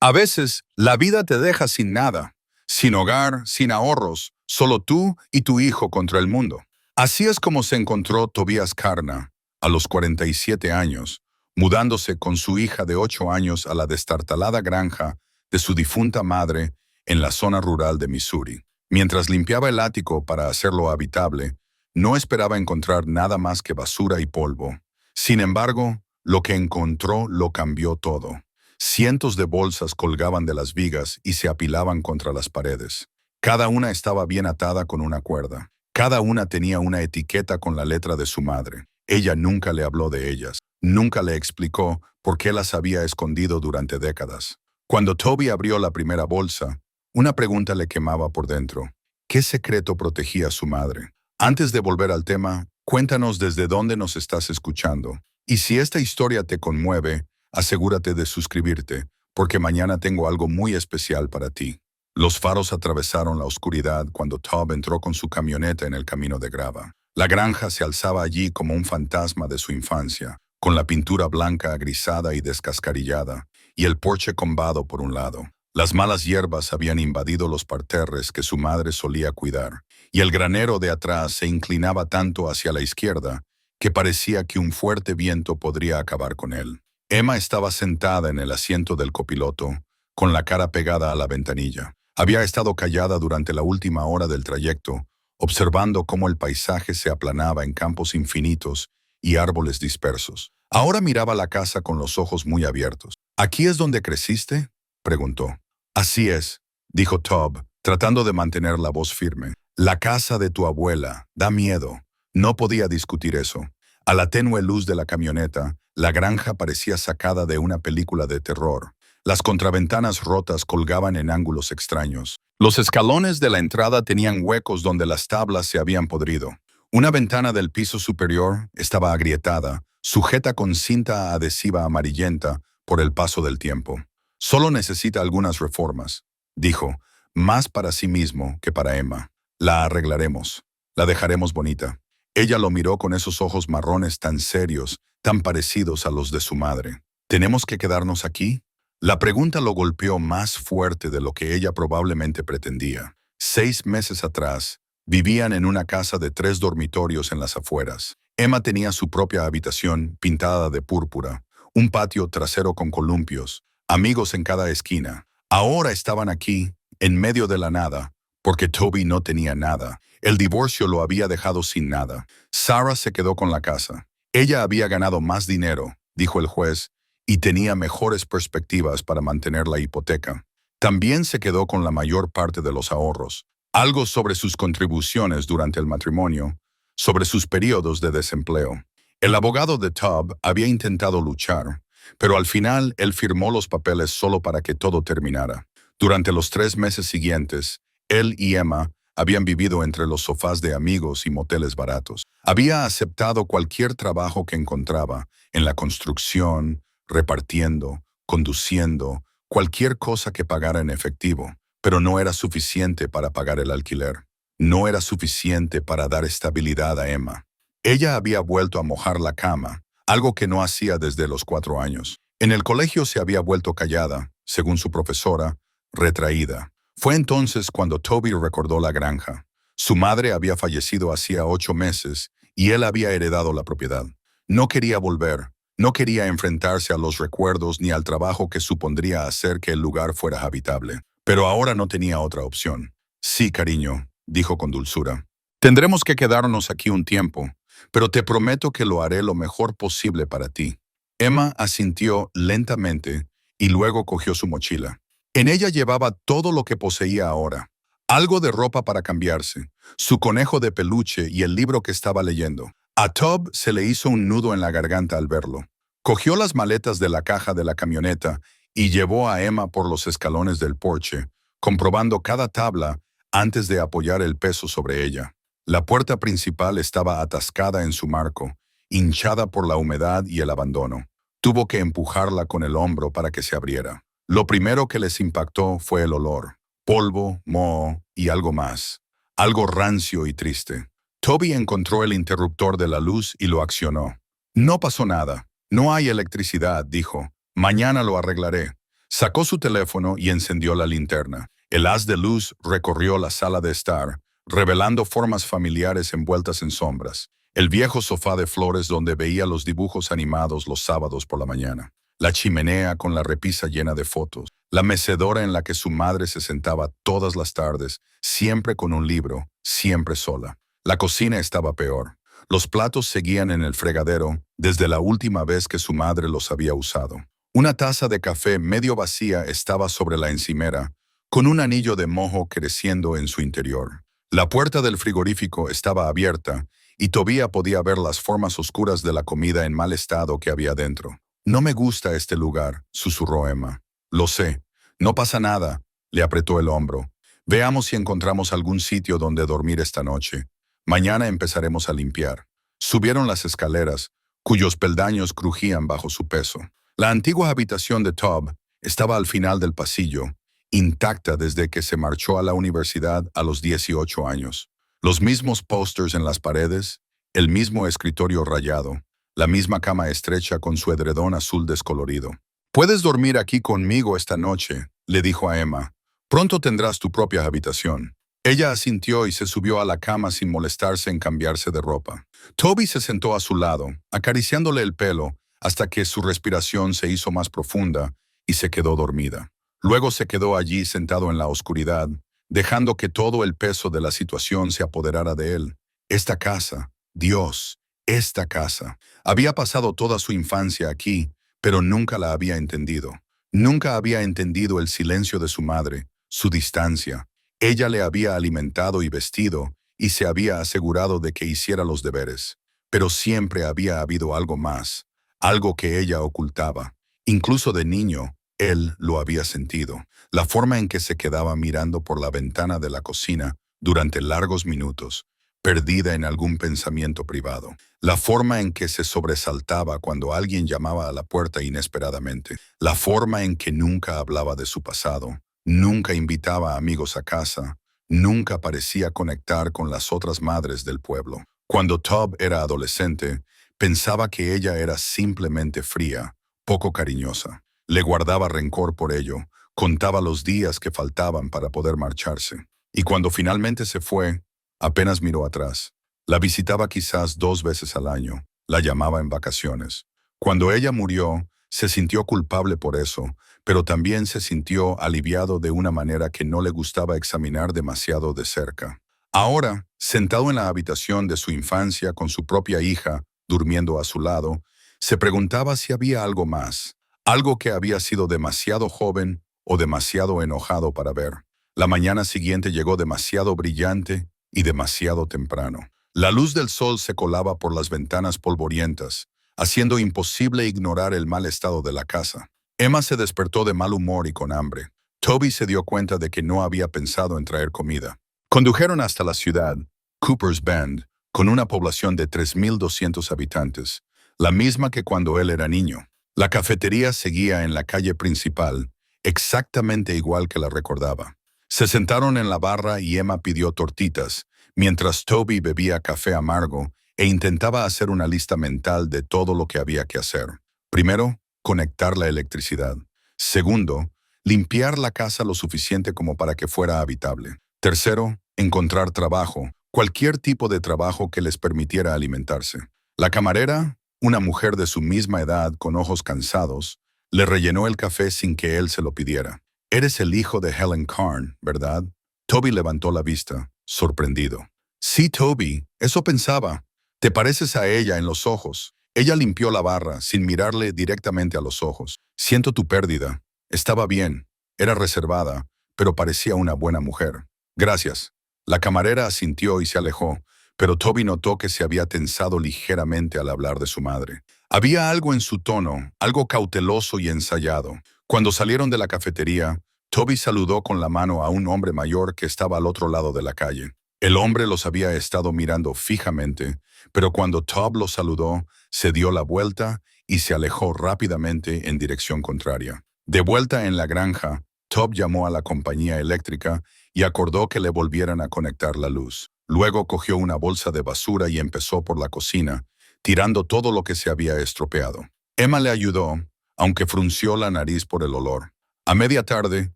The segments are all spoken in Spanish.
A veces, la vida te deja sin nada, sin hogar, sin ahorros, solo tú y tu hijo contra el mundo. Así es como se encontró Tobias Karna, a los 47 años, mudándose con su hija de 8 años a la destartalada granja de su difunta madre en la zona rural de Missouri. Mientras limpiaba el ático para hacerlo habitable, no esperaba encontrar nada más que basura y polvo. Sin embargo, lo que encontró lo cambió todo. Cientos de bolsas colgaban de las vigas y se apilaban contra las paredes. Cada una estaba bien atada con una cuerda. Cada una tenía una etiqueta con la letra de su madre. Ella nunca le habló de ellas. Nunca le explicó por qué las había escondido durante décadas. Cuando Toby abrió la primera bolsa, una pregunta le quemaba por dentro. ¿Qué secreto protegía a su madre? Antes de volver al tema, cuéntanos desde dónde nos estás escuchando. Y si esta historia te conmueve, asegúrate de suscribirte, porque mañana tengo algo muy especial para ti. Los faros atravesaron la oscuridad cuando Tob entró con su camioneta en el camino de grava. La granja se alzaba allí como un fantasma de su infancia, con la pintura blanca agrisada y descascarillada, y el porche combado por un lado. Las malas hierbas habían invadido los parterres que su madre solía cuidar, y el granero de atrás se inclinaba tanto hacia la izquierda que parecía que un fuerte viento podría acabar con él. Emma estaba sentada en el asiento del copiloto, con la cara pegada a la ventanilla. Había estado callada durante la última hora del trayecto, observando cómo el paisaje se aplanaba en campos infinitos y árboles dispersos. Ahora miraba la casa con los ojos muy abiertos. ¿Aquí es donde creciste?, preguntó. Así es, dijo Tob, tratando de mantener la voz firme. La casa de tu abuela, da miedo. No podía discutir eso. A la tenue luz de la camioneta, la granja parecía sacada de una película de terror. Las contraventanas rotas colgaban en ángulos extraños. Los escalones de la entrada tenían huecos donde las tablas se habían podrido. Una ventana del piso superior estaba agrietada, sujeta con cinta adhesiva amarillenta por el paso del tiempo. Solo necesita algunas reformas, dijo, más para sí mismo que para Emma. La arreglaremos. La dejaremos bonita. Ella lo miró con esos ojos marrones tan serios, tan parecidos a los de su madre. ¿Tenemos que quedarnos aquí? La pregunta lo golpeó más fuerte de lo que ella probablemente pretendía. 6 meses atrás, vivían en una casa de 3 dormitorios en las afueras. Emma tenía su propia habitación pintada de púrpura, un patio trasero con columpios, amigos en cada esquina. Ahora estaban aquí, en medio de la nada, porque Toby no tenía nada. El divorcio lo había dejado sin nada. Sarah se quedó con la casa. Ella había ganado más dinero, dijo el juez, y tenía mejores perspectivas para mantener la hipoteca. También se quedó con la mayor parte de los ahorros, algo sobre sus contribuciones durante el matrimonio, sobre sus periodos de desempleo. El abogado de Tob había intentado luchar, pero al final él firmó los papeles solo para que todo terminara. Durante los 3 meses siguientes, él y Emma habían vivido entre los sofás de amigos y moteles baratos. Había aceptado cualquier trabajo que encontraba, en la construcción, repartiendo, conduciendo, cualquier cosa que pagara en efectivo, pero no era suficiente para pagar el alquiler. No era suficiente para dar estabilidad a Emma. Ella había vuelto a mojar la cama, algo que no hacía desde los 4 años. En el colegio se había vuelto callada, según su profesora, retraída. Fue entonces cuando Toby recordó la granja. Su madre había fallecido hacía 8 meses y él había heredado la propiedad. No quería volver, no quería enfrentarse a los recuerdos ni al trabajo que supondría hacer que el lugar fuera habitable. Pero ahora no tenía otra opción. Sí, cariño, dijo con dulzura. Tendremos que quedarnos aquí un tiempo, pero te prometo que lo haré lo mejor posible para ti. Emma asintió lentamente y luego cogió su mochila. En ella llevaba todo lo que poseía ahora. Algo de ropa para cambiarse, su conejo de peluche y el libro que estaba leyendo. A Tob se le hizo un nudo en la garganta al verlo. Cogió las maletas de la caja de la camioneta y llevó a Emma por los escalones del porche, comprobando cada tabla antes de apoyar el peso sobre ella. La puerta principal estaba atascada en su marco, hinchada por la humedad y el abandono. Tuvo que empujarla con el hombro para que se abriera. Lo primero que les impactó fue el olor. Polvo, moho y algo más. Algo rancio y triste. Toby encontró el interruptor de la luz y lo accionó. No pasó nada. No hay electricidad, dijo. Mañana lo arreglaré. Sacó su teléfono y encendió la linterna. El haz de luz recorrió la sala de estar, revelando formas familiares envueltas en sombras. El viejo sofá de flores donde veía los dibujos animados los sábados por la mañana. La chimenea con la repisa llena de fotos. La mecedora en la que su madre se sentaba todas las tardes, siempre con un libro, siempre sola. La cocina estaba peor. Los platos seguían en el fregadero desde la última vez que su madre los había usado. Una taza de café medio vacía estaba sobre la encimera, con un anillo de moho creciendo en su interior. La puerta del frigorífico estaba abierta y Tobía podía ver las formas oscuras de la comida en mal estado que había dentro. «No me gusta este lugar», susurró Emma. «Lo sé. No pasa nada», le apretó el hombro. «Veamos si encontramos algún sitio donde dormir esta noche. Mañana empezaremos a limpiar». Subieron las escaleras, cuyos peldaños crujían bajo su peso. La antigua habitación de Tob estaba al final del pasillo, intacta desde que se marchó a la universidad a los 18 años. Los mismos pósters en las paredes, el mismo escritorio rayado, la misma cama estrecha con su edredón azul descolorido. «Puedes dormir aquí conmigo esta noche», le dijo a Emma. «Pronto tendrás tu propia habitación». Ella asintió y se subió a la cama sin molestarse en cambiarse de ropa. Toby se sentó a su lado, acariciándole el pelo, hasta que su respiración se hizo más profunda y se quedó dormida. Luego se quedó allí sentado en la oscuridad, dejando que todo el peso de la situación se apoderara de él. Esta casa, Dios, esta casa. Había pasado toda su infancia aquí, pero nunca la había entendido. Nunca había entendido el silencio de su madre, su distancia. Ella le había alimentado y vestido, y se había asegurado de que hiciera los deberes. Pero siempre había habido algo más, algo que ella ocultaba. Incluso de niño, él lo había sentido. La forma en que se quedaba mirando por la ventana de la cocina durante largos minutos, perdida en algún pensamiento privado. La forma en que se sobresaltaba cuando alguien llamaba a la puerta inesperadamente. La forma en que nunca hablaba de su pasado. Nunca invitaba a amigos a casa. Nunca parecía conectar con las otras madres del pueblo. Cuando Tob era adolescente, pensaba que ella era simplemente fría, poco cariñosa. Le guardaba rencor por ello, contaba los días que faltaban para poder marcharse. Y cuando finalmente se fue, apenas miró atrás. La visitaba quizás 2 veces al año, la llamaba en vacaciones. Cuando ella murió, se sintió culpable por eso, pero también se sintió aliviado de una manera que no le gustaba examinar demasiado de cerca. Ahora, sentado en la habitación de su infancia con su propia hija, durmiendo a su lado, se preguntaba si había algo más, algo que había sido demasiado joven o demasiado enojado para ver. La mañana siguiente llegó demasiado brillante y demasiado temprano. La luz del sol se colaba por las ventanas polvorientas, haciendo imposible ignorar el mal estado de la casa. Emma se despertó de mal humor y con hambre. Toby se dio cuenta de que no había pensado en traer comida. Condujeron hasta la ciudad, Cooper's Bend, con una población de 3.200 habitantes, la misma que cuando él era niño. La cafetería seguía en la calle principal, exactamente igual que la recordaba. Se sentaron en la barra y Emma pidió tortitas, mientras Toby bebía café amargo e intentaba hacer una lista mental de todo lo que había que hacer. Primero, conectar la electricidad. Segundo, limpiar la casa lo suficiente como para que fuera habitable. Tercero, encontrar trabajo, cualquier tipo de trabajo que les permitiera alimentarse. La camarera, una mujer de su misma edad con ojos cansados, le rellenó el café sin que él se lo pidiera. «Eres el hijo de Helen Karn, ¿verdad?» Toby levantó la vista, sorprendido. «Sí, Toby, eso pensaba. Te pareces a ella en los ojos». Ella limpió la barra sin mirarle directamente a los ojos. «Siento tu pérdida. Estaba bien. Era reservada, pero parecía una buena mujer». «Gracias». La camarera asintió y se alejó, pero Toby notó que se había tensado ligeramente al hablar de su madre. Había algo en su tono, algo cauteloso y ensayado. Cuando salieron de la cafetería, Toby saludó con la mano a un hombre mayor que estaba al otro lado de la calle. El hombre los había estado mirando fijamente, pero cuando Tob lo saludó, se dio la vuelta y se alejó rápidamente en dirección contraria. De vuelta en la granja, Tob llamó a la compañía eléctrica y acordó que le volvieran a conectar la luz. Luego cogió una bolsa de basura y empezó por la cocina, tirando todo lo que se había estropeado. Emma le ayudó, aunque frunció la nariz por el olor. A media tarde,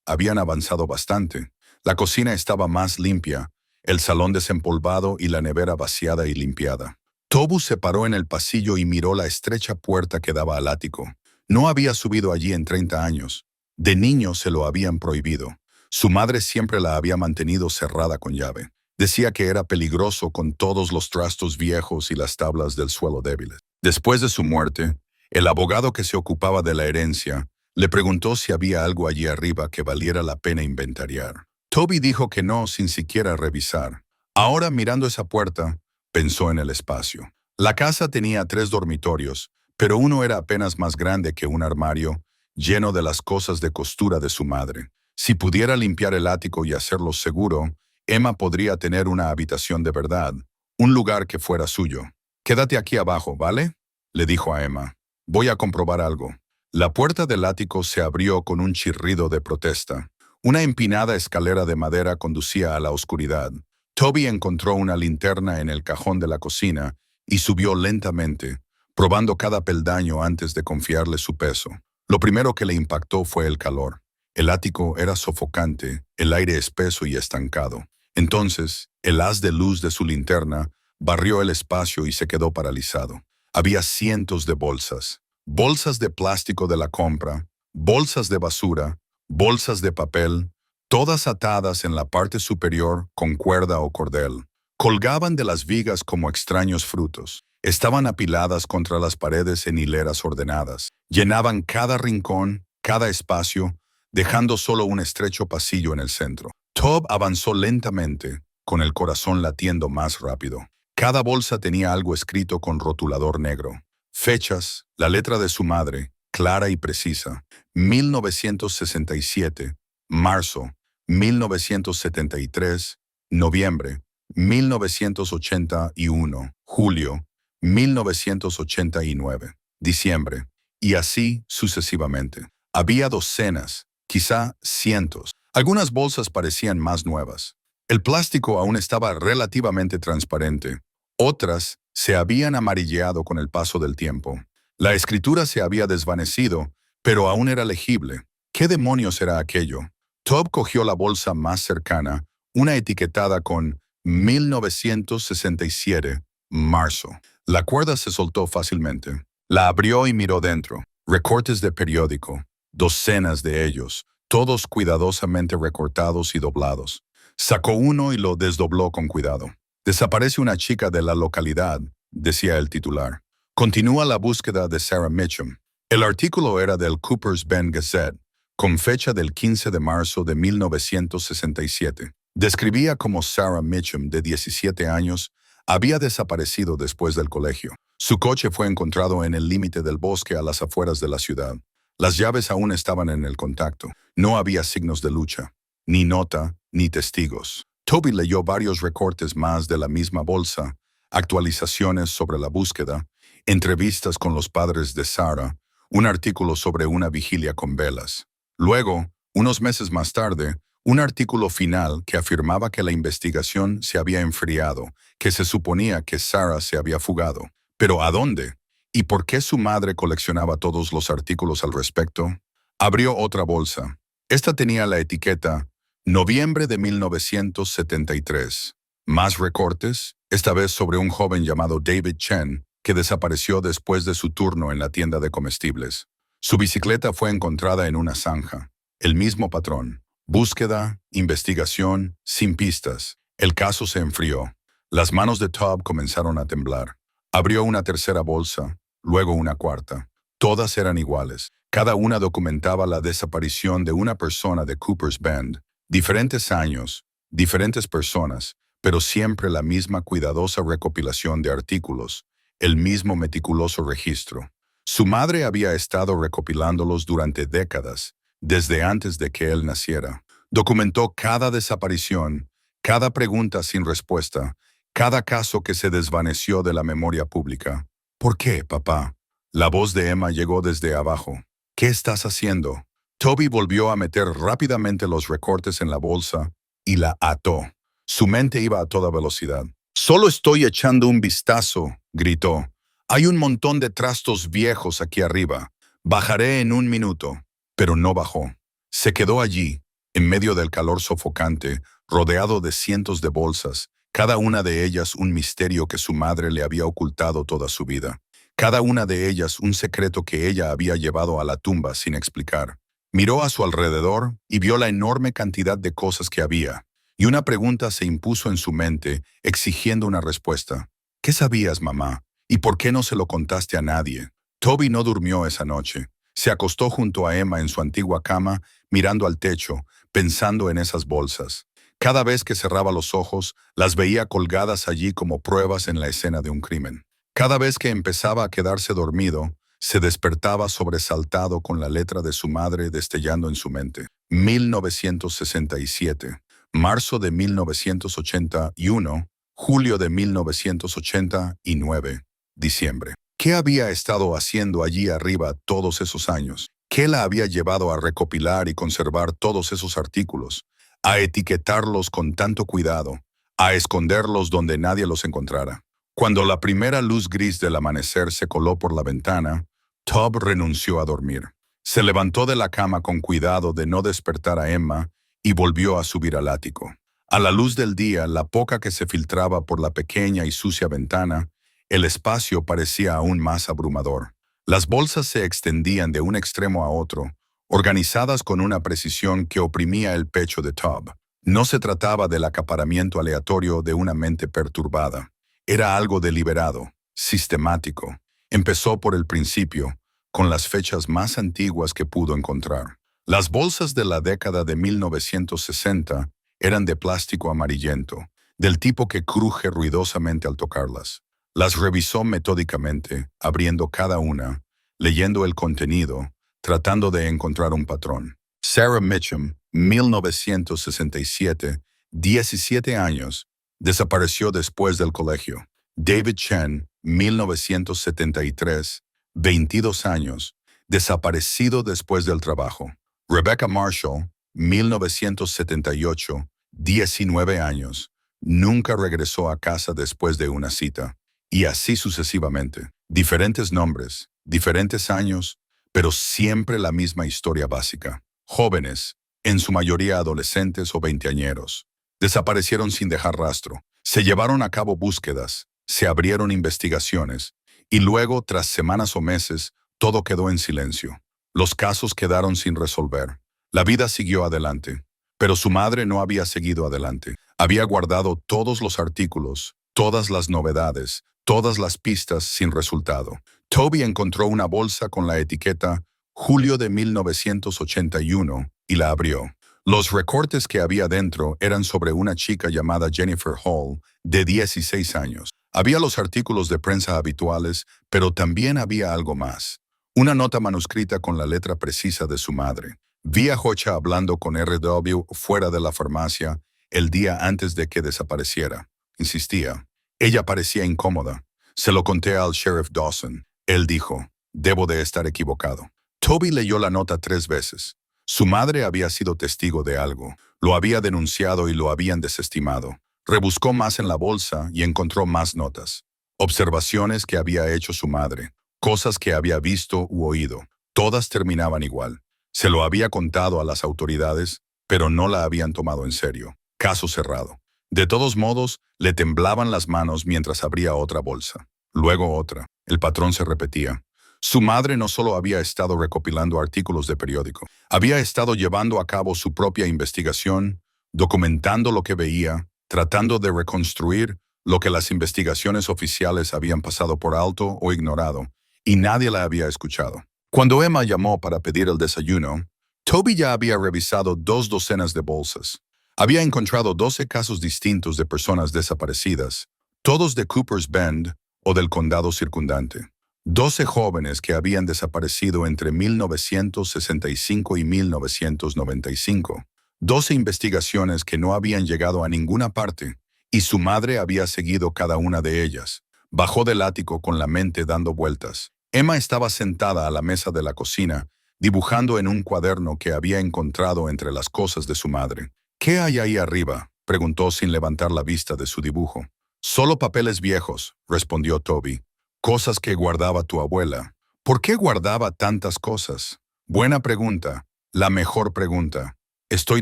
habían avanzado bastante. La cocina estaba más limpia, el salón desempolvado y la nevera vaciada y limpiada. Tobu se paró en el pasillo y miró la estrecha puerta que daba al ático. No había subido allí en 30 años. De niño se lo habían prohibido. Su madre siempre la había mantenido cerrada con llave. Decía que era peligroso con todos los trastos viejos y las tablas del suelo débiles. Después de su muerte, el abogado que se ocupaba de la herencia le preguntó si había algo allí arriba que valiera la pena inventariar. Toby dijo que no sin siquiera revisar. Ahora, mirando esa puerta, pensó en el espacio. La casa tenía 3 dormitorios, pero uno era apenas más grande que un armario, lleno de las cosas de costura de su madre. Si pudiera limpiar el ático y hacerlo seguro, Emma podría tener una habitación de verdad, un lugar que fuera suyo. «Quédate aquí abajo, ¿vale?», le dijo a Emma. «Voy a comprobar algo». La puerta del ático se abrió con un chirrido de protesta. Una empinada escalera de madera conducía a la oscuridad. Toby encontró una linterna en el cajón de la cocina y subió lentamente, probando cada peldaño antes de confiarle su peso. Lo primero que le impactó fue el calor. El ático era sofocante, el aire espeso y estancado. Entonces, el haz de luz de su linterna barrió el espacio y se quedó paralizado. Había cientos de bolsas. Bolsas de plástico de la compra, bolsas de basura, bolsas de papel, todas atadas en la parte superior con cuerda o cordel. Colgaban de las vigas como extraños frutos. Estaban apiladas contra las paredes en hileras ordenadas. Llenaban cada rincón, cada espacio, dejando solo un estrecho pasillo en el centro. Tob avanzó lentamente, con el corazón latiendo más rápido. Cada bolsa tenía algo escrito con rotulador negro. Fechas, la letra de su madre, clara y precisa. 1967, marzo, 1973, noviembre, 1981, julio, 1989, diciembre, y así sucesivamente. Había docenas, quizá cientos. Algunas bolsas parecían más nuevas. El plástico aún estaba relativamente transparente. Otras se habían amarilleado con el paso del tiempo. La escritura se había desvanecido, pero aún era legible. ¿Qué demonios era aquello? Tob cogió la bolsa más cercana, una etiquetada con 1967, marzo. La cuerda se soltó fácilmente. La abrió y miró dentro. Recortes de periódico, docenas de ellos, todos cuidadosamente recortados y doblados. Sacó uno y lo desdobló con cuidado. «Desaparece una chica de la localidad», decía el titular. «Continúa la búsqueda de Sarah Mitchum». El artículo era del Cooper's Bend Gazette, con fecha del 15 de marzo de 1967. Describía cómo Sarah Mitchum, de 17 años, había desaparecido después del colegio. Su coche fue encontrado en el límite del bosque a las afueras de la ciudad. Las llaves aún estaban en el contacto. No había signos de lucha, ni nota, ni testigos. Toby leyó varios recortes más de la misma bolsa, actualizaciones sobre la búsqueda, entrevistas con los padres de Sarah, un artículo sobre una vigilia con velas. Luego, unos meses más tarde, un artículo final que afirmaba que la investigación se había enfriado, que se suponía que Sarah se había fugado. ¿Pero a dónde? ¿Y por qué su madre coleccionaba todos los artículos al respecto? Abrió otra bolsa. Esta tenía la etiqueta «Noviembre de 1973». Más recortes, esta vez sobre un joven llamado David Chen, que desapareció después de su turno en la tienda de comestibles. Su bicicleta fue encontrada en una zanja. El mismo patrón. Búsqueda, investigación, sin pistas. El caso se enfrió. Las manos de Tob comenzaron a temblar. Abrió una tercera bolsa, luego una cuarta. Todas eran iguales. Cada una documentaba la desaparición de una persona de Cooper's Bend. Diferentes años, diferentes personas, pero siempre la misma cuidadosa recopilación de artículos, el mismo meticuloso registro. Su madre había estado recopilándolos durante décadas, desde antes de que él naciera. Documentó cada desaparición, cada pregunta sin respuesta, cada caso que se desvaneció de la memoria pública. «¿Por qué, papá?». La voz de Emma llegó desde abajo. «¿Qué estás haciendo?». Toby volvió a meter rápidamente los recortes en la bolsa y la ató. Su mente iba a toda velocidad. «Solo estoy echando un vistazo», gritó. «Hay un montón de trastos viejos aquí arriba. Bajaré en un minuto». Pero no bajó. Se quedó allí, en medio del calor sofocante, rodeado de cientos de bolsas, cada una de ellas un misterio que su madre le había ocultado toda su vida. Cada una de ellas un secreto que ella había llevado a la tumba sin explicar. Miró a su alrededor y vio la enorme cantidad de cosas que había, y una pregunta se impuso en su mente, exigiendo una respuesta. ¿Qué sabías, mamá? ¿Y por qué no se lo contaste a nadie? Toby no durmió esa noche. Se acostó junto a Emma en su antigua cama, mirando al techo, pensando en esas bolsas. Cada vez que cerraba los ojos, las veía colgadas allí como pruebas en la escena de un crimen. Cada vez que empezaba a quedarse dormido, se despertaba sobresaltado con la letra de su madre destellando en su mente. 1967, marzo de 1981, julio de 1989, diciembre. ¿Qué había estado haciendo allí arriba todos esos años? ¿Qué la había llevado a recopilar y conservar todos esos artículos? A etiquetarlos con tanto cuidado, a esconderlos donde nadie los encontrara. Cuando la primera luz gris del amanecer se coló por la ventana, Toby renunció a dormir. Se levantó de la cama con cuidado de no despertar a Emma y volvió a subir al ático. A la luz del día, la poca que se filtraba por la pequeña y sucia ventana, el espacio parecía aún más abrumador. Las bolsas se extendían de un extremo a otro, organizadas con una precisión que oprimía el pecho de Toby. No se trataba del acaparamiento aleatorio de una mente perturbada. Era algo deliberado, sistemático. Empezó por el principio, con las fechas más antiguas que pudo encontrar. Las bolsas de la década de 1960 eran de plástico amarillento, del tipo que cruje ruidosamente al tocarlas. Las revisó metódicamente, abriendo cada una, leyendo el contenido, tratando de encontrar un patrón. Sarah Mitchum, 1967, 17 años, desapareció después del colegio. David Chen, 1973, 22 años, desaparecido después del trabajo. Rebecca Marshall, 1978, 19 años, nunca regresó a casa después de una cita. Y así sucesivamente. Diferentes nombres, diferentes años, pero siempre la misma historia básica. Jóvenes, en su mayoría adolescentes o veinteañeros, desaparecieron sin dejar rastro. Se llevaron a cabo búsquedas, se abrieron investigaciones, y luego, tras semanas o meses, todo quedó en silencio. Los casos quedaron sin resolver. La vida siguió adelante, pero su madre no había seguido adelante. Había guardado todos los artículos, todas las novedades, todas las pistas sin resultado. Toby encontró una bolsa con la etiqueta julio de 1981 y la abrió. Los recortes que había dentro eran sobre una chica llamada Jennifer Hall, de 16 años. Había los artículos de prensa habituales, pero también había algo más. Una nota manuscrita con la letra precisa de su madre. Vi a Hocha hablando con R.W. fuera de la farmacia el día antes de que desapareciera. Insistía. Ella parecía incómoda. Se lo conté al sheriff Dawson. Él dijo, debo de estar equivocado. Toby leyó la nota 3 veces. Su madre había sido testigo de algo. Lo había denunciado y lo habían desestimado. Rebuscó más en la bolsa y encontró más notas. Observaciones que había hecho su madre. Cosas que había visto u oído. Todas terminaban igual. Se lo había contado a las autoridades, pero no la habían tomado en serio. Caso cerrado. De todos modos, le temblaban las manos mientras abría otra bolsa. Luego otra. El patrón se repetía. Su madre no solo había estado recopilando artículos de periódico, había estado llevando a cabo su propia investigación, documentando lo que veía, tratando de reconstruir lo que las investigaciones oficiales habían pasado por alto o ignorado, y nadie la había escuchado. Cuando Emma llamó para pedir el desayuno, Toby ya había revisado 2 docenas de bolsas. Había encontrado 12 casos distintos de personas desaparecidas, todos de Cooper's Bend o del condado circundante. 12 jóvenes que habían desaparecido entre 1965 y 1995. 12 investigaciones que no habían llegado a ninguna parte, y su madre había seguido cada una de ellas. Bajó del ático con la mente dando vueltas. Emma estaba sentada a la mesa de la cocina, dibujando en un cuaderno que había encontrado entre las cosas de su madre. ¿Qué hay ahí arriba?, preguntó sin levantar la vista de su dibujo. Solo papeles viejos, respondió Toby. Cosas que guardaba tu abuela. ¿Por qué guardaba tantas cosas? Buena pregunta. La mejor pregunta. Estoy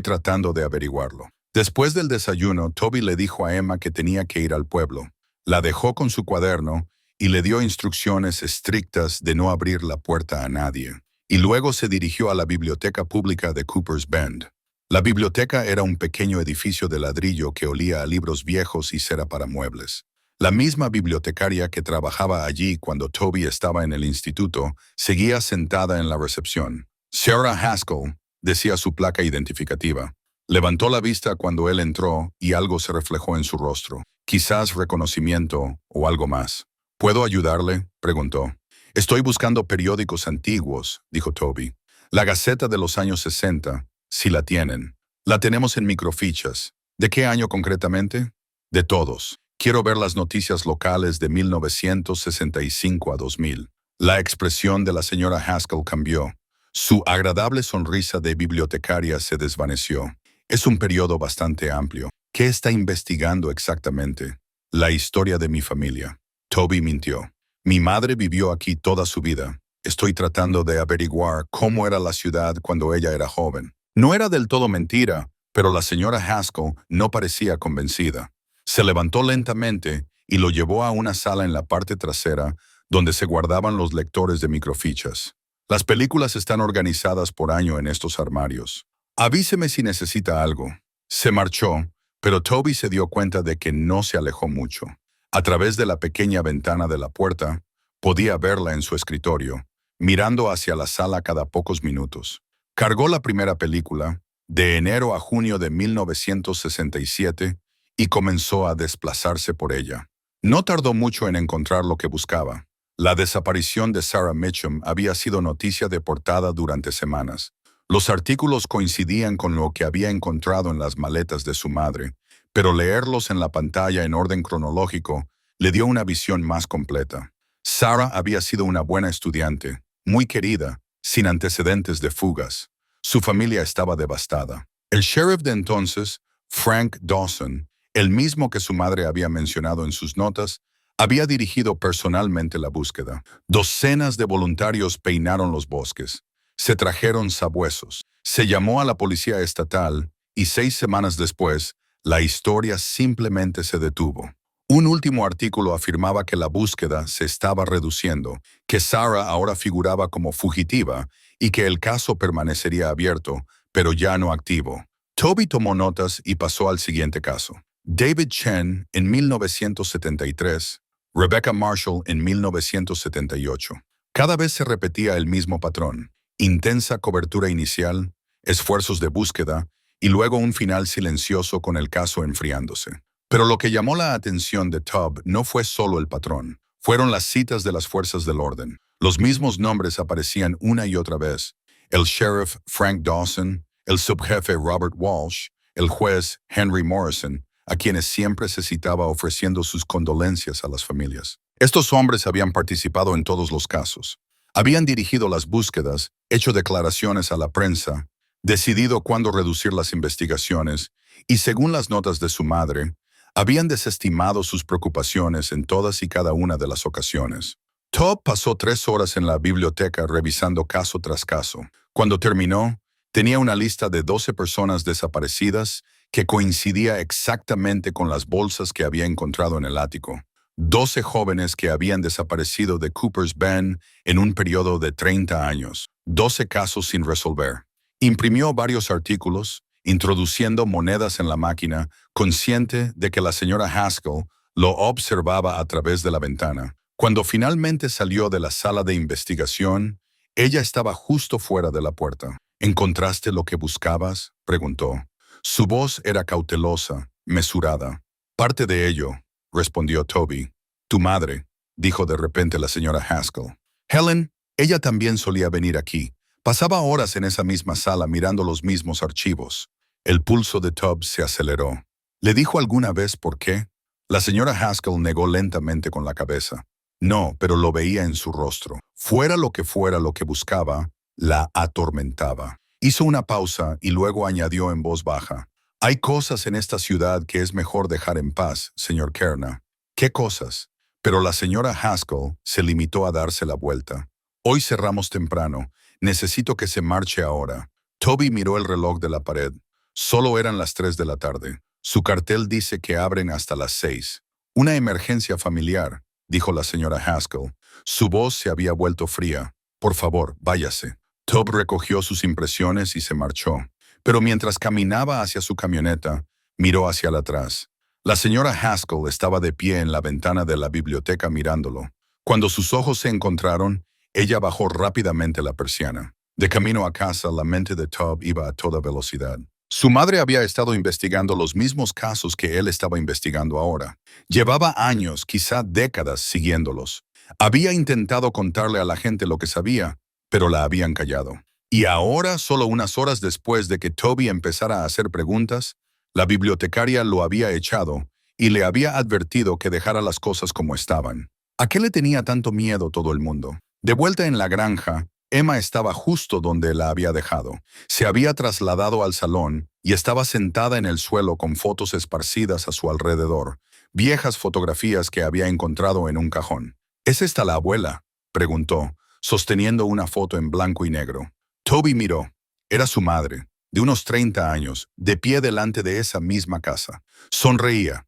tratando de averiguarlo. Después del desayuno, Toby le dijo a Emma que tenía que ir al pueblo. La dejó con su cuaderno y le dio instrucciones estrictas de no abrir la puerta a nadie. Y luego se dirigió a la biblioteca pública de Cooper's Bend. La biblioteca era un pequeño edificio de ladrillo que olía a libros viejos y cera para muebles. La misma bibliotecaria que trabajaba allí cuando Toby estaba en el instituto seguía sentada en la recepción. Sarah Haskell, decía su placa identificativa. Levantó la vista cuando él entró y algo se reflejó en su rostro. Quizás reconocimiento o algo más. ¿Puedo ayudarle?, preguntó. Estoy buscando periódicos antiguos, dijo Toby. La Gaceta de los años 60, si la tienen. La tenemos en microfichas. ¿De qué año concretamente? De todos. Quiero ver las noticias locales de 1965 a 2000. La expresión de la señora Haskell cambió. Su agradable sonrisa de bibliotecaria se desvaneció. Es un periodo bastante amplio. ¿Qué está investigando exactamente? La historia de mi familia. Toby mintió. Mi madre vivió aquí toda su vida. Estoy tratando de averiguar cómo era la ciudad cuando ella era joven. No era del todo mentira, pero la señora Haskell no parecía convencida. Se levantó lentamente y lo llevó a una sala en la parte trasera donde se guardaban los lectores de microfichas. Las películas están organizadas por año en estos armarios. Avíseme si necesita algo. Se marchó, pero Toby se dio cuenta de que no se alejó mucho. A través de la pequeña ventana de la puerta, podía verla en su escritorio, mirando hacia la sala cada pocos minutos. Cargó la primera película, de enero a junio de 1967, y comenzó a desplazarse por ella. No tardó mucho en encontrar lo que buscaba. La desaparición de Sarah Mitchum había sido noticia de portada durante semanas. Los artículos coincidían con lo que había encontrado en las maletas de su madre, pero leerlos en la pantalla en orden cronológico le dio una visión más completa. Sarah había sido una buena estudiante, muy querida, sin antecedentes de fugas. Su familia estaba devastada. El sheriff de entonces, Frank Dawson, el mismo que su madre había mencionado en sus notas, había dirigido personalmente la búsqueda. Docenas de voluntarios peinaron los bosques. Se trajeron sabuesos. Se llamó a la policía estatal y 6 semanas después, la historia simplemente se detuvo. Un último artículo afirmaba que la búsqueda se estaba reduciendo, que Sarah ahora figuraba como fugitiva y que el caso permanecería abierto, pero ya no activo. Toby tomó notas y pasó al siguiente caso. David Chen en 1973, Rebecca Marshall en 1978. Cada vez se repetía el mismo patrón. Intensa cobertura inicial, esfuerzos de búsqueda y luego un final silencioso con el caso enfriándose. Pero lo que llamó la atención de Tubb no fue solo el patrón, fueron las citas de las fuerzas del orden. Los mismos nombres aparecían una y otra vez. El sheriff Frank Dawson, el subjefe Robert Walsh, el juez Henry Morrison, a quienes siempre se citaba ofreciendo sus condolencias a las familias. Estos hombres habían participado en todos los casos. Habían dirigido las búsquedas, hecho declaraciones a la prensa, decidido cuándo reducir las investigaciones y, según las notas de su madre, habían desestimado sus preocupaciones en todas y cada una de las ocasiones. Tubb pasó 3 horas en la biblioteca revisando caso tras caso. Cuando terminó, tenía una lista de 12 personas desaparecidas que coincidía exactamente con las bolsas que había encontrado en el ático. 12 jóvenes que habían desaparecido de Cooper's Bend en un periodo de 30 años. 12 casos sin resolver. Imprimió varios artículos, introduciendo monedas en la máquina, consciente de que la señora Haskell lo observaba a través de la ventana. Cuando finalmente salió de la sala de investigación, ella estaba justo fuera de la puerta. ¿Encontraste lo que buscabas?, preguntó. Su voz era cautelosa, mesurada. Parte de ello, respondió Toby. Tu madre, dijo de repente la señora Haskell. Helen, ella también solía venir aquí. Pasaba horas en esa misma sala mirando los mismos archivos. El pulso de Tubb se aceleró. ¿Le dijo alguna vez por qué? La señora Haskell negó lentamente con la cabeza. No, pero lo veía en su rostro. Fuera lo que buscaba, la atormentaba. Hizo una pausa y luego añadió en voz baja. Hay cosas en esta ciudad que es mejor dejar en paz, señor Kerner. ¿Qué cosas? Pero la señora Haskell se limitó a darse la vuelta. Hoy cerramos temprano. Necesito que se marche ahora. Toby miró el reloj de la pared. Solo eran las 3 de la tarde. Su cartel dice que abren hasta las 6. Una emergencia familiar, dijo la señora Haskell. Su voz se había vuelto fría. Por favor, váyase. Toby recogió sus impresiones y se marchó. Pero mientras caminaba hacia su camioneta, miró hacia atrás. La señora Haskell estaba de pie en la ventana de la biblioteca mirándolo. Cuando sus ojos se encontraron, ella bajó rápidamente la persiana. De camino a casa, la mente de Toby iba a toda velocidad. Su madre había estado investigando los mismos casos que él estaba investigando ahora. Llevaba años, quizá décadas, siguiéndolos. Había intentado contarle a la gente lo que sabía, pero la habían callado. Y ahora, solo unas horas después de que Toby empezara a hacer preguntas, la bibliotecaria lo había echado y le había advertido que dejara las cosas como estaban. ¿A qué le tenía tanto miedo todo el mundo? De vuelta en la granja, Emma estaba justo donde la había dejado. Se había trasladado al salón y estaba sentada en el suelo con fotos esparcidas a su alrededor, viejas fotografías que había encontrado en un cajón. ¿Es esta la abuela?, preguntó, sosteniendo una foto en blanco y negro. Toby miró. Era su madre, de unos 30 años, de pie delante de esa misma casa. Sonreía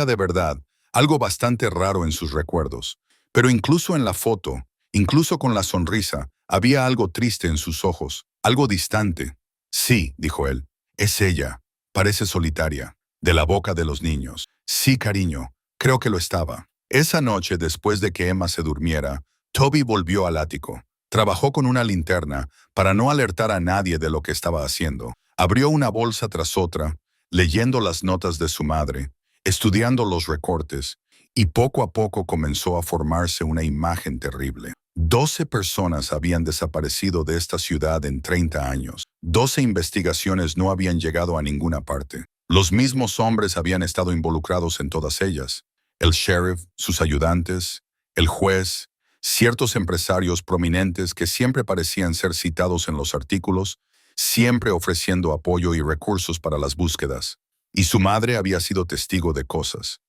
de verdad, algo bastante raro en sus recuerdos. Pero incluso en la foto, incluso con la sonrisa, había algo triste en sus ojos, algo distante. Sí, dijo él, es ella. Parece solitaria. De la boca de los niños. Sí, cariño, creo que lo estaba. Esa noche, después de que Emma se durmiera, Toby volvió al ático. Trabajó con una linterna para no alertar a nadie de lo que estaba haciendo. Abrió una bolsa tras otra, leyendo las notas de su madre, estudiando los recortes, y poco a poco comenzó a formarse una imagen terrible. 12 personas habían desaparecido de esta ciudad en 30 años. 12 investigaciones no habían llegado a ninguna parte. Los mismos hombres habían estado involucrados en todas ellas. El sheriff, sus ayudantes, el juez, ciertos empresarios prominentes que siempre parecían ser citados en los artículos, siempre ofreciendo apoyo y recursos para las búsquedas. Y su madre había sido testigo de cosas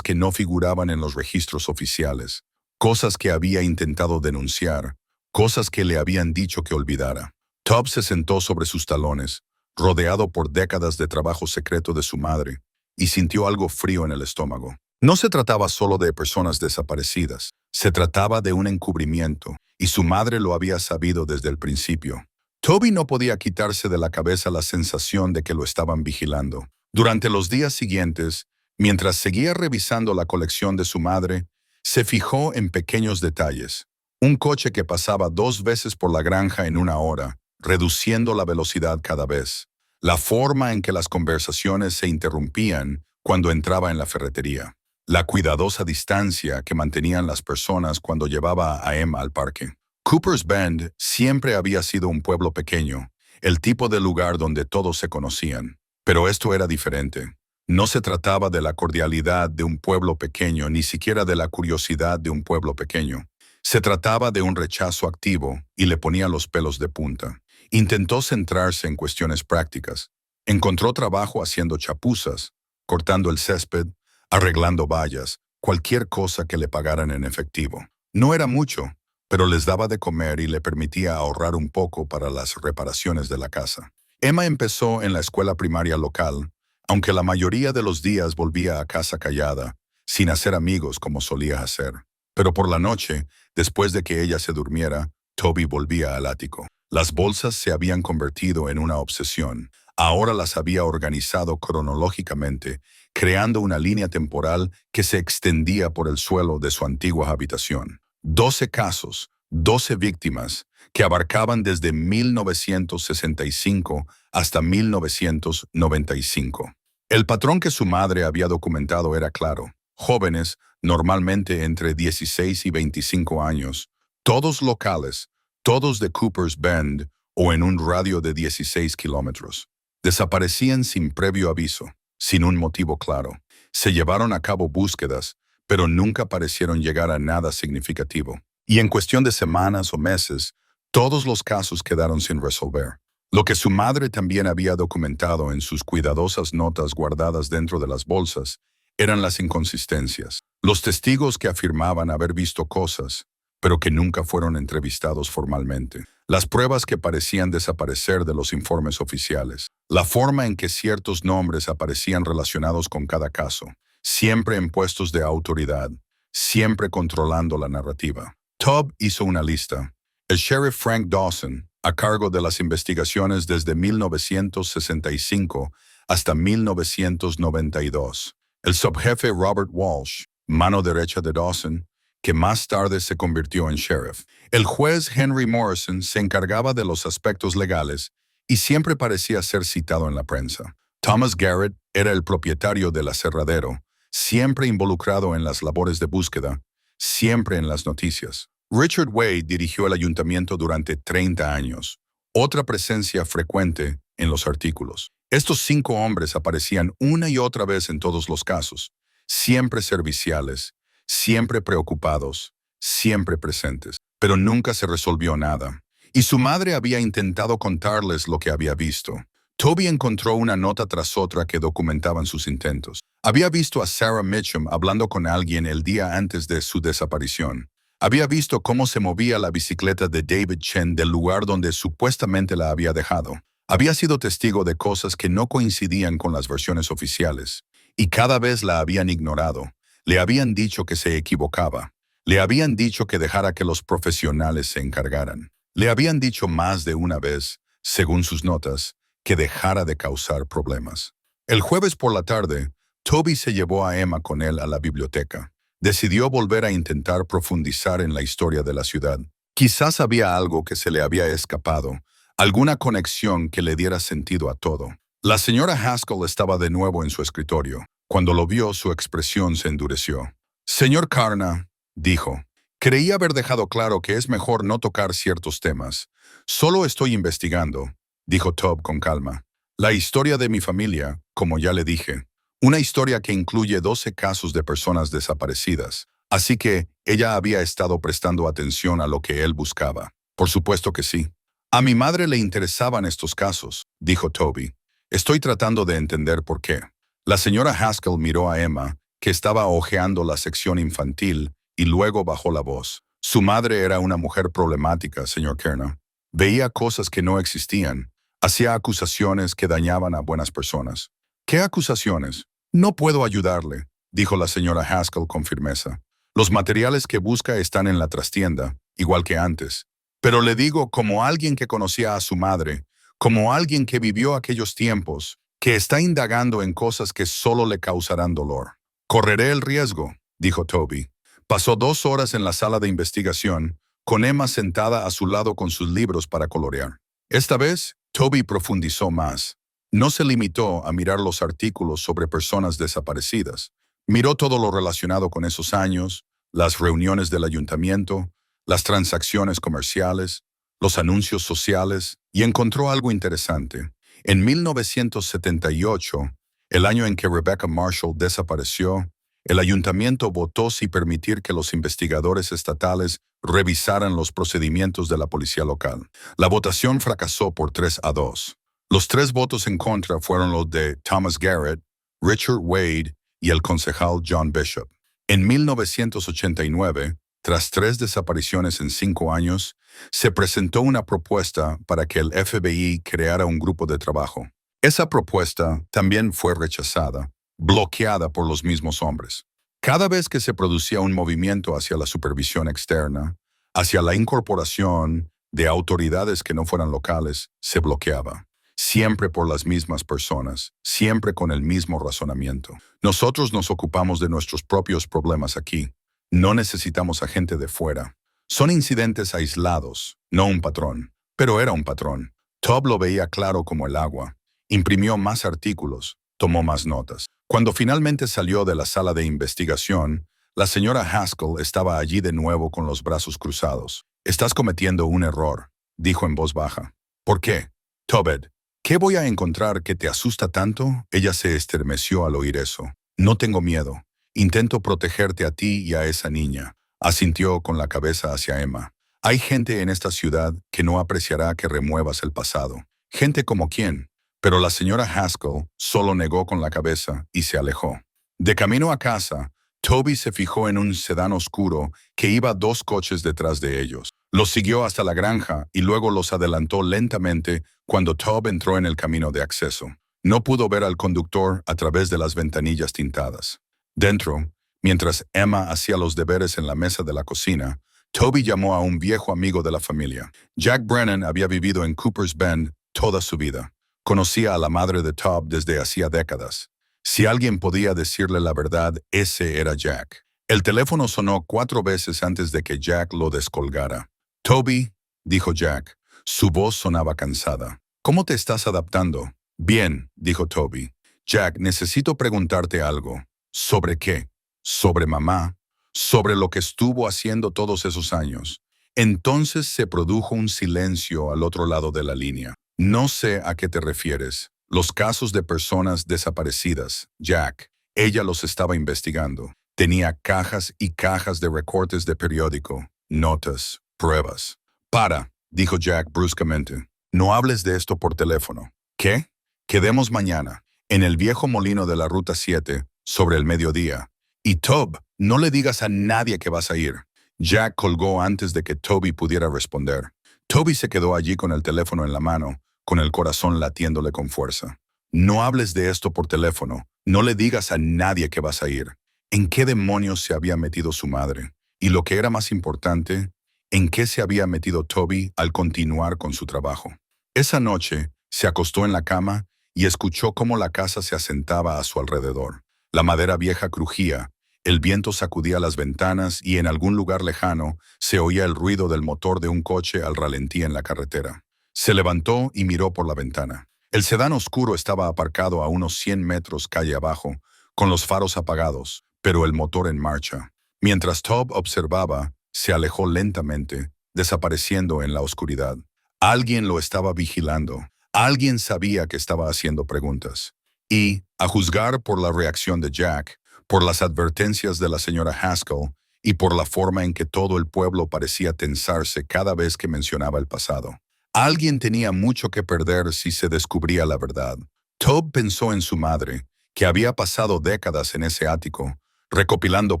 que no figuraban en los registros oficiales, cosas que había intentado denunciar, cosas que le habían dicho que olvidara. Toby se sentó sobre sus talones, rodeado por décadas de trabajo secreto de su madre, y sintió algo frío en el estómago. No se trataba solo de personas desaparecidas, se trataba de un encubrimiento, y su madre lo había sabido desde el principio. Toby no podía quitarse de la cabeza la sensación de que lo estaban vigilando. Durante los días siguientes, mientras seguía revisando la colección de su madre, se fijó en pequeños detalles. Un coche que pasaba 2 veces por la granja en una hora, reduciendo la velocidad cada vez. La forma en que las conversaciones se interrumpían cuando entraba en la ferretería. La cuidadosa distancia que mantenían las personas cuando llevaba a Emma al parque. Cooper's Bend siempre había sido un pueblo pequeño, el tipo de lugar donde todos se conocían. Pero esto era diferente. No se trataba de la cordialidad de un pueblo pequeño, ni siquiera de la curiosidad de un pueblo pequeño. Se trataba de un rechazo activo y le ponía los pelos de punta. Intentó centrarse en cuestiones prácticas. Encontró trabajo haciendo chapuzas, cortando el césped, arreglando vallas, cualquier cosa que le pagaran en efectivo. No era mucho, pero les daba de comer y le permitía ahorrar un poco para las reparaciones de la casa. Emma empezó en la escuela primaria local, aunque la mayoría de los días volvía a casa callada, sin hacer amigos como solía hacer. Pero por la noche, después de que ella se durmiera, Toby volvía al ático. Las bolsas se habían convertido en una obsesión. Ahora las había organizado cronológicamente, creando una línea temporal que se extendía por el suelo de su antigua habitación. 12 casos, 12 víctimas, que abarcaban desde 1965 hasta 1995. El patrón que su madre había documentado era claro. Jóvenes, normalmente entre 16 y 25 años, todos locales, todos de Cooper's Bend o en un radio de 16 kilómetros. Desaparecían sin previo aviso, sin un motivo claro. Se llevaron a cabo búsquedas, pero nunca parecieron llegar a nada significativo. Y en cuestión de semanas o meses, todos los casos quedaron sin resolver. Lo que su madre también había documentado en sus cuidadosas notas guardadas dentro de las bolsas eran las inconsistencias. Los testigos que afirmaban haber visto cosas, pero que nunca fueron entrevistados formalmente. Las pruebas que parecían desaparecer de los informes oficiales. La forma en que ciertos nombres aparecían relacionados con cada caso. Siempre en puestos de autoridad. Siempre controlando la narrativa. Tubb hizo una lista. El sheriff Frank Dawson, a cargo de las investigaciones desde 1965 hasta 1992. El subjefe Robert Walsh, mano derecha de Dawson, que más tarde se convirtió en sheriff. El juez Henry Morrison se encargaba de los aspectos legales y siempre parecía ser citado en la prensa. Thomas Garrett era el propietario del aserradero, siempre involucrado en las labores de búsqueda, siempre en las noticias. Richard Wade dirigió el ayuntamiento durante 30 años, otra presencia frecuente en los artículos. Estos 5 hombres aparecían una y otra vez en todos los casos, siempre serviciales, siempre preocupados, siempre presentes. Pero nunca se resolvió nada. Y su madre había intentado contarles lo que había visto. Toby encontró una nota tras otra que documentaban sus intentos. Había visto a Sarah Mitchum hablando con alguien el día antes de su desaparición. Había visto cómo se movía la bicicleta de David Chen del lugar donde supuestamente la había dejado. Había sido testigo de cosas que no coincidían con las versiones oficiales. Y cada vez la habían ignorado. Le habían dicho que se equivocaba. Le habían dicho que dejara que los profesionales se encargaran. Le habían dicho más de una vez, según sus notas, que dejara de causar problemas. El jueves por la tarde, Toby se llevó a Emma con él a la biblioteca. Decidió volver a intentar profundizar en la historia de la ciudad. Quizás había algo que se le había escapado, alguna conexión que le diera sentido a todo. La señora Haskell estaba de nuevo en su escritorio. Cuando lo vio, su expresión se endureció. «Señor Carna», dijo, «creí haber dejado claro que es mejor no tocar ciertos temas. Solo estoy investigando», dijo Tubb con calma. «La historia de mi familia, como ya le dije. Una historia que incluye 12 casos de personas desaparecidas. Así que ella había estado prestando atención a lo que él buscaba. Por supuesto que sí. A mi madre le interesaban estos casos», dijo Toby. «Estoy tratando de entender por qué». La señora Haskell miró a Emma, que estaba hojeando la sección infantil, y luego bajó la voz. «Su madre era una mujer problemática, señor Kerner. Veía cosas que no existían. Hacía acusaciones que dañaban a buenas personas». «¿Qué acusaciones?» «No puedo ayudarle», dijo la señora Haskell con firmeza. «Los materiales que busca están en la trastienda, igual que antes. Pero le digo, como alguien que conocía a su madre, como alguien que vivió aquellos tiempos, que está indagando en cosas que solo le causarán dolor». «Correré el riesgo», dijo Toby. Pasó 2 horas en la sala de investigación, con Emma sentada a su lado con sus libros para colorear. Esta vez, Toby profundizó más. No se limitó a mirar los artículos sobre personas desaparecidas. Miró todo lo relacionado con esos años, las reuniones del ayuntamiento, las transacciones comerciales, los anuncios sociales, y encontró algo interesante. En 1978, el año en que Rebecca Marshall desapareció, el ayuntamiento votó si permitir que los investigadores estatales revisaran los procedimientos de la policía local. La votación fracasó por 3-2. Los 3 votos en contra fueron los de Thomas Garrett, Richard Wade y el concejal John Bishop. En 1989, tras 3 desapariciones en 5 años, se presentó una propuesta para que el FBI creara un grupo de trabajo. Esa propuesta también fue rechazada, bloqueada por los mismos hombres. Cada vez que se producía un movimiento hacia la supervisión externa, hacia la incorporación de autoridades que no fueran locales, se bloqueaba. Siempre por las mismas personas, siempre con el mismo razonamiento. Nosotros nos ocupamos de nuestros propios problemas aquí. No necesitamos a gente de fuera. Son incidentes aislados, no un patrón. Pero era un patrón. Tubb lo veía claro como el agua. Imprimió más artículos, tomó más notas. Cuando finalmente salió de la sala de investigación, la señora Haskell estaba allí de nuevo con los brazos cruzados. «Estás cometiendo un error», dijo en voz baja. «¿Por qué?» «Tubbed, ¿qué voy a encontrar que te asusta tanto?» Ella se estremeció al oír eso. «No tengo miedo. Intento protegerte a ti y a esa niña», asintió con la cabeza hacia Emma. «Hay gente en esta ciudad que no apreciará que remuevas el pasado. ¿Gente como quién?» Pero la señora Haskell solo negó con la cabeza y se alejó. De camino a casa, Toby se fijó en un sedán oscuro que iba 2 coches detrás de ellos. Los siguió hasta la granja y luego los adelantó lentamente cuando Tob entró en el camino de acceso. No pudo ver al conductor a través de las ventanillas tintadas. Dentro, mientras Emma hacía los deberes en la mesa de la cocina, Toby llamó a un viejo amigo de la familia. Jack Brennan había vivido en Cooper's Bend toda su vida. Conocía a la madre de Tob desde hacía décadas. Si alguien podía decirle la verdad, ese era Jack. El teléfono sonó 4 veces antes de que Jack lo descolgara. Toby, dijo Jack. Su voz sonaba cansada. ¿Cómo te estás adaptando? Bien, dijo Toby. Jack, necesito preguntarte algo. ¿Sobre qué? ¿Sobre mamá? ¿Sobre lo que estuvo haciendo todos esos años? Entonces se produjo un silencio al otro lado de la línea. No sé a qué te refieres. Los casos de personas desaparecidas, Jack. Ella los estaba investigando. Tenía cajas y cajas de recortes de periódico, notas, pruebas. Para, dijo Jack bruscamente. No hables de esto por teléfono. ¿Qué? Quedemos mañana, en el viejo molino de la Ruta 7, sobre el mediodía. Y Tob, no le digas a nadie que vas a ir. Jack colgó antes de que Toby pudiera responder. Toby se quedó allí con el teléfono en la mano, con el corazón latiéndole con fuerza. No hables de esto por teléfono. No le digas a nadie que vas a ir. ¿En qué demonios se había metido su madre? Y lo que era más importante, ¿en qué se había metido Toby al continuar con su trabajo? Esa noche, se acostó en la cama y escuchó cómo la casa se asentaba a su alrededor. La madera vieja crujía, el viento sacudía las ventanas y en algún lugar lejano se oía el ruido del motor de un coche al ralentí en la carretera. Se levantó y miró por la ventana. El sedán oscuro estaba aparcado a unos 100 metros calle abajo, con los faros apagados, pero el motor en marcha. Mientras Tob observaba, se alejó lentamente, desapareciendo en la oscuridad. Alguien lo estaba vigilando. Alguien sabía que estaba haciendo preguntas. Y, a juzgar por la reacción de Jack, por las advertencias de la señora Haskell y por la forma en que todo el pueblo parecía tensarse cada vez que mencionaba el pasado, alguien tenía mucho que perder si se descubría la verdad. Tob pensó en su madre, que había pasado décadas en ese ático, recopilando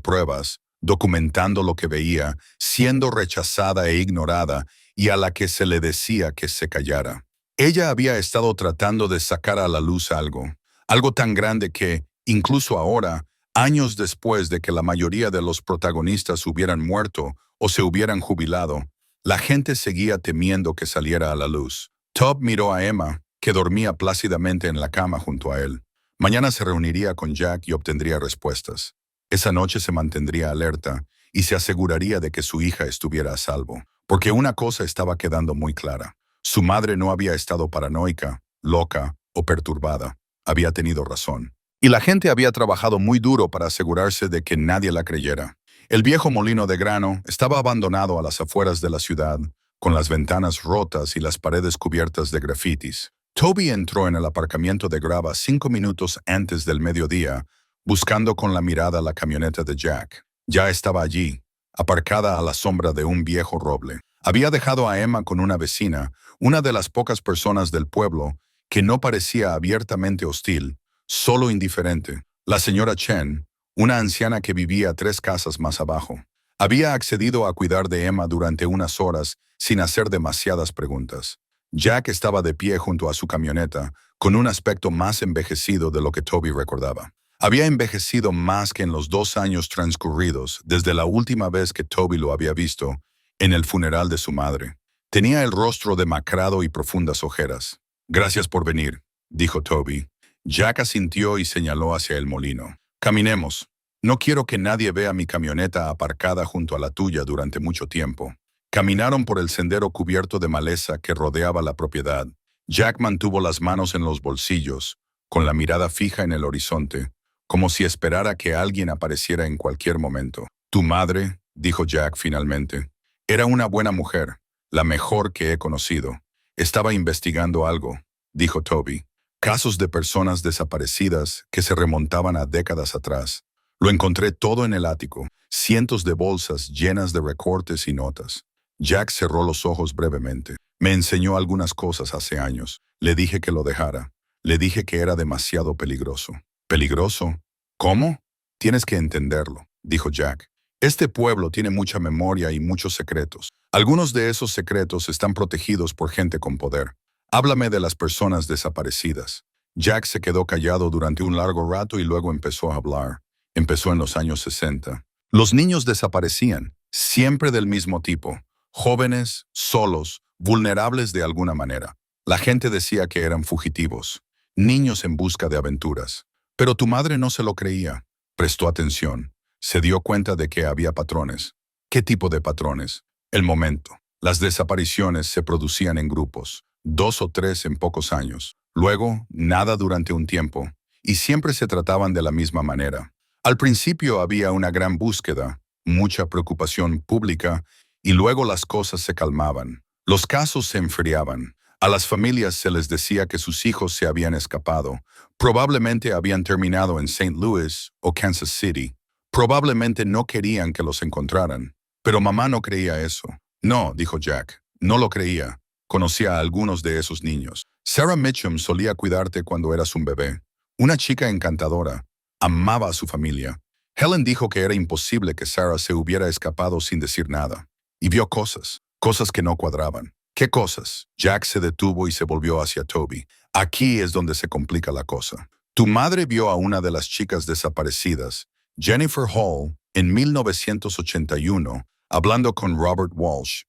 pruebas, documentando lo que veía, siendo rechazada e ignorada y a la que se le decía que se callara. Ella había estado tratando de sacar a la luz algo tan grande que, incluso ahora, años después de que la mayoría de los protagonistas hubieran muerto o se hubieran jubilado, la gente seguía temiendo que saliera a la luz. Tob miró a Emma, que dormía plácidamente en la cama junto a él. Mañana se reuniría con Jack y obtendría respuestas. Esa noche se mantendría alerta y se aseguraría de que su hija estuviera a salvo. Porque una cosa estaba quedando muy clara. Su madre no había estado paranoica, loca o perturbada. Había tenido razón. Y la gente había trabajado muy duro para asegurarse de que nadie la creyera. El viejo molino de grano estaba abandonado a las afueras de la ciudad, con las ventanas rotas y las paredes cubiertas de grafitis. Toby entró en el aparcamiento de grava 5 minutos antes del mediodía, buscando con la mirada la camioneta de Jack. Ya estaba allí, aparcada a la sombra de un viejo roble. Había dejado a Emma con una vecina, una de las pocas personas del pueblo que no parecía abiertamente hostil, solo indiferente. La señora Chen, una anciana que vivía 3 casas más abajo, había accedido a cuidar de Emma durante unas horas sin hacer demasiadas preguntas. Jack estaba de pie junto a su camioneta, con un aspecto más envejecido de lo que Toby recordaba. Había envejecido más que en los 2 años transcurridos desde la última vez que Toby lo había visto, en el funeral de su madre. Tenía el rostro demacrado y profundas ojeras. «Gracias por venir», dijo Toby. Jack asintió y señaló hacia el molino. «Caminemos. No quiero que nadie vea mi camioneta aparcada junto a la tuya durante mucho tiempo». Caminaron por el sendero cubierto de maleza que rodeaba la propiedad. Jack mantuvo las manos en los bolsillos, con la mirada fija en el horizonte, como si esperara que alguien apareciera en cualquier momento. «Tu madre», dijo Jack finalmente, «era una buena mujer, la mejor que he conocido. Estaba investigando algo», dijo Toby. «Casos de personas desaparecidas que se remontaban a décadas atrás. Lo encontré todo en el ático, cientos de bolsas llenas de recortes y notas». Jack cerró los ojos brevemente. «Me enseñó algunas cosas hace años. Le dije que lo dejara. Le dije que era demasiado peligroso». «¿Peligroso? ¿Cómo?» «Tienes que entenderlo. dijo Jack. Este pueblo tiene mucha memoria y muchos secretos. Algunos de esos secretos están protegidos por gente con poder. Háblame de las personas desaparecidas. Jack se quedó callado durante un largo rato y luego empezó a hablar. Empezó en los años 60. Los niños desaparecían, siempre del mismo tipo. Jóvenes, solos, vulnerables de alguna manera. La gente decía que eran fugitivos, niños en busca de aventuras. Pero tu madre no se lo creía. Prestó atención. Se dio cuenta de que había patrones. ¿Qué tipo de patrones? El momento. Las desapariciones se producían en grupos, 2 o 3 en pocos años. Luego, nada durante un tiempo. Y siempre se trataban de la misma manera. Al principio había una gran búsqueda, mucha preocupación pública, y luego las cosas se calmaban. Los casos se enfriaban. A las familias se les decía que sus hijos se habían escapado. Probablemente habían terminado en St. Louis o Kansas City. Probablemente no querían que los encontraran. Pero mamá no creía eso. No, dijo Jack. No lo creía. Conocía a algunos de esos niños. Sarah Mitchum solía cuidarte cuando eras un bebé. Una chica encantadora. Amaba a su familia. Helen dijo que era imposible que Sarah se hubiera escapado sin decir nada. Y vio cosas que no cuadraban. ¿Qué cosas? Jack se detuvo y se volvió hacia Toby. Aquí es donde se complica la cosa. Tu madre vio a una de las chicas desaparecidas, Jennifer Hall, en 1981, hablando con Robert Walsh,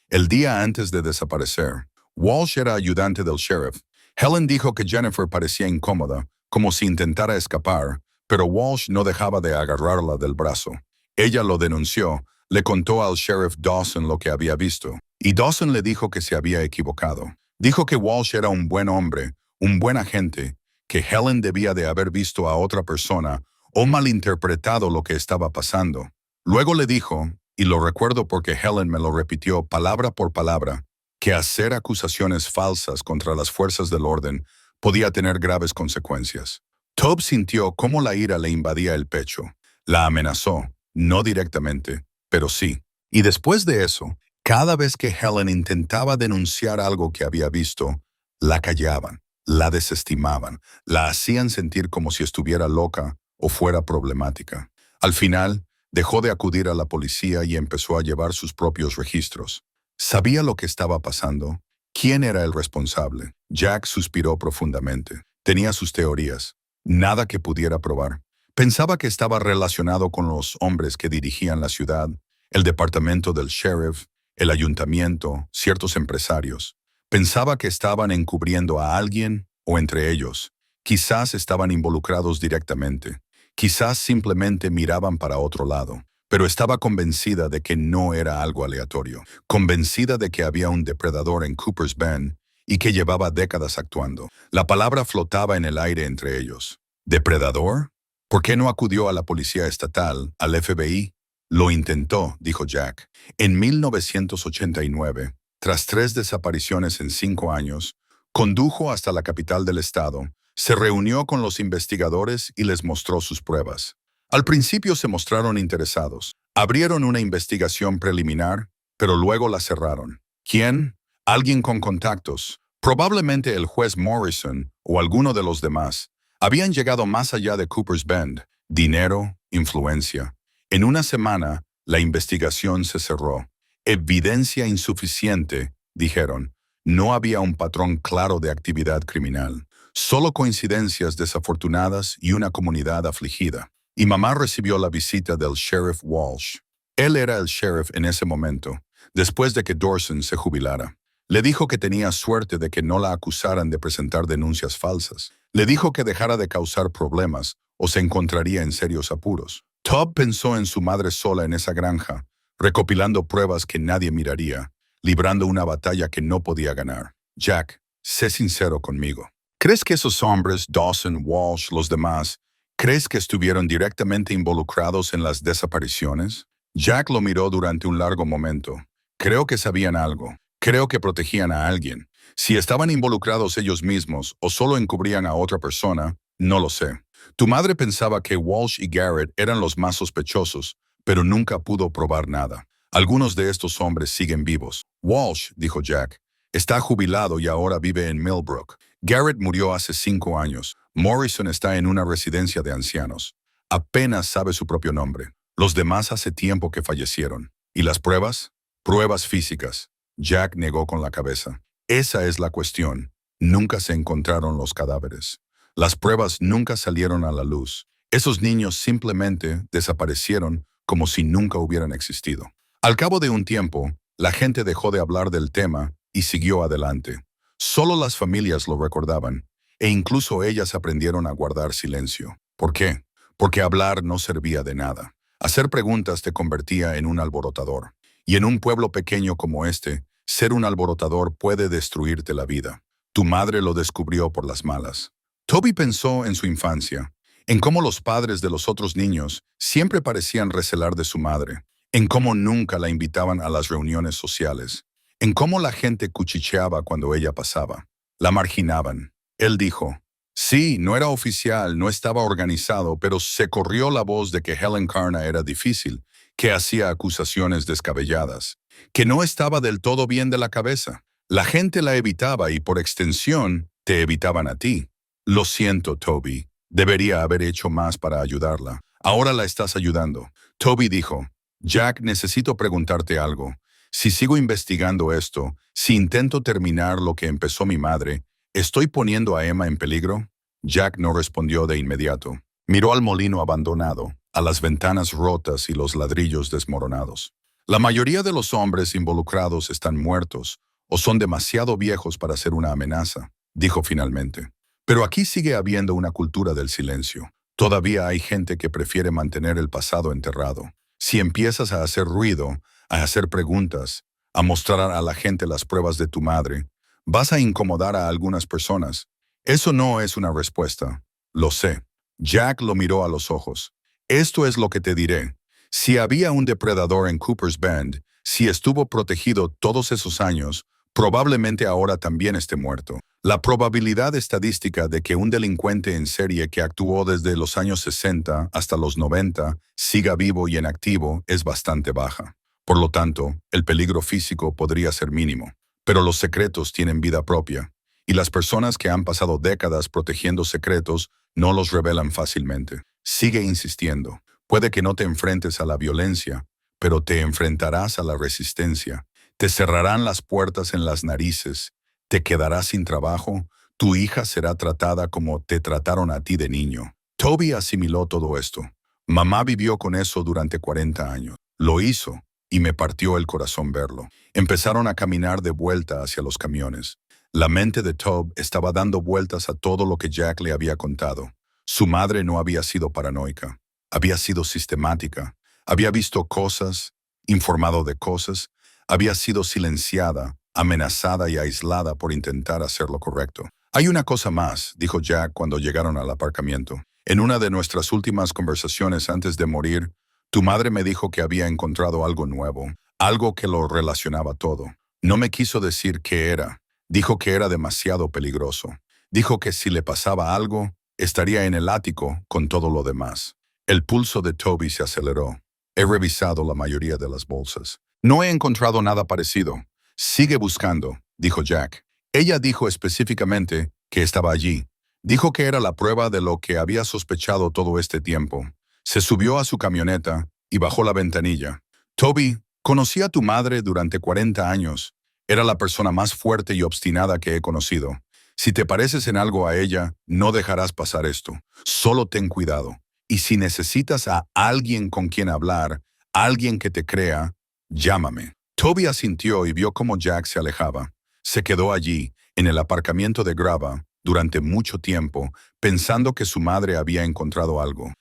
el día antes de desaparecer. Walsh era ayudante del sheriff. Helen dijo que Jennifer parecía incómoda, como si intentara escapar, pero Walsh no dejaba de agarrarla del brazo. Ella lo denunció, le contó al sheriff Dawson lo que había visto, y Dawson le dijo que se había equivocado. Dijo que Walsh era un buen hombre, un buen agente, que Helen debía de haber visto a otra persona o malinterpretado lo que estaba pasando. Luego le dijo, y lo recuerdo porque Helen me lo repitió palabra por palabra, que hacer acusaciones falsas contra las fuerzas del orden podía tener graves consecuencias. Tob sintió cómo la ira le invadía el pecho. La amenazó, no directamente, pero sí. Y después de eso, cada vez que Helen intentaba denunciar algo que había visto, la callaban, la desestimaban, la hacían sentir como si estuviera loca o fuera problemática. Al final, dejó de acudir a la policía y empezó a llevar sus propios registros. Sabía lo que estaba pasando. ¿Quién era el responsable? Jack suspiró profundamente. Tenía sus teorías. Nada que pudiera probar. Pensaba que estaba relacionado con los hombres que dirigían la ciudad, el departamento del sheriff, el ayuntamiento, ciertos empresarios. Pensaba que estaban encubriendo a alguien o entre ellos. Quizás estaban involucrados directamente. Quizás simplemente miraban para otro lado. Pero estaba convencida de que no era algo aleatorio. Convencida de que había un depredador en Cooper's Bend y que llevaba décadas actuando. La palabra flotaba en el aire entre ellos. ¿Depredador? ¿Por qué no acudió a la policía estatal, al FBI? Lo intentó, dijo Jack. En 1989, tras 3 desapariciones en 5 años, condujo hasta la capital del estado, se reunió con los investigadores y les mostró sus pruebas. Al principio se mostraron interesados. Abrieron una investigación preliminar, pero luego la cerraron. ¿Quién? Alguien con contactos. Probablemente el juez Morrison o alguno de los demás. Habían llegado más allá de Cooper's Bend. Dinero, influencia. En una semana, la investigación se cerró. Evidencia insuficiente, dijeron. No había un patrón claro de actividad criminal. Solo coincidencias desafortunadas y una comunidad afligida. Y mamá recibió la visita del sheriff Walsh. Él era el sheriff en ese momento, después de que Dawson se jubilara. Le dijo que tenía suerte de que no la acusaran de presentar denuncias falsas. Le dijo que dejara de causar problemas o se encontraría en serios apuros. Tob pensó en su madre sola en esa granja, recopilando pruebas que nadie miraría, librando una batalla que no podía ganar. Jack, sé sincero conmigo. ¿Crees que esos hombres, Dawson, Walsh, los demás, crees que estuvieron directamente involucrados en las desapariciones? Jack lo miró durante un largo momento. Creo que sabían algo. Creo que protegían a alguien. Si estaban involucrados ellos mismos o solo encubrían a otra persona, no lo sé. Tu madre pensaba que Walsh y Garrett eran los más sospechosos, pero nunca pudo probar nada. Algunos de estos hombres siguen vivos. Walsh, dijo Jack, Está jubilado y ahora vive en Millbrook. Garrett murió hace 5 años. Morrison está en una residencia de ancianos. Apenas sabe su propio nombre. Los demás hace tiempo que fallecieron. ¿Y las pruebas? Pruebas físicas. Jack negó con la cabeza. Esa es la cuestión. Nunca se encontraron los cadáveres. Las pruebas nunca salieron a la luz. Esos niños simplemente desaparecieron como si nunca hubieran existido. Al cabo de un tiempo, la gente dejó de hablar del tema y siguió adelante. Solo las familias lo recordaban, e incluso ellas aprendieron a guardar silencio. ¿Por qué? Porque hablar no servía de nada. Hacer preguntas te convertía en un alborotador. Y en un pueblo pequeño como este, ser un alborotador puede destruirte la vida. Tu madre lo descubrió por las malas. Toby pensó en su infancia, en cómo los padres de los otros niños siempre parecían recelar de su madre, en cómo nunca la invitaban a las reuniones sociales, en cómo la gente cuchicheaba cuando ella pasaba. La marginaban. Él dijo, sí, no era oficial, no estaba organizado, pero se corrió la voz de que Helen Carna era difícil, que hacía acusaciones descabelladas, que no estaba del todo bien de la cabeza. La gente la evitaba y por extensión te evitaban a ti. Lo siento, Toby. Debería haber hecho más para ayudarla. Ahora la estás ayudando. Toby dijo, Jack, necesito preguntarte algo. Si sigo investigando esto, si intento terminar lo que empezó mi madre, ¿estoy poniendo a Emma en peligro? Jack no respondió de inmediato. Miró al molino abandonado, a las ventanas rotas y los ladrillos desmoronados. La mayoría de los hombres involucrados están muertos o son demasiado viejos para ser una amenaza, dijo finalmente. Pero aquí sigue habiendo una cultura del silencio. Todavía hay gente que prefiere mantener el pasado enterrado. Si empiezas a hacer ruido, a hacer preguntas, a mostrar a la gente las pruebas de tu madre, vas a incomodar a algunas personas. Eso no es una respuesta. Lo sé. Jack lo miró a los ojos. Esto es lo que te diré. Si había un depredador en Cooper's Bend, si estuvo protegido todos esos años, probablemente ahora también esté muerto. La probabilidad estadística de que un delincuente en serie que actuó desde los años 60 hasta los 90 siga vivo y en activo es bastante baja. Por lo tanto, el peligro físico podría ser mínimo. Pero los secretos tienen vida propia, y las personas que han pasado décadas protegiendo secretos no los revelan fácilmente. Sigue insistiendo. Puede que no te enfrentes a la violencia, pero te enfrentarás a la resistencia. Te cerrarán las puertas en las narices. Te quedarás sin trabajo, tu hija será tratada como te trataron a ti de niño. Toby asimiló todo esto. Mamá vivió con eso durante 40 años. Lo hizo, y me partió el corazón verlo. Empezaron a caminar de vuelta hacia los camiones. La mente de Toby estaba dando vueltas a todo lo que Jack le había contado. Su madre no había sido paranoica. Había sido sistemática. Había visto cosas, informado de cosas. Había sido silenciada, amenazada y aislada por intentar hacer lo correcto. Hay una cosa más, dijo Jack cuando llegaron al aparcamiento. En una de nuestras últimas conversaciones antes de morir, tu madre me dijo que había encontrado algo nuevo, algo que lo relacionaba todo. No me quiso decir qué era. Dijo que era demasiado peligroso. Dijo que si le pasaba algo, estaría en el ático con todo lo demás. El pulso de Toby se aceleró. He revisado la mayoría de las bolsas. No he encontrado nada parecido. Sigue buscando, dijo Jack. Ella dijo específicamente que estaba allí. Dijo que era la prueba de lo que había sospechado todo este tiempo. Se subió a su camioneta y bajó la ventanilla. Toby, conocí a tu madre durante 40 años. Era la persona más fuerte y obstinada que he conocido. Si te pareces en algo a ella, no dejarás pasar esto. Solo ten cuidado. Y si necesitas a alguien con quien hablar, alguien que te crea, llámame. Toby asintió y vio cómo Jack se alejaba. Se quedó allí, en el aparcamiento de grava, durante mucho tiempo, pensando que su madre había encontrado algo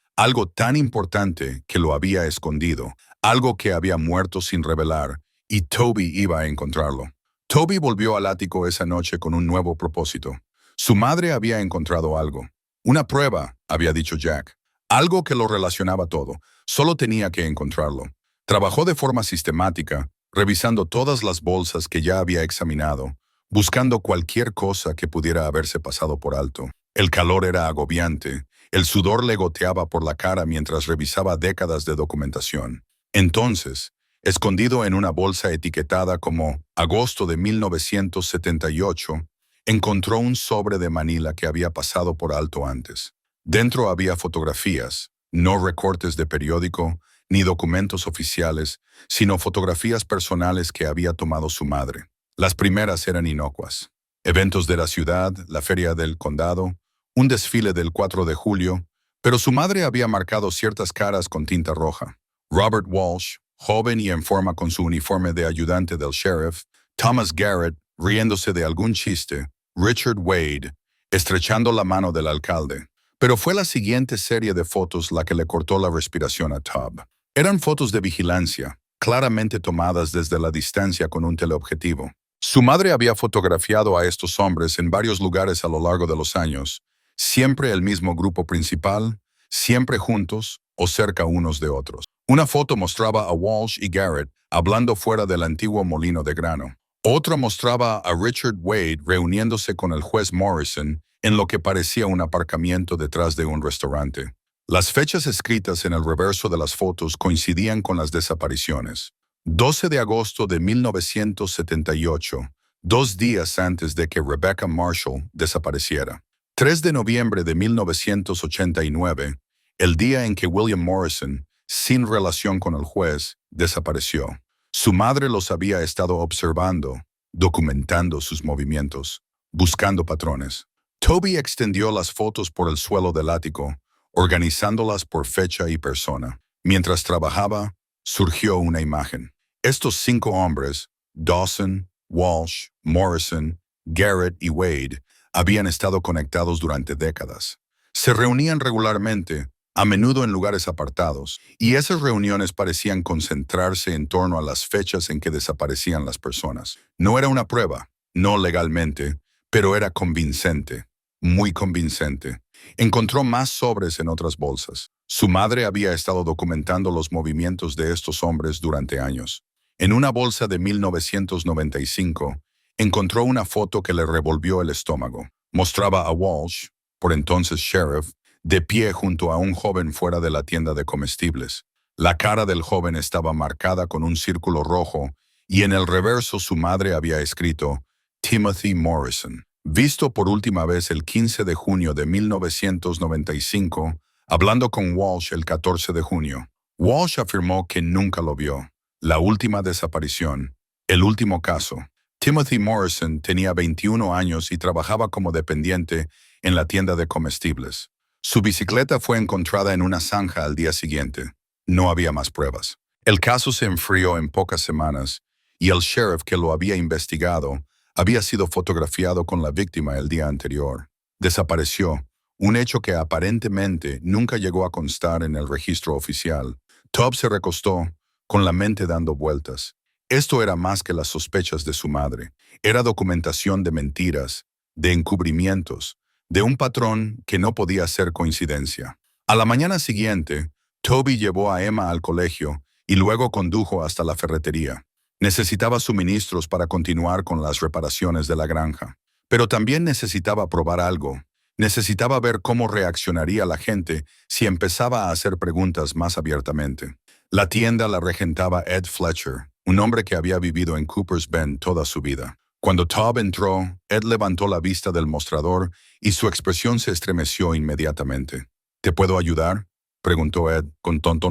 tan importante que lo había escondido, algo que había muerto sin revelar, y Toby iba a encontrarlo. Toby volvió al ático esa noche con un nuevo propósito. Su madre había encontrado algo. Una prueba, había dicho Jack. Algo que lo relacionaba todo. Solo tenía que encontrarlo. Trabajó de forma sistemática, revisando todas las bolsas que ya había examinado, buscando cualquier cosa que pudiera haberse pasado por alto. El calor era agobiante. El sudor le goteaba por la cara mientras revisaba décadas de documentación. Entonces, Escondido en una bolsa etiquetada como agosto de 1978, encontró un sobre de Manila que había pasado por alto antes. Dentro había fotografías, no recortes de periódico ni documentos oficiales, sino fotografías personales que había tomado su madre. Las primeras eran inocuas. Eventos de la ciudad, la feria del condado, un desfile del 4 de julio, pero su madre había marcado ciertas caras con tinta roja. Robert Walsh, joven y en forma con su uniforme de ayudante del sheriff, Thomas Garrett, riéndose de algún chiste, Richard Wade, estrechando la mano del alcalde. Pero fue la siguiente serie de fotos la que le cortó la respiración a Tob. Eran fotos de vigilancia, claramente tomadas desde la distancia con un teleobjetivo. Su madre había fotografiado a estos hombres en varios lugares a lo largo de los años, siempre el mismo grupo principal, siempre juntos o cerca unos de otros. Una foto mostraba a Walsh y Garrett hablando fuera del antiguo molino de grano. Otra mostraba a Richard Wade reuniéndose con el juez Morrison en lo que parecía un aparcamiento detrás de un restaurante. Las fechas escritas en el reverso de las fotos coincidían con las desapariciones. 12 de agosto de 1978, 2 días antes de que Rebecca Marshall desapareciera. 3 de noviembre de 1989, el día en que William Morrison, sin relación con el juez, desapareció. Su madre los había estado observando, documentando sus movimientos, buscando patrones. Toby extendió las fotos por el suelo del ático, organizándolas por fecha y persona. Mientras trabajaba, surgió una imagen. Estos 5 hombres, Dawson, Walsh, Morrison, Garrett y Wade, habían estado conectados durante décadas. Se reunían regularmente, a menudo en lugares apartados, y esas reuniones parecían concentrarse en torno a las fechas en que desaparecían las personas. No era una prueba, no legalmente, pero era convincente, muy convincente. Encontró más sobres en otras bolsas. Su madre había estado documentando los movimientos de estos hombres durante años. En una bolsa de 1995, encontró una foto que le revolvió el estómago. Mostraba a Walsh, por entonces sheriff, de pie junto a un joven fuera de la tienda de comestibles. La cara del joven estaba marcada con un círculo rojo y en el reverso su madre había escrito Timothy Morrison. Visto por última vez el 15 de junio de 1995, hablando con Walsh el 14 de junio. Walsh afirmó que nunca lo vio. La última desaparición, el último caso. Timothy Morrison tenía 21 años y trabajaba como dependiente en la tienda de comestibles. Su bicicleta fue encontrada en una zanja al día siguiente. No había más pruebas. El caso se enfrió en pocas semanas y el sheriff que lo había investigado había sido fotografiado con la víctima el día anterior. Desapareció, un hecho que aparentemente nunca llegó a constar en el registro oficial. Tob se recostó, con la mente dando vueltas. Esto era más que las sospechas de su madre. Era documentación de mentiras, de encubrimientos, de un patrón que no podía ser coincidencia. A la mañana siguiente, Toby llevó a Emma al colegio y luego condujo hasta la ferretería. Necesitaba suministros para continuar con las reparaciones de la granja. Pero también necesitaba probar algo. Necesitaba ver cómo reaccionaría la gente si empezaba a hacer preguntas más abiertamente. La tienda la regentaba Ed Fletcher, un hombre que había vivido en Cooper's Bend toda su vida. Cuando Tob entró, Ed levantó la vista del mostrador y su expresión se estremeció inmediatamente. ¿Te puedo ayudar?, preguntó Ed con tono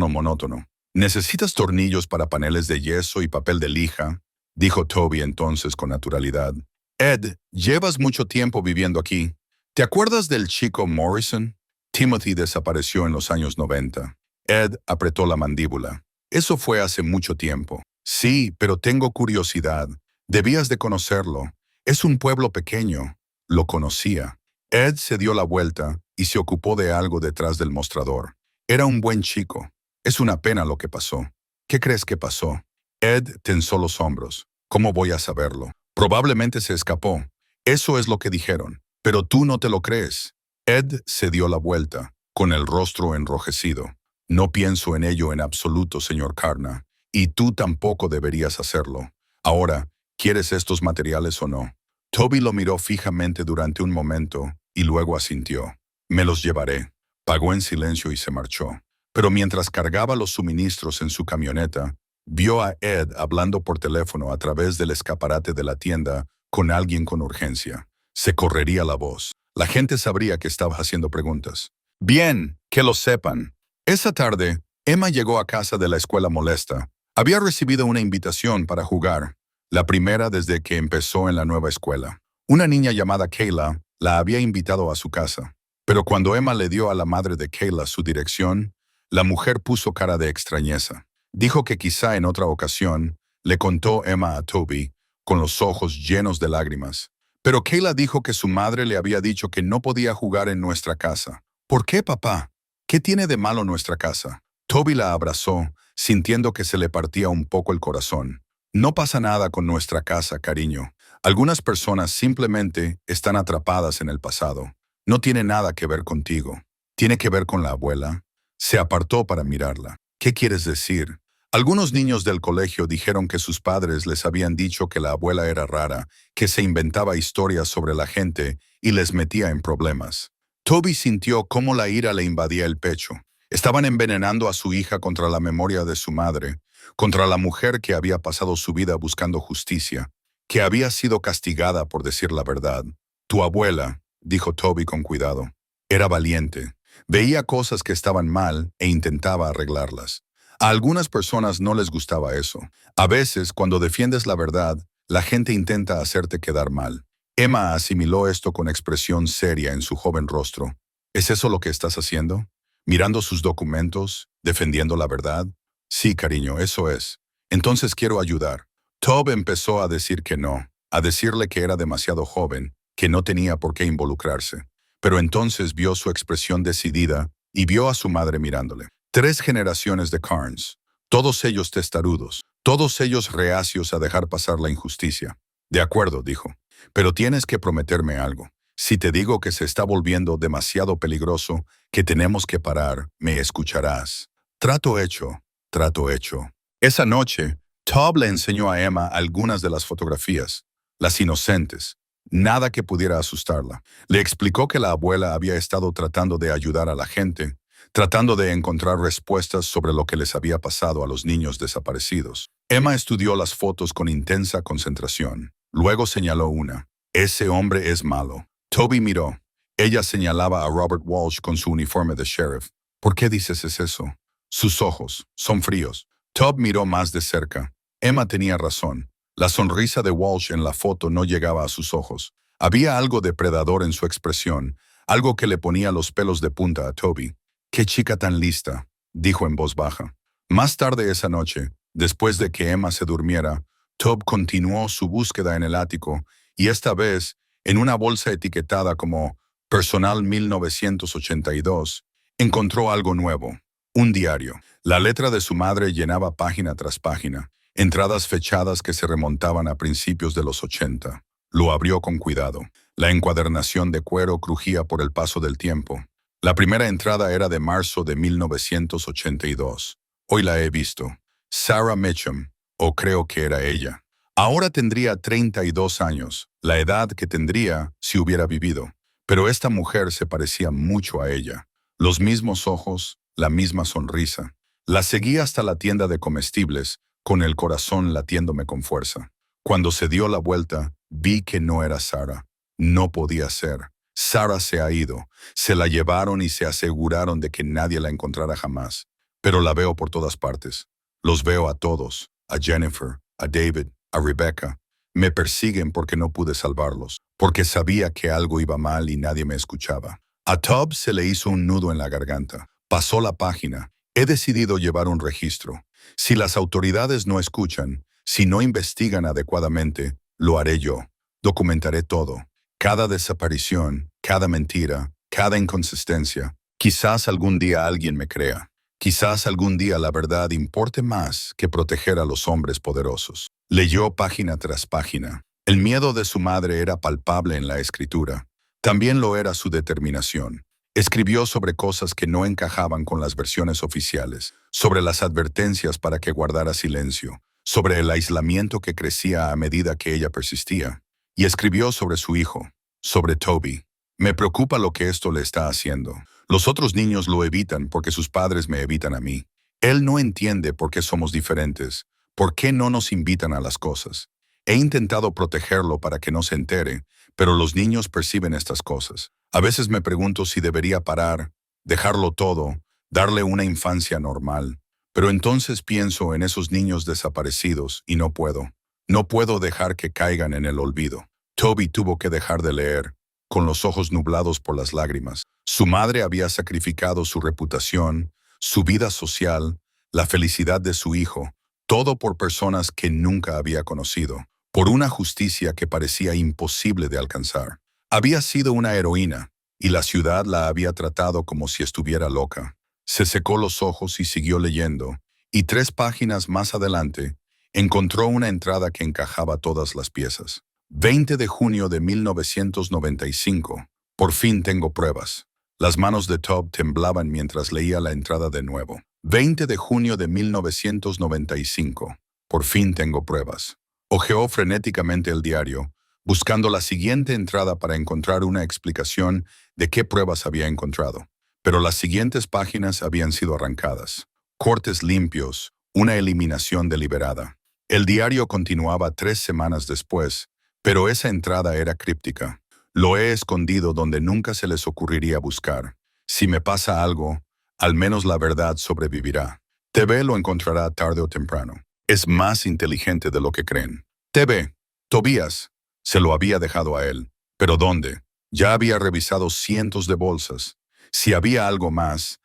monótono. ¿Necesitas tornillos para paneles de yeso y papel de lija?, dijo Toby entonces con naturalidad. Ed, llevas mucho tiempo viviendo aquí. ¿Te acuerdas del chico Morrison? Timothy desapareció en los años 90. Ed apretó la mandíbula. Eso fue hace mucho tiempo. Sí, pero tengo curiosidad. Debías de conocerlo. Es un pueblo pequeño. Lo conocía. Ed se dio la vuelta y se ocupó de algo detrás del mostrador. Era un buen chico. Es una pena lo que pasó. ¿Qué crees que pasó? Ed tensó los hombros. ¿Cómo voy a saberlo? Probablemente se escapó. Eso es lo que dijeron. Pero tú no te lo crees. Ed se dio la vuelta, con el rostro enrojecido. No pienso en ello en absoluto, señor Carna. Y tú tampoco deberías hacerlo. Ahora, ¿quieres estos materiales o no? Toby lo miró fijamente durante un momento y luego asintió. Me los llevaré. Pagó en silencio y se marchó. pero mientras cargaba los suministros en su camioneta, vio a Ed hablando por teléfono a través del escaparate de la tienda con alguien con urgencia. Se correría la voz. La gente sabría que estaba haciendo preguntas. Bien, que lo sepan. Esa tarde, Emma llegó a casa de la escuela molesta. Había recibido una invitación para jugar, la primera desde que empezó en la nueva escuela. Una niña llamada Kayla la había invitado a su casa. Pero cuando Emma le dio a la madre de Kayla su dirección, la mujer puso cara de extrañeza. Dijo que quizá en otra ocasión le contó Emma a Toby, con los ojos llenos de lágrimas. Pero Kayla dijo que su madre le había dicho que no podía jugar en nuestra casa. ¿Por qué, papá? ¿Qué tiene de malo nuestra casa? Toby la abrazó, sintiendo que se le partía un poco el corazón. No pasa nada con nuestra casa, cariño. Algunas personas simplemente están atrapadas en el pasado. No tiene nada que ver contigo. Tiene que ver con la abuela. Se apartó para mirarla. ¿Qué quieres decir? Algunos niños del colegio dijeron que sus padres les habían dicho que la abuela era rara, que se inventaba historias sobre la gente y les metía en problemas. Toby sintió cómo la ira le invadía el pecho. Estaban envenenando a su hija contra la memoria de su madre, contra la mujer que había pasado su vida buscando justicia, que había sido castigada por decir la verdad. Tu abuela, dijo Toby con cuidado, era valiente. Veía cosas que estaban mal e intentaba arreglarlas. A algunas personas no les gustaba eso. A veces, cuando defiendes la verdad, la gente intenta hacerte quedar mal. Emma asimiló esto con expresión seria en su joven rostro. ¿Es eso lo que estás haciendo? ¿Mirando sus documentos? ¿Defendiendo la verdad? Sí, cariño, eso es. Entonces quiero ayudar. Tob empezó a decir que no, a decirle que era demasiado joven, que no tenía por qué involucrarse. Pero entonces vio su expresión decidida y vio a su madre mirándole. 3 generaciones de Carnes, todos ellos testarudos, todos ellos reacios a dejar pasar la injusticia. De acuerdo, dijo, pero tienes que prometerme algo. Si te digo que se está volviendo demasiado peligroso, que tenemos que parar, me escucharás. Trato hecho, trato hecho. Esa noche, Tob le enseñó a Emma algunas de las fotografías, las inocentes, nada que pudiera asustarla. Le explicó que la abuela había estado tratando de ayudar a la gente, tratando de encontrar respuestas sobre lo que les había pasado a los niños desaparecidos. Emma estudió las fotos con intensa concentración. Luego señaló una. Ese hombre es malo. Toby miró. Ella señalaba a Robert Walsh con su uniforme de sheriff. ¿Por qué dices eso? Sus ojos son fríos. Tob miró más de cerca. Emma tenía razón. La sonrisa de Walsh en la foto no llegaba a sus ojos. Había algo depredador en su expresión, algo que le ponía los pelos de punta a Toby. «Qué chica tan lista», dijo en voz baja. Más tarde esa noche, después de que Emma se durmiera, Tob continuó su búsqueda en el ático y esta vez, en una bolsa etiquetada como Personal 1982, encontró algo nuevo, un diario. La letra de su madre llenaba página tras página, entradas fechadas que se remontaban a principios de los 80. Lo abrió con cuidado. La encuadernación de cuero crujía por el paso del tiempo. La primera entrada era de marzo de 1982. Hoy la he visto. Sarah Mitchum, o creo que era ella. Ahora tendría 32 años, la edad que tendría si hubiera vivido. Pero esta mujer se parecía mucho a ella. Los mismos ojos, la misma sonrisa. La seguí hasta la tienda de comestibles, con el corazón latiéndome con fuerza. Cuando se dio la vuelta, vi que no era Sarah. No podía ser. Sarah se ha ido. Se la llevaron y se aseguraron de que nadie la encontrara jamás. Pero la veo por todas partes. Los veo a todos. A Jennifer, a David, a Rebecca. Me persiguen porque no pude salvarlos. Porque sabía que algo iba mal y nadie me escuchaba. A Tob se le hizo un nudo en la garganta. Pasó la página. He decidido llevar un registro. Si las autoridades no escuchan, si no investigan adecuadamente, lo haré yo. Documentaré todo. Cada desaparición, cada mentira, cada inconsistencia. Quizás algún día alguien me crea. Quizás algún día la verdad importe más que proteger a los hombres poderosos. Leyó página tras página. El miedo de su madre era palpable en la escritura. También lo era su determinación. Escribió sobre cosas que no encajaban con las versiones oficiales, sobre las advertencias para que guardara silencio, sobre el aislamiento que crecía a medida que ella persistía. Y escribió sobre su hijo, sobre Toby. Me preocupa lo que esto le está haciendo. Los otros niños lo evitan porque sus padres me evitan a mí. Él no entiende por qué somos diferentes, por qué no nos invitan a las cosas. He intentado protegerlo para que no se entere, pero los niños perciben estas cosas. A veces me pregunto si debería parar, dejarlo todo, darle una infancia normal. Pero entonces pienso en esos niños desaparecidos y no puedo. No puedo dejar que caigan en el olvido. Toby tuvo que dejar de leer, con los ojos nublados por las lágrimas. Su madre había sacrificado su reputación, su vida social, la felicidad de su hijo, todo por personas que nunca había conocido, por una justicia que parecía imposible de alcanzar. Había sido una heroína, y la ciudad la había tratado como si estuviera loca. Se secó los ojos y siguió leyendo, y 3 páginas más adelante, encontró una entrada que encajaba todas las piezas. 20 de junio de 1995. Por fin tengo pruebas. Las manos de Toby temblaban mientras leía la entrada de nuevo. 20 de junio de 1995. Por fin tengo pruebas. Hojeó frenéticamente el diario, buscando la siguiente entrada para encontrar una explicación de qué pruebas había encontrado. Pero las siguientes páginas habían sido arrancadas. Cortes limpios, una eliminación deliberada. El diario continuaba 3 semanas después, pero esa entrada era críptica. Lo he escondido donde nunca se les ocurriría buscar. Si me pasa algo, al menos la verdad sobrevivirá. TV lo encontrará tarde o temprano. Es más inteligente de lo que creen. TV, Tobías, se lo había dejado a él. ¿Pero dónde? Ya había revisado cientos de bolsas. Si había algo más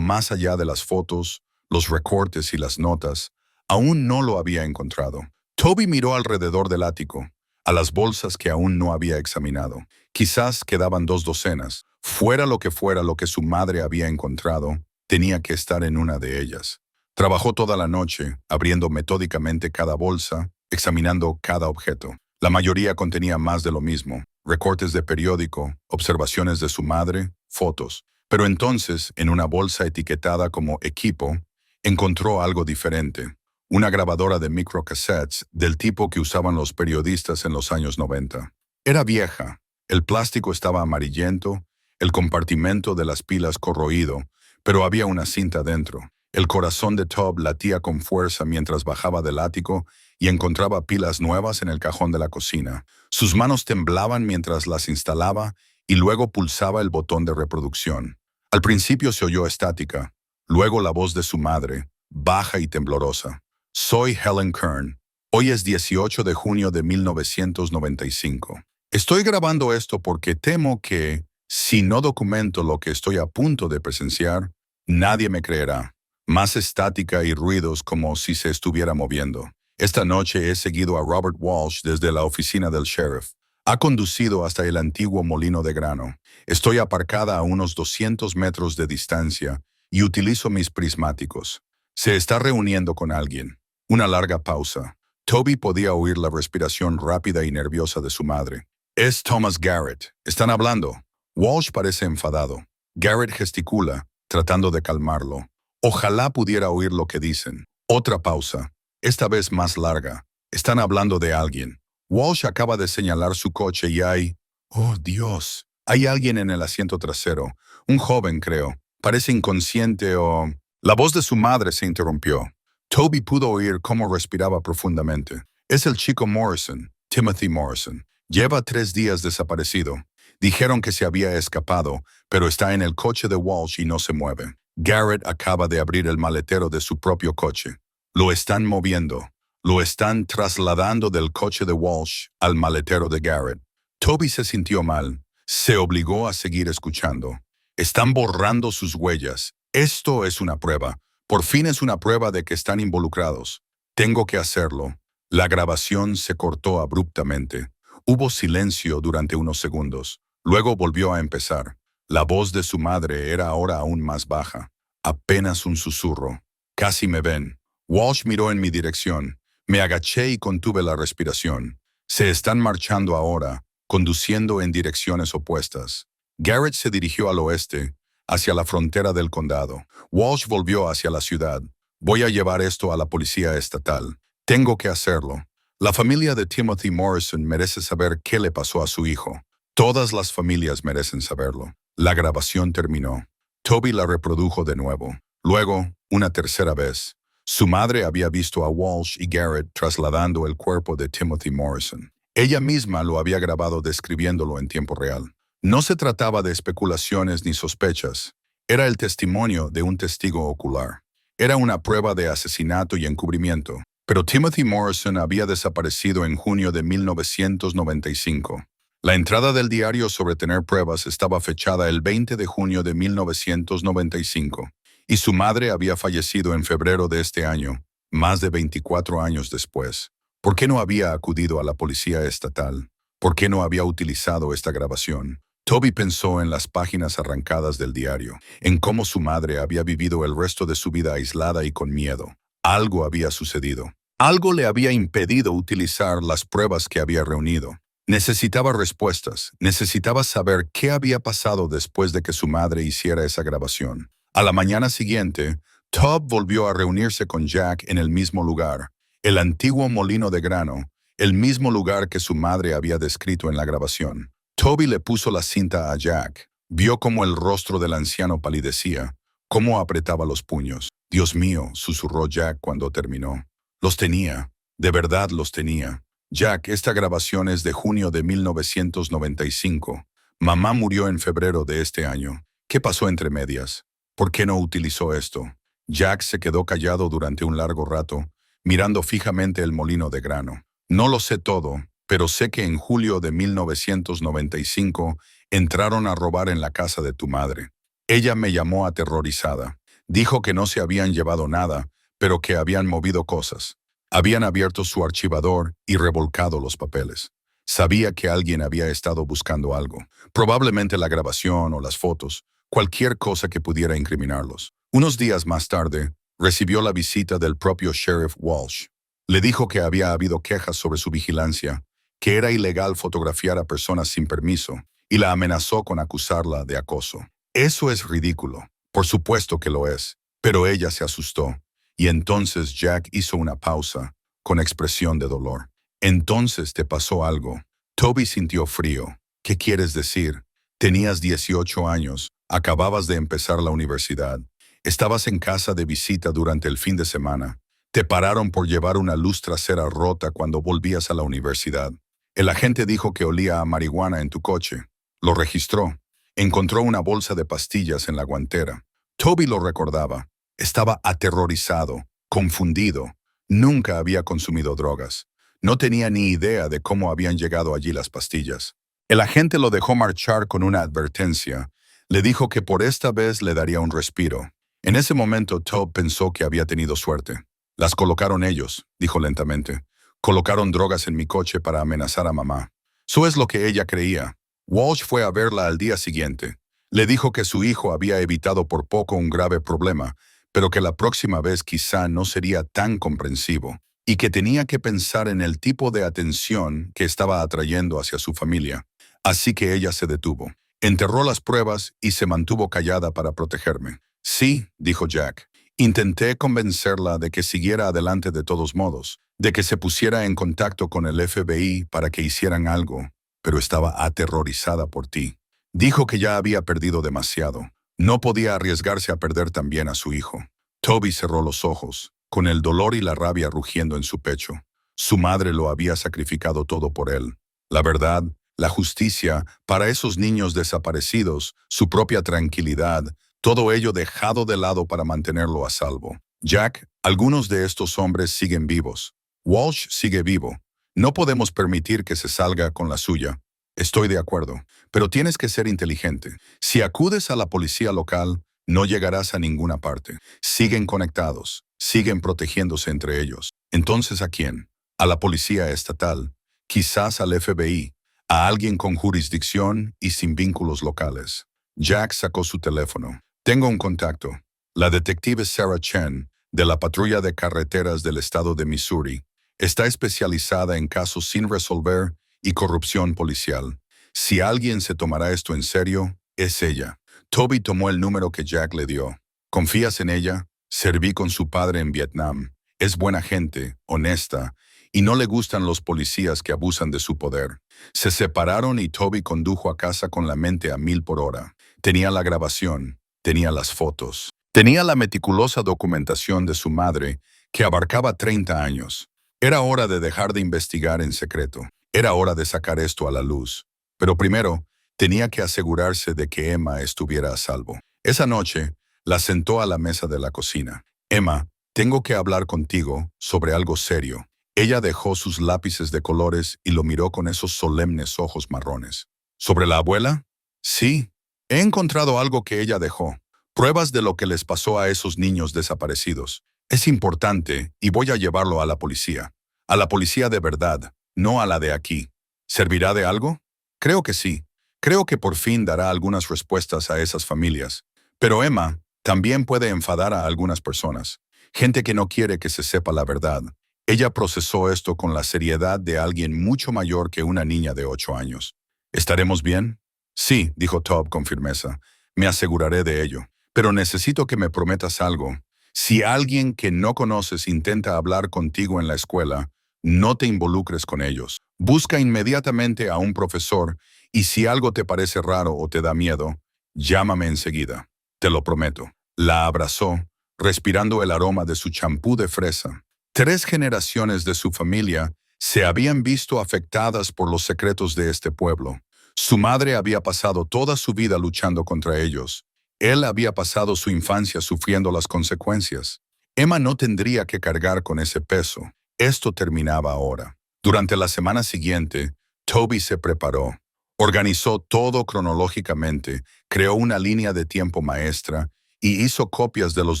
allá de las fotos, los recortes y las notas, aún no lo había encontrado. Toby miró alrededor del ático, a las bolsas que aún no había examinado. Quizás quedaban 2 docenas. Fuera lo que su madre había encontrado, tenía que estar en una de ellas. Trabajó toda la noche, abriendo metódicamente cada bolsa, examinando cada objeto. La mayoría contenía más de lo mismo: recortes de periódico, observaciones de su madre, fotos. Pero entonces, en una bolsa etiquetada como equipo, encontró algo diferente. Una grabadora de microcassettes del tipo que usaban los periodistas en los años 90. Era vieja, el plástico estaba amarillento, el compartimento de las pilas corroído, pero había una cinta dentro. El corazón de Toby latía con fuerza mientras bajaba del ático y encontraba pilas nuevas en el cajón de la cocina. Sus manos temblaban mientras las instalaba y luego pulsaba el botón de reproducción. Al principio se oyó estática, luego la voz de su madre, baja y temblorosa. Soy Helen Kern. Hoy es 18 de junio de 1995. Estoy grabando esto porque temo que, si no documento lo que estoy a punto de presenciar, nadie me creerá. Más estática y ruidos como si se estuviera moviendo. Esta noche he seguido a Robert Walsh desde la oficina del sheriff. Ha conducido hasta el antiguo molino de grano. Estoy aparcada a unos 200 metros de distancia y utilizo mis prismáticos. Se está reuniendo con alguien. Una larga pausa. Toby podía oír la respiración rápida y nerviosa de su madre. Es Thomas Garrett. Están hablando. Walsh parece enfadado. Garrett gesticula, tratando de calmarlo. Ojalá pudiera oír lo que dicen. Otra pausa, esta vez más larga. Están hablando de alguien. Walsh acaba de señalar su coche y hay... ¡Oh, Dios! Hay alguien en el asiento trasero. Un joven, creo. Parece inconsciente o... La voz de su madre se interrumpió. Toby pudo oír cómo respiraba profundamente. Es el chico Morrison, Timothy Morrison. Lleva 3 días desaparecido. Dijeron que se había escapado, pero está en el coche de Walsh y no se mueve. Garrett acaba de abrir el maletero de su propio coche. Lo están moviendo. Lo están trasladando del coche de Walsh al maletero de Garrett. Toby se sintió mal. Se obligó a seguir escuchando. Están borrando sus huellas. Esto es una prueba. Por fin es una prueba de que están involucrados. Tengo que hacerlo. La grabación se cortó abruptamente. Hubo silencio durante unos segundos. Luego volvió a empezar. La voz de su madre era ahora aún más baja. Apenas un susurro. Casi me ven. Walsh miró en mi dirección. Me agaché y contuve la respiración. Se están marchando ahora, conduciendo en direcciones opuestas. Garrett se dirigió al oeste, hacia la frontera del condado. Walsh volvió hacia la ciudad. Voy a llevar esto a la policía estatal. Tengo que hacerlo. La familia de Timothy Morrison merece saber qué le pasó a su hijo. Todas las familias merecen saberlo. La grabación terminó. Toby la reprodujo de nuevo. Luego, una tercera vez. Su madre había visto a Walsh y Garrett trasladando el cuerpo de Timothy Morrison. Ella misma lo había grabado describiéndolo en tiempo real. No se trataba de especulaciones ni sospechas. Era el testimonio de un testigo ocular. Era una prueba de asesinato y encubrimiento. Pero Timothy Morrison había desaparecido en junio de 1995. La entrada del diario sobre tener pruebas estaba fechada el 20 de junio de 1995, y su madre había fallecido en febrero de este año, más de 24 años después. ¿Por qué no había acudido a la policía estatal? ¿Por qué no había utilizado esta grabación? Toby pensó en las páginas arrancadas del diario, en cómo su madre había vivido el resto de su vida aislada y con miedo. Algo había sucedido. Algo le había impedido utilizar las pruebas que había reunido. Necesitaba respuestas, necesitaba saber qué había pasado después de que su madre hiciera esa grabación. A la mañana siguiente, Tob volvió a reunirse con Jack en el mismo lugar, el antiguo molino de grano, el mismo lugar que su madre había descrito en la grabación. Toby le puso la cinta a Jack. Vio cómo el rostro del anciano palidecía, cómo apretaba los puños. «Dios mío», susurró Jack cuando terminó. «Los tenía, de verdad los tenía». «Jack, esta grabación es de junio de 1995. Mamá murió en febrero de este año. ¿Qué pasó entre medias? ¿Por qué no utilizó esto?» Jack se quedó callado durante un largo rato, mirando fijamente el molino de grano. «No lo sé todo, pero sé que en julio de 1995 entraron a robar en la casa de tu madre. Ella me llamó aterrorizada. Dijo que no se habían llevado nada, pero que habían movido cosas. Habían abierto su archivador y revolcado los papeles. Sabía que alguien había estado buscando algo, probablemente la grabación o las fotos, cualquier cosa que pudiera incriminarlos. Unos días más tarde, recibió la visita del propio Sheriff Walsh. Le dijo que había habido quejas sobre su vigilancia, que era ilegal fotografiar a personas sin permiso, y la amenazó con acusarla de acoso. Eso es ridículo. Por supuesto que lo es, pero ella se asustó. Y entonces Jack hizo una pausa, con expresión de dolor. «Entonces te pasó algo». Toby sintió frío. «¿Qué quieres decir?» «Tenías 18 años, acababas de empezar la universidad. Estabas en casa de visita durante el fin de semana. Te pararon por llevar una luz trasera rota cuando volvías a la universidad. El agente dijo que olía a marihuana en tu coche. Lo registró. Encontró una bolsa de pastillas en la guantera». Toby lo recordaba. Estaba aterrorizado, confundido. Nunca había consumido drogas. No tenía ni idea de cómo habían llegado allí las pastillas. El agente lo dejó marchar con una advertencia. Le dijo que por esta vez le daría un respiro. En ese momento Tob pensó que había tenido suerte. «Las colocaron ellos», dijo lentamente. «Colocaron drogas en mi coche para amenazar a mamá». Eso es lo que ella creía. Walsh fue a verla al día siguiente. Le dijo que su hijo había evitado por poco un grave problema, pero que la próxima vez quizá no sería tan comprensivo, y que tenía que pensar en el tipo de atención que estaba atrayendo hacia su familia. Así que ella se detuvo. Enterró las pruebas y se mantuvo callada para protegerme. «Sí», dijo Jack. «Intenté convencerla de que siguiera adelante de todos modos, de que se pusiera en contacto con el FBI para que hicieran algo, pero estaba aterrorizada por ti. Dijo que ya había perdido demasiado. No podía arriesgarse a perder también a su hijo». Toby cerró los ojos, con el dolor y la rabia rugiendo en su pecho. Su madre lo había sacrificado todo por él. La verdad, la justicia, para esos niños desaparecidos, su propia tranquilidad, todo ello dejado de lado para mantenerlo a salvo. «Jack, algunos de estos hombres siguen vivos. Walsh sigue vivo. No podemos permitir que se salga con la suya». «Estoy de acuerdo, pero tienes que ser inteligente. Si acudes a la policía local, no llegarás a ninguna parte. Siguen conectados, siguen protegiéndose entre ellos. Entonces, ¿a quién? A la policía estatal, quizás al FBI, a alguien con jurisdicción y sin vínculos locales». Jack sacó su teléfono. «Tengo un contacto. La detective Sarah Chen, de la Patrulla de Carreteras del estado de Missouri, está especializada en casos sin resolver y corrupción policial. Si alguien se tomará esto en serio, es ella». Toby tomó el número que Jack le dio. «¿Confías en ella? Serví con su padre en Vietnam. Es buena gente, honesta, y no le gustan los policías que abusan de su poder. Se separaron y Toby condujo a casa con la mente a 1000 por hora. Tenía la grabación, tenía las fotos, tenía la meticulosa documentación de su madre que abarcaba 30 años. Era hora de dejar de investigar en secreto. Era hora de sacar esto a la luz. Pero primero, tenía que asegurarse de que Emma estuviera a salvo. Esa noche, la sentó a la mesa de la cocina. Emma, tengo que hablar contigo sobre algo serio. Ella dejó sus lápices de colores y lo miró con esos solemnes ojos marrones. ¿Sobre la abuela? Sí. He encontrado algo que ella dejó. Pruebas de lo que les pasó a esos niños desaparecidos. Es importante y voy a llevarlo a la policía. A la policía de verdad, no a la de aquí. ¿Servirá de algo? Creo que sí. Creo que por fin dará algunas respuestas a esas familias. Pero Emma también puede enfadar a algunas personas. Gente que no quiere que se sepa la verdad. Ella procesó esto con la seriedad de alguien mucho mayor que una niña de 8 años. ¿Estaremos bien? Sí, dijo Tob con firmeza. Me aseguraré de ello. Pero necesito que me prometas algo. Si alguien que no conoces intenta hablar contigo en la escuela, no te involucres con ellos. Busca inmediatamente a un profesor y si algo te parece raro o te da miedo, llámame enseguida. Te lo prometo. La abrazó, respirando el aroma de su champú de fresa. 3 generaciones de su familia se habían visto afectadas por los secretos de este pueblo. Su madre había pasado toda su vida luchando contra ellos. Él había pasado su infancia sufriendo las consecuencias. Emma no tendría que cargar con ese peso. Esto terminaba ahora. Durante la semana siguiente, Toby se preparó. Organizó todo cronológicamente, creó una línea de tiempo maestra y hizo copias de los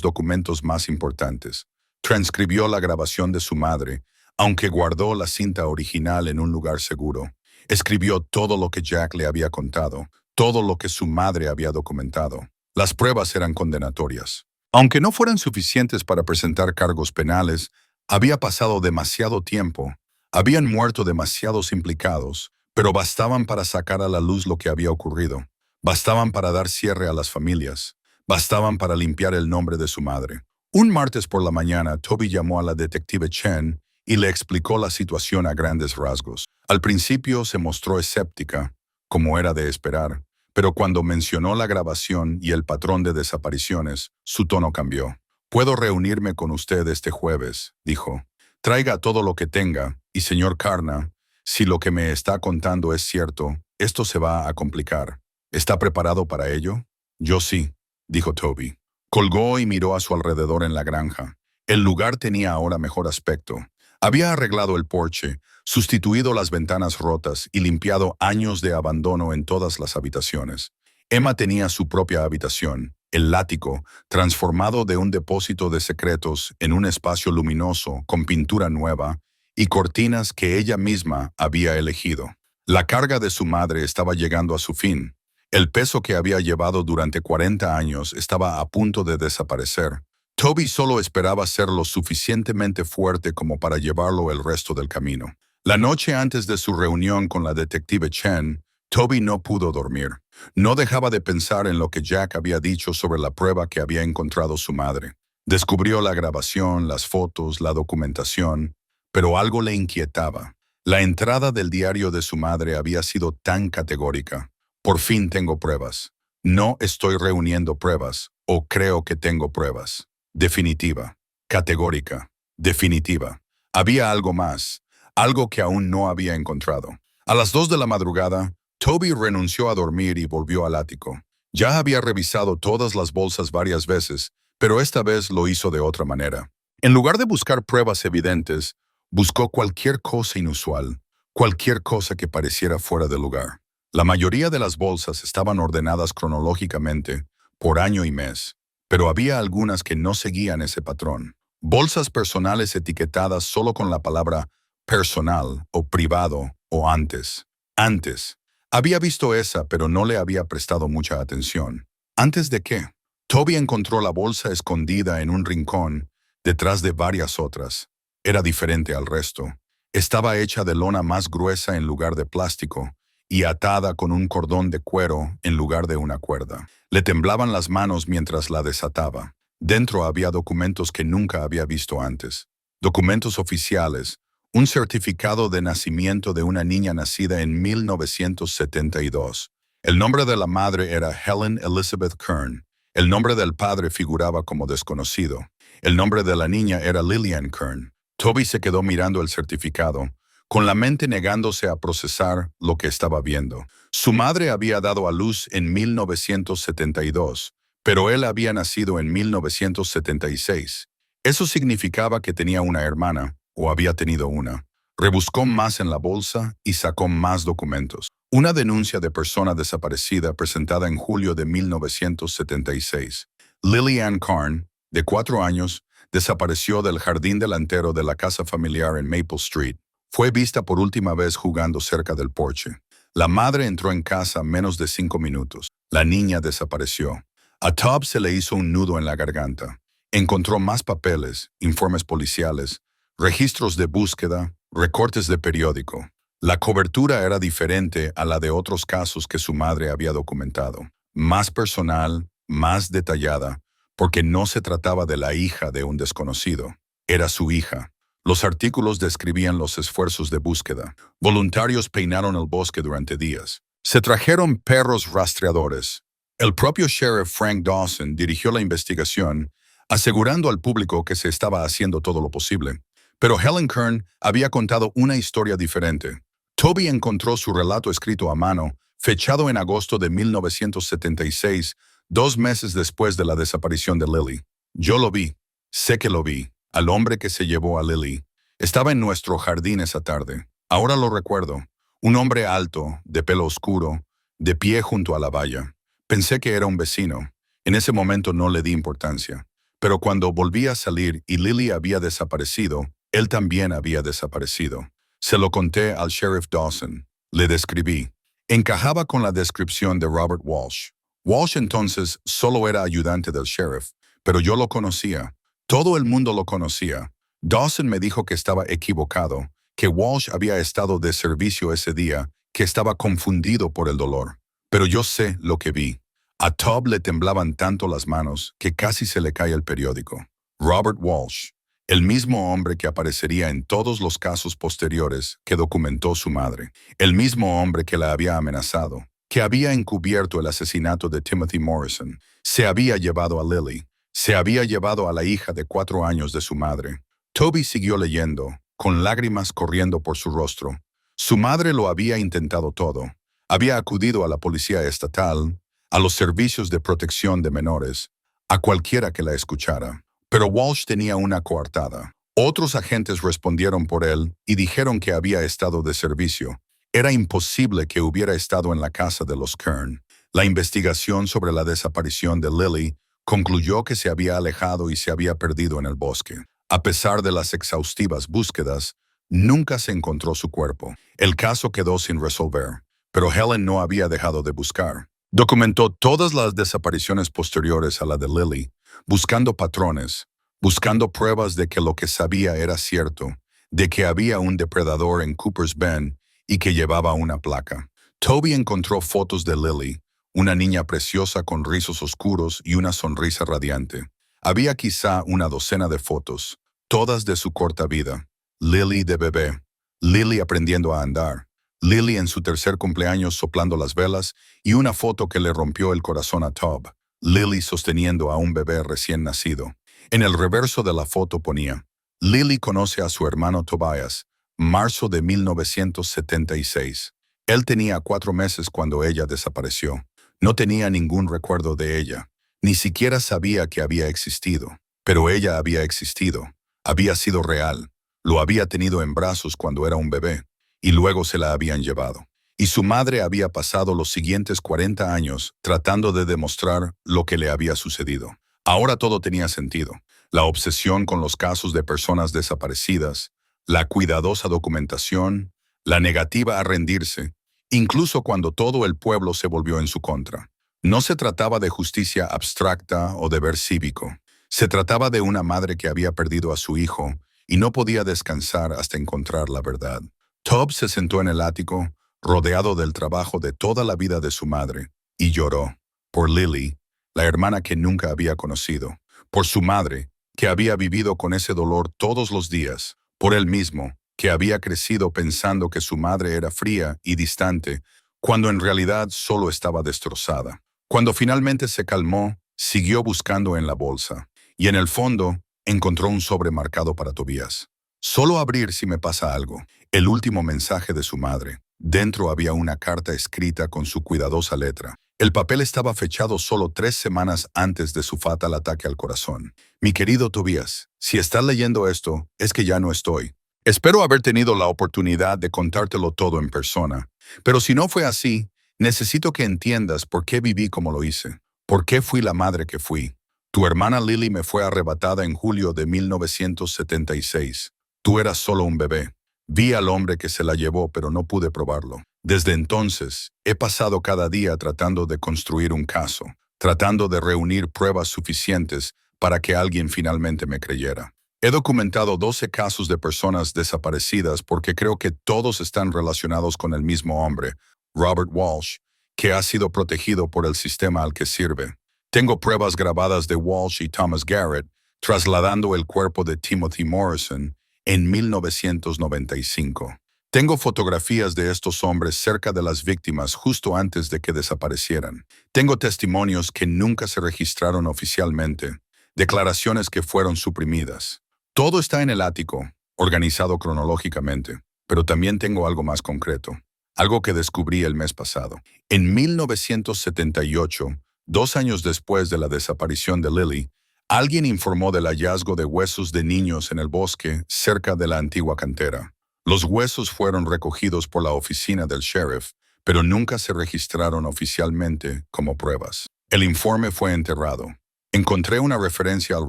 documentos más importantes. Transcribió la grabación de su madre, aunque guardó la cinta original en un lugar seguro. Escribió todo lo que Jack le había contado, todo lo que su madre había documentado. Las pruebas eran condenatorias. Aunque no fueran suficientes para presentar cargos penales, había pasado demasiado tiempo, habían muerto demasiados implicados, pero bastaban para sacar a la luz lo que había ocurrido. Bastaban para dar cierre a las familias. Bastaban para limpiar el nombre de su madre. Un martes por la mañana, Toby llamó a la detective Chen y le explicó la situación a grandes rasgos. Al principio se mostró escéptica, como era de esperar, pero cuando mencionó la grabación y el patrón de desapariciones, su tono cambió. «Puedo reunirme con usted este jueves», dijo. «Traiga todo lo que tenga, y señor Carna, si lo que me está contando es cierto, esto se va a complicar. ¿Está preparado para ello?» «Yo sí», dijo Toby. Colgó y miró a su alrededor en la granja. El lugar tenía ahora mejor aspecto. Había arreglado el porche, sustituido las ventanas rotas y limpiado años de abandono en todas las habitaciones. Emma tenía su propia habitación, el ático, transformado de un depósito de secretos en un espacio luminoso con pintura nueva y cortinas que ella misma había elegido. La carga de su madre estaba llegando a su fin. El peso que había llevado durante 40 años estaba a punto de desaparecer. Toby solo esperaba ser lo suficientemente fuerte como para llevarlo el resto del camino. La noche antes de su reunión con la detective Chen, Toby no pudo dormir. No dejaba de pensar en lo que Jack había dicho sobre la prueba que había encontrado su madre. Descubrió la grabación, las fotos, la documentación, pero algo le inquietaba. La entrada del diario de su madre había sido tan categórica. «Por fin tengo pruebas. No estoy reuniendo pruebas, o creo que tengo pruebas. Definitiva, categórica, definitiva». Había algo más, algo que aún no había encontrado. A las 2 de la madrugada, Toby renunció a dormir y volvió al ático. Ya había revisado todas las bolsas varias veces, pero esta vez lo hizo de otra manera. En lugar de buscar pruebas evidentes, buscó cualquier cosa inusual, cualquier cosa que pareciera fuera de lugar. La mayoría de las bolsas estaban ordenadas cronológicamente, por año y mes, pero había algunas que no seguían ese patrón. Bolsas personales etiquetadas solo con la palabra personal o privado o antes. Antes. Había visto esa, pero no le había prestado mucha atención. ¿Antes de qué? Toby encontró la bolsa escondida en un rincón, detrás de varias otras. Era diferente al resto. Estaba hecha de lona más gruesa en lugar de plástico, y atada con un cordón de cuero en lugar de una cuerda. Le temblaban las manos mientras la desataba. Dentro había documentos que nunca había visto antes. Documentos oficiales, un certificado de nacimiento de una niña nacida en 1972. El nombre de la madre era Helen Elizabeth Kern. El nombre del padre figuraba como desconocido. El nombre de la niña era Lillian Kern. Toby se quedó mirando el certificado, con la mente negándose a procesar lo que estaba viendo. Su madre había dado a luz en 1972, pero él había nacido en 1976. Eso significaba que tenía una hermana, o había tenido una. Rebuscó más en la bolsa y sacó más documentos. Una denuncia de persona desaparecida presentada en julio de 1976. Lillian Kern, de 4 años, desapareció del jardín delantero de la casa familiar en Maple Street. Fue vista por última vez jugando cerca del porche. La madre entró en casa menos de 5 minutos. La niña desapareció. A Tob se le hizo un nudo en la garganta. Encontró más papeles, informes policiales, registros de búsqueda, recortes de periódico. La cobertura era diferente a la de otros casos que su madre había documentado. Más personal, más detallada, porque no se trataba de la hija de un desconocido. Era su hija. Los artículos describían los esfuerzos de búsqueda. Voluntarios peinaron el bosque durante días. Se trajeron perros rastreadores. El propio sheriff Frank Dawson dirigió la investigación, asegurando al público que se estaba haciendo todo lo posible. Pero Helen Kern había contado una historia diferente. Toby encontró su relato escrito a mano, fechado en agosto de 1976, 2 meses después de la desaparición de Lily. Yo lo vi, sé que lo vi, al hombre que se llevó a Lily. Estaba en nuestro jardín esa tarde. Ahora lo recuerdo. Un hombre alto, de pelo oscuro, de pie junto a la valla. Pensé que era un vecino. En ese momento no le di importancia. Pero cuando volví a salir y Lily había desaparecido, él también había desaparecido. Se lo conté al sheriff Dawson. Le describí. Encajaba con la descripción de Robert Walsh. Walsh entonces solo era ayudante del sheriff, pero yo lo conocía. Todo el mundo lo conocía. Dawson me dijo que estaba equivocado, que Walsh había estado de servicio ese día, que estaba confundido por el dolor. Pero yo sé lo que vi. A Tob le temblaban tanto las manos que casi se le cae el periódico. Robert Walsh, el mismo hombre que aparecería en todos los casos posteriores que documentó su madre, el mismo hombre que la había amenazado, que había encubierto el asesinato de Timothy Morrison, se había llevado a Lily, se había llevado a la hija de 4 años de su madre. Toby siguió leyendo, con lágrimas corriendo por su rostro. Su madre lo había intentado todo. Había acudido a la policía estatal, a los servicios de protección de menores, a cualquiera que la escuchara. Pero Walsh tenía una coartada. Otros agentes respondieron por él y dijeron que había estado de servicio. Era imposible que hubiera estado en la casa de los Kern. La investigación sobre la desaparición de Lily concluyó que se había alejado y se había perdido en el bosque. A pesar de las exhaustivas búsquedas, nunca se encontró su cuerpo. El caso quedó sin resolver, pero Helen no había dejado de buscar. Documentó todas las desapariciones posteriores a la de Lily, buscando patrones, buscando pruebas de que lo que sabía era cierto, de que había un depredador en Cooper's Bend y que llevaba una placa. Toby encontró fotos de Lily, una niña preciosa con rizos oscuros y una sonrisa radiante. Había quizá una docena de fotos, todas de su corta vida. Lily de bebé, Lily aprendiendo a andar, Lily en su 3er cumpleaños soplando las velas y una foto que le rompió el corazón a Tob, Lily sosteniendo a un bebé recién nacido. En el reverso de la foto ponía, Lily conoce a su hermano Tobias, marzo de 1976. Él tenía 4 meses cuando ella desapareció. No tenía ningún recuerdo de ella. Ni siquiera sabía que había existido. Pero ella había existido. Había sido real. Lo había tenido en brazos cuando era un bebé. Y luego se la habían llevado. Y su madre había pasado los siguientes 40 años tratando de demostrar lo que le había sucedido. Ahora todo tenía sentido. La obsesión con los casos de personas desaparecidas, la cuidadosa documentación, la negativa a rendirse, incluso cuando todo el pueblo se volvió en su contra. No se trataba de justicia abstracta o deber cívico. Se trataba de una madre que había perdido a su hijo y no podía descansar hasta encontrar la verdad. Tob se sentó en el ático, rodeado del trabajo de toda la vida de su madre, y lloró. Por Lily, la hermana que nunca había conocido. Por su madre, que había vivido con ese dolor todos los días. Por él mismo, que había crecido pensando que su madre era fría y distante, cuando en realidad solo estaba destrozada. Cuando finalmente se calmó, siguió buscando en la bolsa, y en el fondo encontró un sobre marcado para Tobías. Solo abrir si me pasa algo. El último mensaje de su madre. Dentro había una carta escrita con su cuidadosa letra. El papel estaba fechado solo 3 semanas antes de su fatal ataque al corazón. Mi querido Tobías, si estás leyendo esto, es que ya no estoy. Espero haber tenido la oportunidad de contártelo todo en persona. Pero si no fue así, necesito que entiendas por qué viví como lo hice. Por qué fui la madre que fui. Tu hermana Lily me fue arrebatada en julio de 1976. Tú eras solo un bebé. Vi al hombre que se la llevó, pero no pude probarlo. Desde entonces, he pasado cada día tratando de construir un caso, tratando de reunir pruebas suficientes para que alguien finalmente me creyera. He documentado 12 casos de personas desaparecidas porque creo que todos están relacionados con el mismo hombre, Robert Walsh, que ha sido protegido por el sistema al que sirve. Tengo pruebas grabadas de Walsh y Thomas Garrett trasladando el cuerpo de Timothy Morrison en 1995. Tengo fotografías de estos hombres cerca de las víctimas justo antes de que desaparecieran. Tengo testimonios que nunca se registraron oficialmente, declaraciones que fueron suprimidas. Todo está en el ático, organizado cronológicamente, pero también tengo algo más concreto, algo que descubrí el mes pasado. En 1978, 2 años después de la desaparición de Lily, alguien informó del hallazgo de huesos de niños en el bosque cerca de la antigua cantera. Los huesos fueron recogidos por la oficina del sheriff, pero nunca se registraron oficialmente como pruebas. El informe fue enterrado. Encontré una referencia al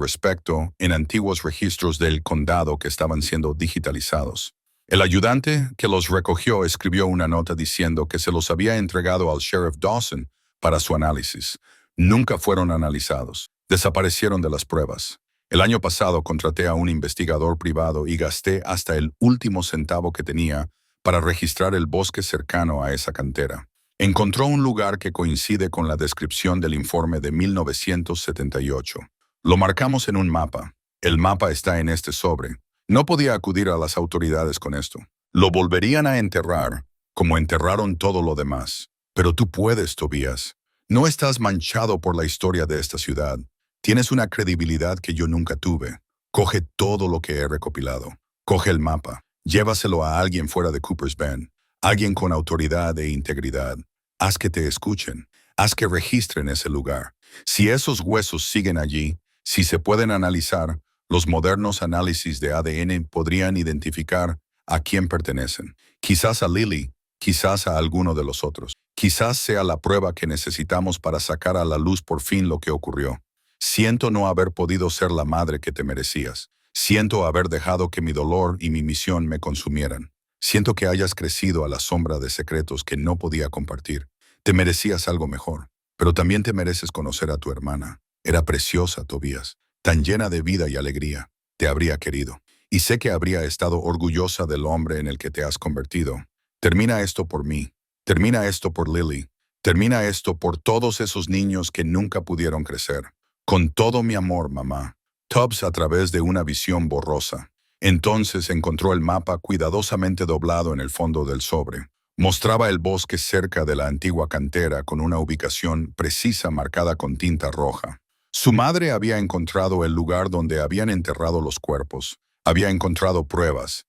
respecto en antiguos registros del condado que estaban siendo digitalizados. El ayudante que los recogió escribió una nota diciendo que se los había entregado al sheriff Dawson para su análisis. Nunca fueron analizados. Desaparecieron de las pruebas. El año pasado contraté a un investigador privado y gasté hasta el último centavo que tenía para registrar el bosque cercano a esa cantera. Encontró un lugar que coincide con la descripción del informe de 1978. Lo marcamos en un mapa. El mapa está en este sobre. No podía acudir a las autoridades con esto. Lo volverían a enterrar, como enterraron todo lo demás. Pero tú puedes, Tobías. No estás manchado por la historia de esta ciudad. Tienes una credibilidad que yo nunca tuve. Coge todo lo que he recopilado. Coge el mapa. Llévaselo a alguien fuera de Cooper's Bend. Alguien con autoridad e integridad. Haz que te escuchen. Haz que registren ese lugar. Si esos huesos siguen allí, si se pueden analizar, los modernos análisis de ADN podrían identificar a quién pertenecen. Quizás a Lily, quizás a alguno de los otros. Quizás sea la prueba que necesitamos para sacar a la luz por fin lo que ocurrió. Siento no haber podido ser la madre que te merecías. Siento haber dejado que mi dolor y mi misión me consumieran. Siento que hayas crecido a la sombra de secretos que no podía compartir. Te merecías algo mejor, pero también te mereces conocer a tu hermana. Era preciosa, Tobías, tan llena de vida y alegría. Te habría querido. Y sé que habría estado orgullosa del hombre en el que te has convertido. Termina esto por mí. Termina esto por Lily. Termina esto por todos esos niños que nunca pudieron crecer. Con todo mi amor, mamá. Tubbs a través de una visión borrosa. Entonces encontró el mapa cuidadosamente doblado en el fondo del sobre. Mostraba el bosque cerca de la antigua cantera con una ubicación precisa marcada con tinta roja. Su madre había encontrado el lugar donde habían enterrado los cuerpos. Había encontrado pruebas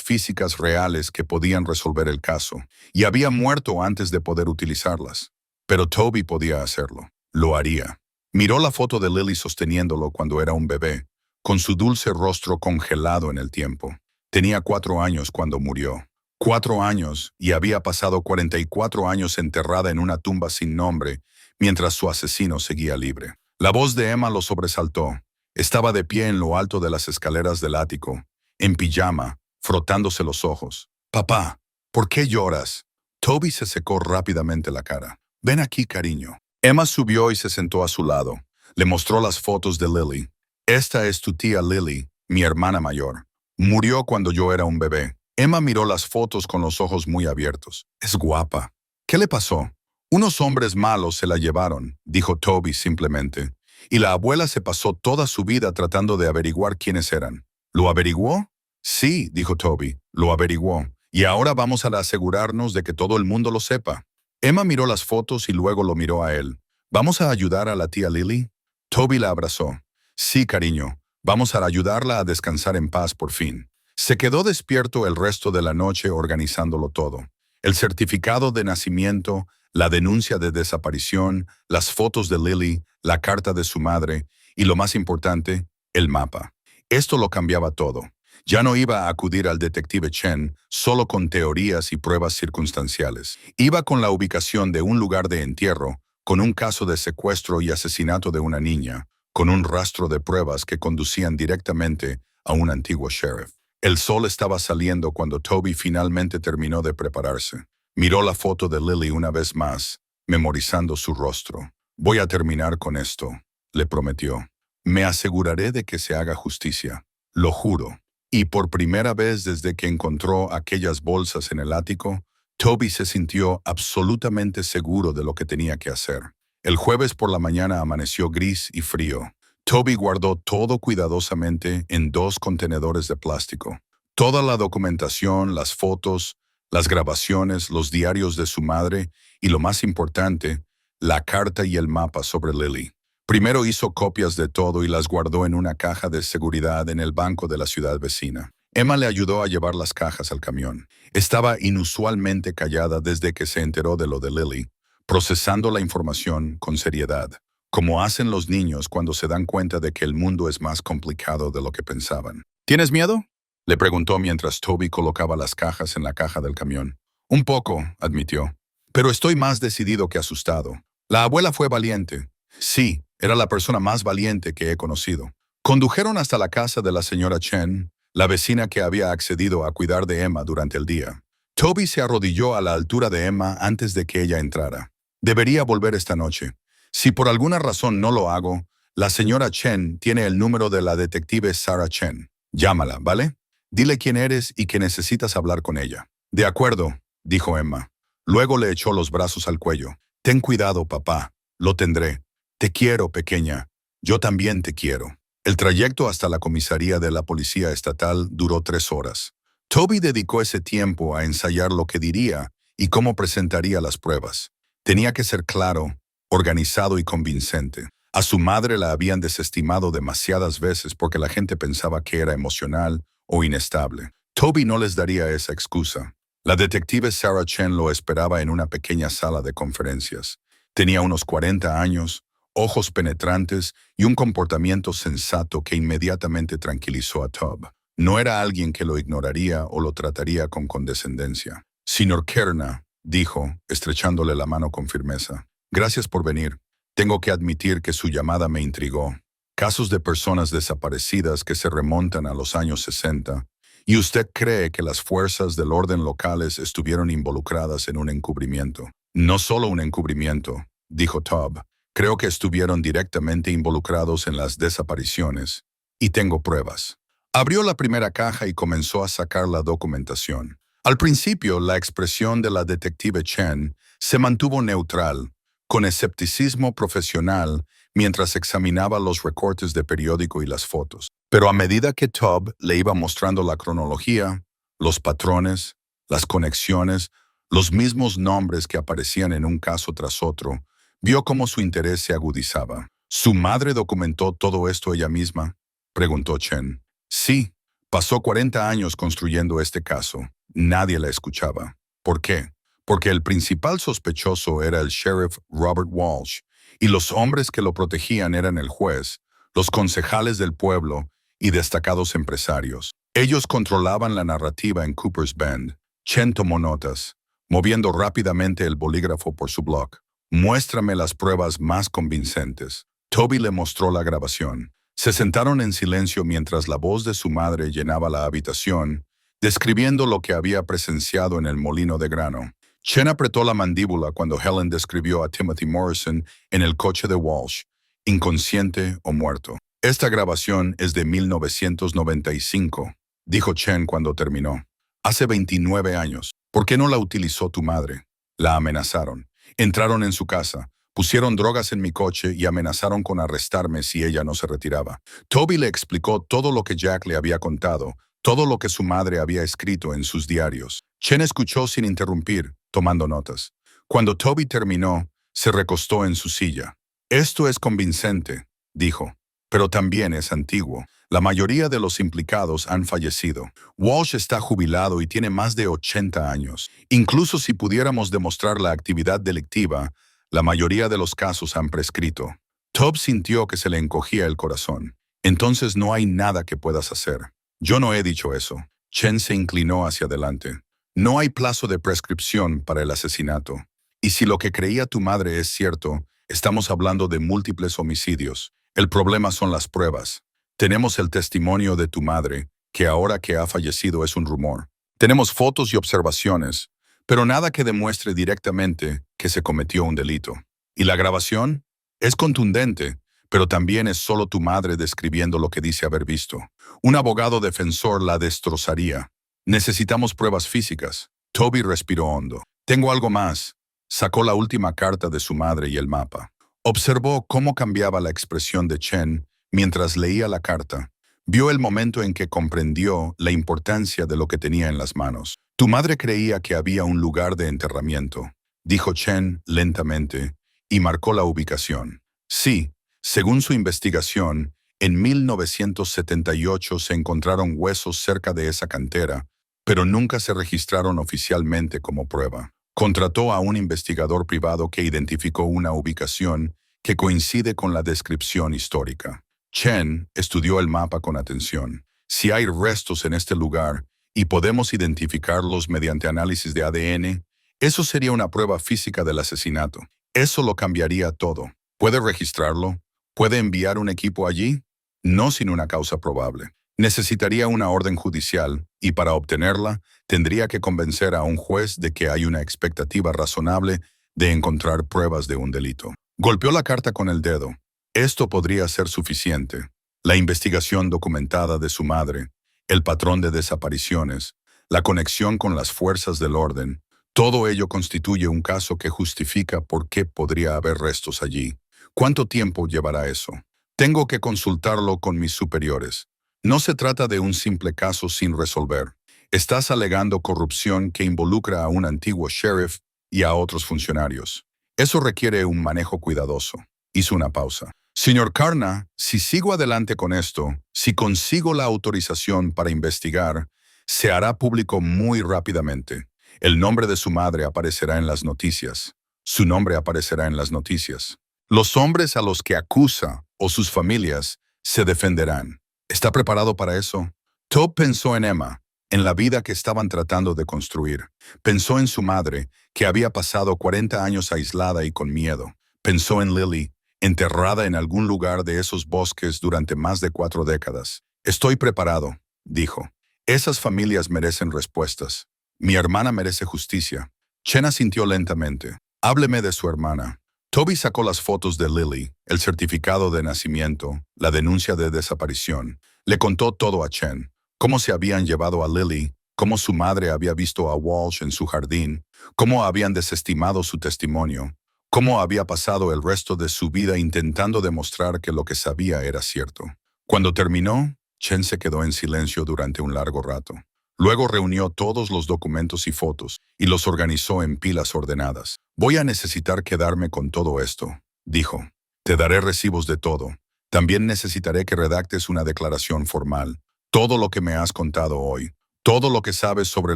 físicas reales que podían resolver el caso, y había muerto antes de poder utilizarlas. Pero Toby podía hacerlo. Lo haría. Miró la foto de Lily sosteniéndolo cuando era un bebé, con su dulce rostro congelado en el tiempo. Tenía 4 años cuando murió. 4 años, y había pasado 44 años enterrada en una tumba sin nombre, mientras su asesino seguía libre. La voz de Emma lo sobresaltó. Estaba de pie en lo alto de las escaleras del ático, en pijama, frotándose los ojos. «Papá, ¿por qué lloras?» Toby se secó rápidamente la cara. «Ven aquí, cariño». Emma subió y se sentó a su lado. Le mostró las fotos de Lily. «Esta es tu tía Lily, mi hermana mayor. Murió cuando yo era un bebé». Emma miró las fotos con los ojos muy abiertos. «Es guapa». «¿Qué le pasó?» «Unos hombres malos se la llevaron», dijo Toby simplemente. «Y la abuela se pasó toda su vida tratando de averiguar quiénes eran». «¿Lo averiguó?» Sí, dijo Toby, lo averiguó. Y ahora vamos a asegurarnos de que todo el mundo lo sepa. Emma miró las fotos y luego lo miró a él. ¿Vamos a ayudar a la tía Lily? Toby la abrazó. Sí, cariño, vamos a ayudarla a descansar en paz por fin. Se quedó despierto el resto de la noche organizándolo todo. El certificado de nacimiento, la denuncia de desaparición, las fotos de Lily, la carta de su madre y, lo más importante, el mapa. Esto lo cambiaba todo. Ya no iba a acudir al detective Chen solo con teorías y pruebas circunstanciales. Iba con la ubicación de un lugar de entierro, con un caso de secuestro y asesinato de una niña, con un rastro de pruebas que conducían directamente a un antiguo sheriff. El sol estaba saliendo cuando Toby finalmente terminó de prepararse. Miró la foto de Lily una vez más, memorizando su rostro. Voy a terminar con esto, le prometió. Me aseguraré de que se haga justicia. Lo juro. Y por primera vez desde que encontró aquellas bolsas en el ático, Toby se sintió absolutamente seguro de lo que tenía que hacer. El jueves por la mañana amaneció gris y frío. Toby guardó todo cuidadosamente en 2 contenedores de plástico. Toda la documentación, las fotos, las grabaciones, los diarios de su madre y, lo más importante, la carta y el mapa sobre Lily. Primero hizo copias de todo y las guardó en una caja de seguridad en el banco de la ciudad vecina. Emma le ayudó a llevar las cajas al camión. Estaba inusualmente callada desde que se enteró de lo de Lily, procesando la información con seriedad, como hacen los niños cuando se dan cuenta de que el mundo es más complicado de lo que pensaban. ¿Tienes miedo?, le preguntó mientras Toby colocaba las cajas en la caja del camión. Un poco, admitió. Pero estoy más decidido que asustado. La abuela fue valiente. Sí, era la persona más valiente que he conocido. Condujeron hasta la casa de la señora Chen, la vecina que había accedido a cuidar de Emma durante el día. Toby se arrodilló a la altura de Emma antes de que ella entrara. Debería volver esta noche. Si por alguna razón no lo hago, la señora Chen tiene el número de la detective Sarah Chen. Llámala, ¿vale? Dile quién eres y que necesitas hablar con ella. De acuerdo, dijo Emma. Luego le echó los brazos al cuello. Ten cuidado, papá. Lo tendré. Te quiero, pequeña. Yo también te quiero. El trayecto hasta la comisaría de la policía estatal duró 3 horas. Toby dedicó ese tiempo a ensayar lo que diría y cómo presentaría las pruebas. Tenía que ser claro, organizado y convincente. A su madre la habían desestimado demasiadas veces porque la gente pensaba que era emocional o inestable. Toby no les daría esa excusa. La detective Sarah Chen lo esperaba en una pequeña sala de conferencias. Tenía unos 40 años, ojos penetrantes y un comportamiento sensato que inmediatamente tranquilizó a Tob. No era alguien que lo ignoraría o lo trataría con condescendencia. Señor Kerna, dijo, estrechándole la mano con firmeza. Gracias por venir. Tengo que admitir que su llamada me intrigó. Casos de personas desaparecidas que se remontan a los años 60. ¿Y usted cree que las fuerzas del orden locales estuvieron involucradas en un encubrimiento? No solo un encubrimiento, dijo Tob. Creo que estuvieron directamente involucrados en las desapariciones. Y tengo pruebas. Abrió la primera caja y comenzó a sacar la documentación. Al principio, la expresión de la detective Chen se mantuvo neutral, con escepticismo profesional, mientras examinaba los recortes de periódico y las fotos. Pero a medida que Tob le iba mostrando la cronología, los patrones, las conexiones, los mismos nombres que aparecían en un caso tras otro, vio cómo su interés se agudizaba. ¿Su madre documentó todo esto ella misma?, preguntó Chen. Sí, pasó 40 años construyendo este caso. Nadie la escuchaba. ¿Por qué? Porque el principal sospechoso era el sheriff Robert Walsh, y los hombres que lo protegían eran el juez, los concejales del pueblo y destacados empresarios. Ellos controlaban la narrativa en Cooper's Bend. Chen tomó notas, moviendo rápidamente el bolígrafo por su bloc. Muéstrame las pruebas más convincentes. Toby le mostró la grabación. Se sentaron en silencio mientras la voz de su madre llenaba la habitación, describiendo lo que había presenciado en el molino de grano. Chen apretó la mandíbula cuando Helen describió a Timothy Morrison en el coche de Walsh, inconsciente o muerto. Esta grabación es de 1995, dijo Chen cuando terminó. Hace 29 años. ¿Por qué no la utilizó tu madre? La amenazaron. Entraron en su casa, pusieron drogas en mi coche y amenazaron con arrestarme si ella no se retiraba. Toby le explicó todo lo que Jack le había contado, todo lo que su madre había escrito en sus diarios. Chen escuchó sin interrumpir, tomando notas. Cuando Toby terminó, se recostó en su silla. Esto es convincente, dijo, pero también es antiguo. La mayoría de los implicados han fallecido. Walsh está jubilado y tiene más de 80 años. Incluso si pudiéramos demostrar la actividad delictiva, la mayoría de los casos han prescrito. Tob sintió que se le encogía el corazón. Entonces no hay nada que puedas hacer. Yo no he dicho eso. Chen se inclinó hacia adelante. No hay plazo de prescripción para el asesinato. Y si lo que creía tu madre es cierto, estamos hablando de múltiples homicidios. El problema son las pruebas. Tenemos el testimonio de tu madre, que ahora que ha fallecido es un rumor. Tenemos fotos y observaciones, pero nada que demuestre directamente que se cometió un delito. ¿Y la grabación? Es contundente, pero también es solo tu madre describiendo lo que dice haber visto. Un abogado defensor la destrozaría. Necesitamos pruebas físicas. Toby respiró hondo. Tengo algo más. Sacó la última carta de su madre y el mapa. Observó cómo cambiaba la expresión de Chen mientras leía la carta. Vio el momento en que comprendió la importancia de lo que tenía en las manos. Tu madre creía que había un lugar de enterramiento, dijo Chen lentamente, y marcó la ubicación. Sí, según su investigación, en 1978 se encontraron huesos cerca de esa cantera, pero nunca se registraron oficialmente como prueba. Contrató a un investigador privado que identificó una ubicación que coincide con la descripción histórica. Chen estudió el mapa con atención. Si hay restos en este lugar y podemos identificarlos mediante análisis de ADN, eso sería una prueba física del asesinato. Eso lo cambiaría todo. ¿Puede registrarlo? ¿Puede enviar un equipo allí? No sin una causa probable. Necesitaría una orden judicial y para obtenerla tendría que convencer a un juez de que hay una expectativa razonable de encontrar pruebas de un delito. Golpeó la carta con el dedo. Esto podría ser suficiente. La investigación documentada de su madre, el patrón de desapariciones, la conexión con las fuerzas del orden, todo ello constituye un caso que justifica por qué podría haber restos allí. ¿Cuánto tiempo llevará eso? Tengo que consultarlo con mis superiores. No se trata de un simple caso sin resolver. Estás alegando corrupción que involucra a un antiguo sheriff y a otros funcionarios. Eso requiere un manejo cuidadoso. Hizo una pausa. Señor Karna, si sigo adelante con esto, si consigo la autorización para investigar, se hará público muy rápidamente. El nombre de su madre aparecerá en las noticias. Su nombre aparecerá en las noticias. Los hombres a los que acusa o sus familias se defenderán. ¿Está preparado para eso? Tob pensó en Emma, en la vida que estaban tratando de construir. Pensó en su madre, que había pasado 40 años aislada y con miedo. Pensó en Lily, enterrada en algún lugar de esos bosques durante más de 4 décadas. Estoy preparado, dijo. Esas familias merecen respuestas. Mi hermana merece justicia. Chen asintió lentamente. Hábleme de su hermana. Toby sacó las fotos de Lily, el certificado de nacimiento, la denuncia de desaparición. Le contó todo a Chen. Cómo se habían llevado a Lily, cómo su madre había visto a Walsh en su jardín, cómo habían desestimado su testimonio, cómo había pasado el resto de su vida intentando demostrar que lo que sabía era cierto. Cuando terminó, Chen se quedó en silencio durante un largo rato. Luego reunió todos los documentos y fotos y los organizó en pilas ordenadas. Voy a necesitar quedarme con todo esto, dijo. Te daré recibos de todo. También necesitaré que redactes una declaración formal. Todo lo que me has contado hoy, todo lo que sabes sobre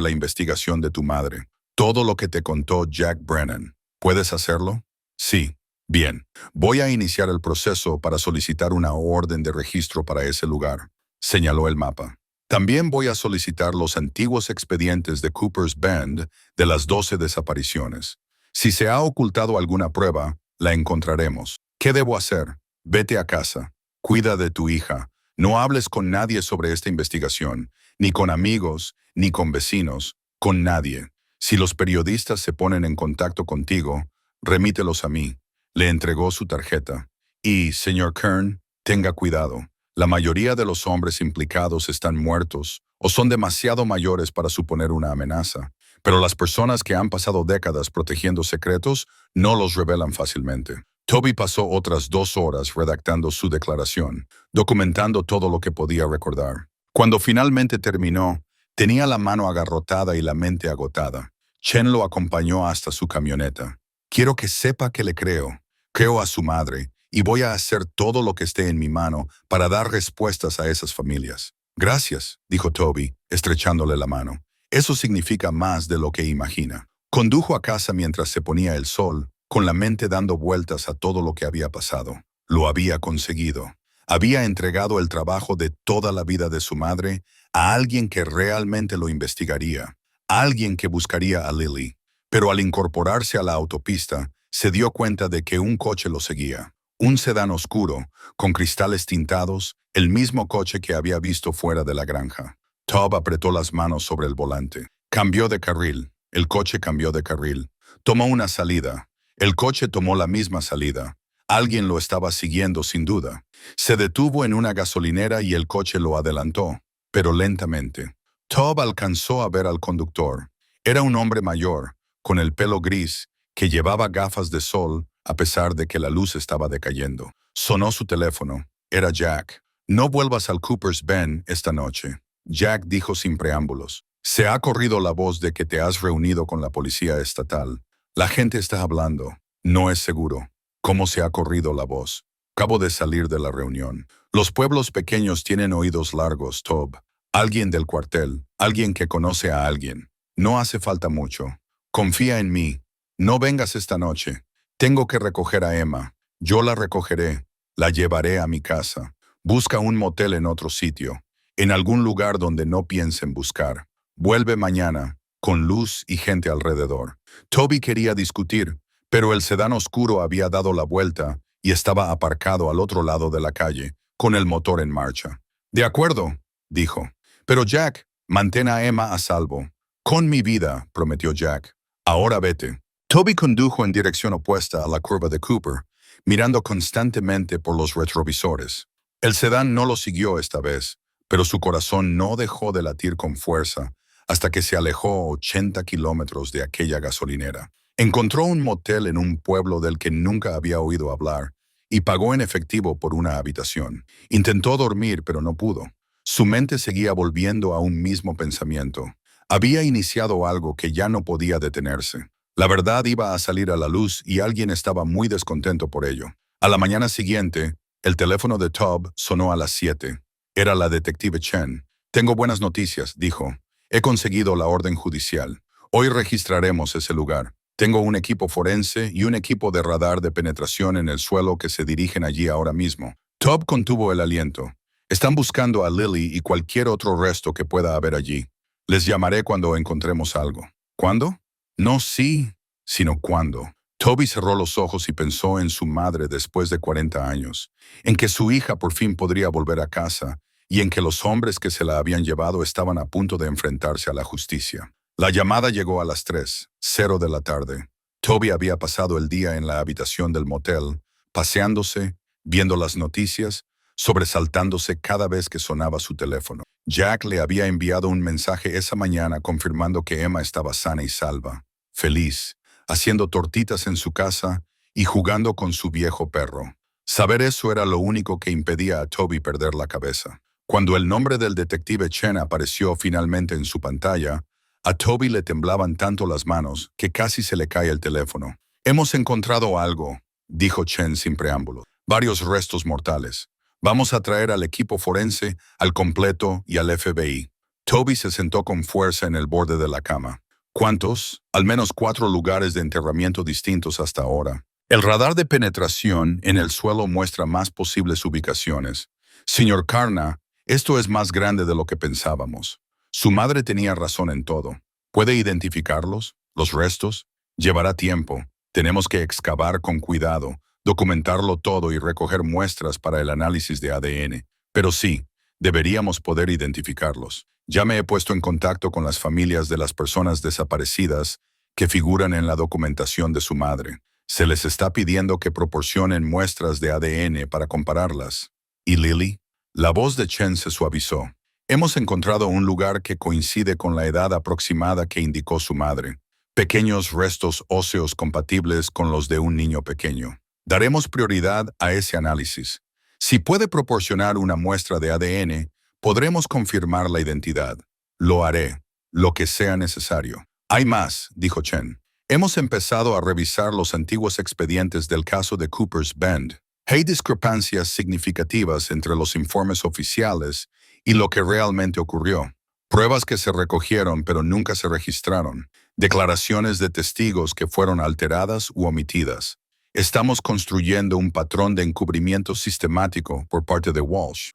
la investigación de tu madre, todo lo que te contó Jack Brennan. ¿Puedes hacerlo? Sí. Bien. Voy a iniciar el proceso para solicitar una orden de registro para ese lugar. Señaló el mapa. También voy a solicitar los antiguos expedientes de Cooper's Bend de las 12 desapariciones. Si se ha ocultado alguna prueba, la encontraremos. ¿Qué debo hacer? Vete a casa. Cuida de tu hija. No hables con nadie sobre esta investigación, ni con amigos, ni con vecinos, con nadie. Si los periodistas se ponen en contacto contigo, remítelos a mí. Le entregó su tarjeta. Y, señor Kern, tenga cuidado. La mayoría de los hombres implicados están muertos o son demasiado mayores para suponer una amenaza, pero las personas que han pasado décadas protegiendo secretos no los revelan fácilmente. Toby pasó otras 2 horas redactando su declaración, documentando todo lo que podía recordar. Cuando finalmente terminó, tenía la mano agarrotada y la mente agotada. Chen lo acompañó hasta su camioneta. Quiero que sepa que le creo. Creo a su madre y voy a hacer todo lo que esté en mi mano para dar respuestas a esas familias. Gracias, dijo Toby, estrechándole la mano. Eso significa más de lo que imagina. Condujo a casa mientras se ponía el sol, con la mente dando vueltas a todo lo que había pasado. Lo había conseguido. Había entregado el trabajo de toda la vida de su madre a alguien que realmente lo investigaría, a alguien que buscaría a Lily. Pero al incorporarse a la autopista, se dio cuenta de que un coche lo seguía. Un sedán oscuro, con cristales tintados, el mismo coche que había visto fuera de la granja. Tob apretó las manos sobre el volante. Cambió de carril. El coche cambió de carril. Tomó una salida. El coche tomó la misma salida. Alguien lo estaba siguiendo sin duda. Se detuvo en una gasolinera y el coche lo adelantó, pero lentamente. Tob alcanzó a ver al conductor. Era un hombre mayor, con el pelo gris, que llevaba gafas de sol a pesar de que la luz estaba decayendo. Sonó su teléfono. Era Jack. No vuelvas al Cooper's Bend esta noche. Jack dijo sin preámbulos. Se ha corrido la voz de que te has reunido con la policía estatal. La gente está hablando. No es seguro. ¿Cómo se ha corrido la voz? Acabo de salir de la reunión. Los pueblos pequeños tienen oídos largos, Tob. Alguien del cuartel, alguien que conoce a alguien. No hace falta mucho. Confía en mí. No vengas esta noche. Tengo que recoger a Emma. Yo la recogeré. La llevaré a mi casa. Busca un motel en otro sitio. En algún lugar donde no piensen buscar. Vuelve mañana, con luz y gente alrededor. Toby quería discutir, pero el sedán oscuro había dado la vuelta y estaba aparcado al otro lado de la calle, con el motor en marcha. De acuerdo, dijo. Pero Jack, mantén a Emma a salvo. Con mi vida, prometió Jack. Ahora vete. Toby condujo en dirección opuesta a la curva de Cooper, mirando constantemente por los retrovisores. El sedán no lo siguió esta vez, pero su corazón no dejó de latir con fuerza hasta que se alejó 80 kilómetros de aquella gasolinera. Encontró un motel en un pueblo del que nunca había oído hablar y pagó en efectivo por una habitación. Intentó dormir, pero no pudo. Su mente seguía volviendo a un mismo pensamiento. Había iniciado algo que ya no podía detenerse. La verdad iba a salir a la luz y alguien estaba muy descontento por ello. A la mañana siguiente, el teléfono de Tob sonó a las 7. Era la detective Chen. Tengo buenas noticias, dijo. He conseguido la orden judicial. Hoy registraremos ese lugar. Tengo un equipo forense y un equipo de radar de penetración en el suelo que se dirigen allí ahora mismo. Tob contuvo el aliento. Están buscando a Lily y cualquier otro resto que pueda haber allí. Les llamaré cuando encontremos algo. ¿Cuándo? No sí, sino cuándo. Toby cerró los ojos y pensó en su madre después de 40 años, en que su hija por fin podría volver a casa y en que los hombres que se la habían llevado estaban a punto de enfrentarse a la justicia. La llamada llegó a las 3:00 de la tarde. Toby había pasado el día en la habitación del motel, paseándose, viendo las noticias, sobresaltándose cada vez que sonaba su teléfono. Jack le había enviado un mensaje esa mañana confirmando que Emma estaba sana y salva, feliz, haciendo tortitas en su casa y jugando con su viejo perro. Saber eso era lo único que impedía a Toby perder la cabeza. Cuando el nombre del detective Chen apareció finalmente en su pantalla, a Toby le temblaban tanto las manos que casi se le cae el teléfono. Hemos encontrado algo, dijo Chen sin preámbulo. Varios restos mortales. Vamos a traer al equipo forense, al completo y al FBI. Toby se sentó con fuerza en el borde de la cama. ¿Cuántos? Al menos 4 lugares de enterramiento distintos hasta ahora. El radar de penetración en el suelo muestra más posibles ubicaciones. Señor Carna, esto es más grande de lo que pensábamos. Su madre tenía razón en todo. ¿Puede identificarlos? ¿Los restos? Llevará tiempo. Tenemos que excavar con cuidado, documentarlo todo y recoger muestras para el análisis de ADN. Pero sí, deberíamos poder identificarlos. Ya me he puesto en contacto con las familias de las personas desaparecidas que figuran en la documentación de su madre. Se les está pidiendo que proporcionen muestras de ADN para compararlas. ¿Y Lily? La voz de Chen se suavizó. Hemos encontrado un lugar que coincide con la edad aproximada que indicó su madre. Pequeños restos óseos compatibles con los de un niño pequeño. Daremos prioridad a ese análisis. Si puede proporcionar una muestra de ADN, Podremos confirmar la identidad. Lo haré, lo que sea necesario. Hay más, dijo Chen. Hemos empezado a revisar los antiguos expedientes del caso de Cooper's Bend. Hay discrepancias significativas entre los informes oficiales y lo que realmente ocurrió. Pruebas que se recogieron pero nunca se registraron. Declaraciones de testigos que fueron alteradas u omitidas. Estamos construyendo un patrón de encubrimiento sistemático por parte de Walsh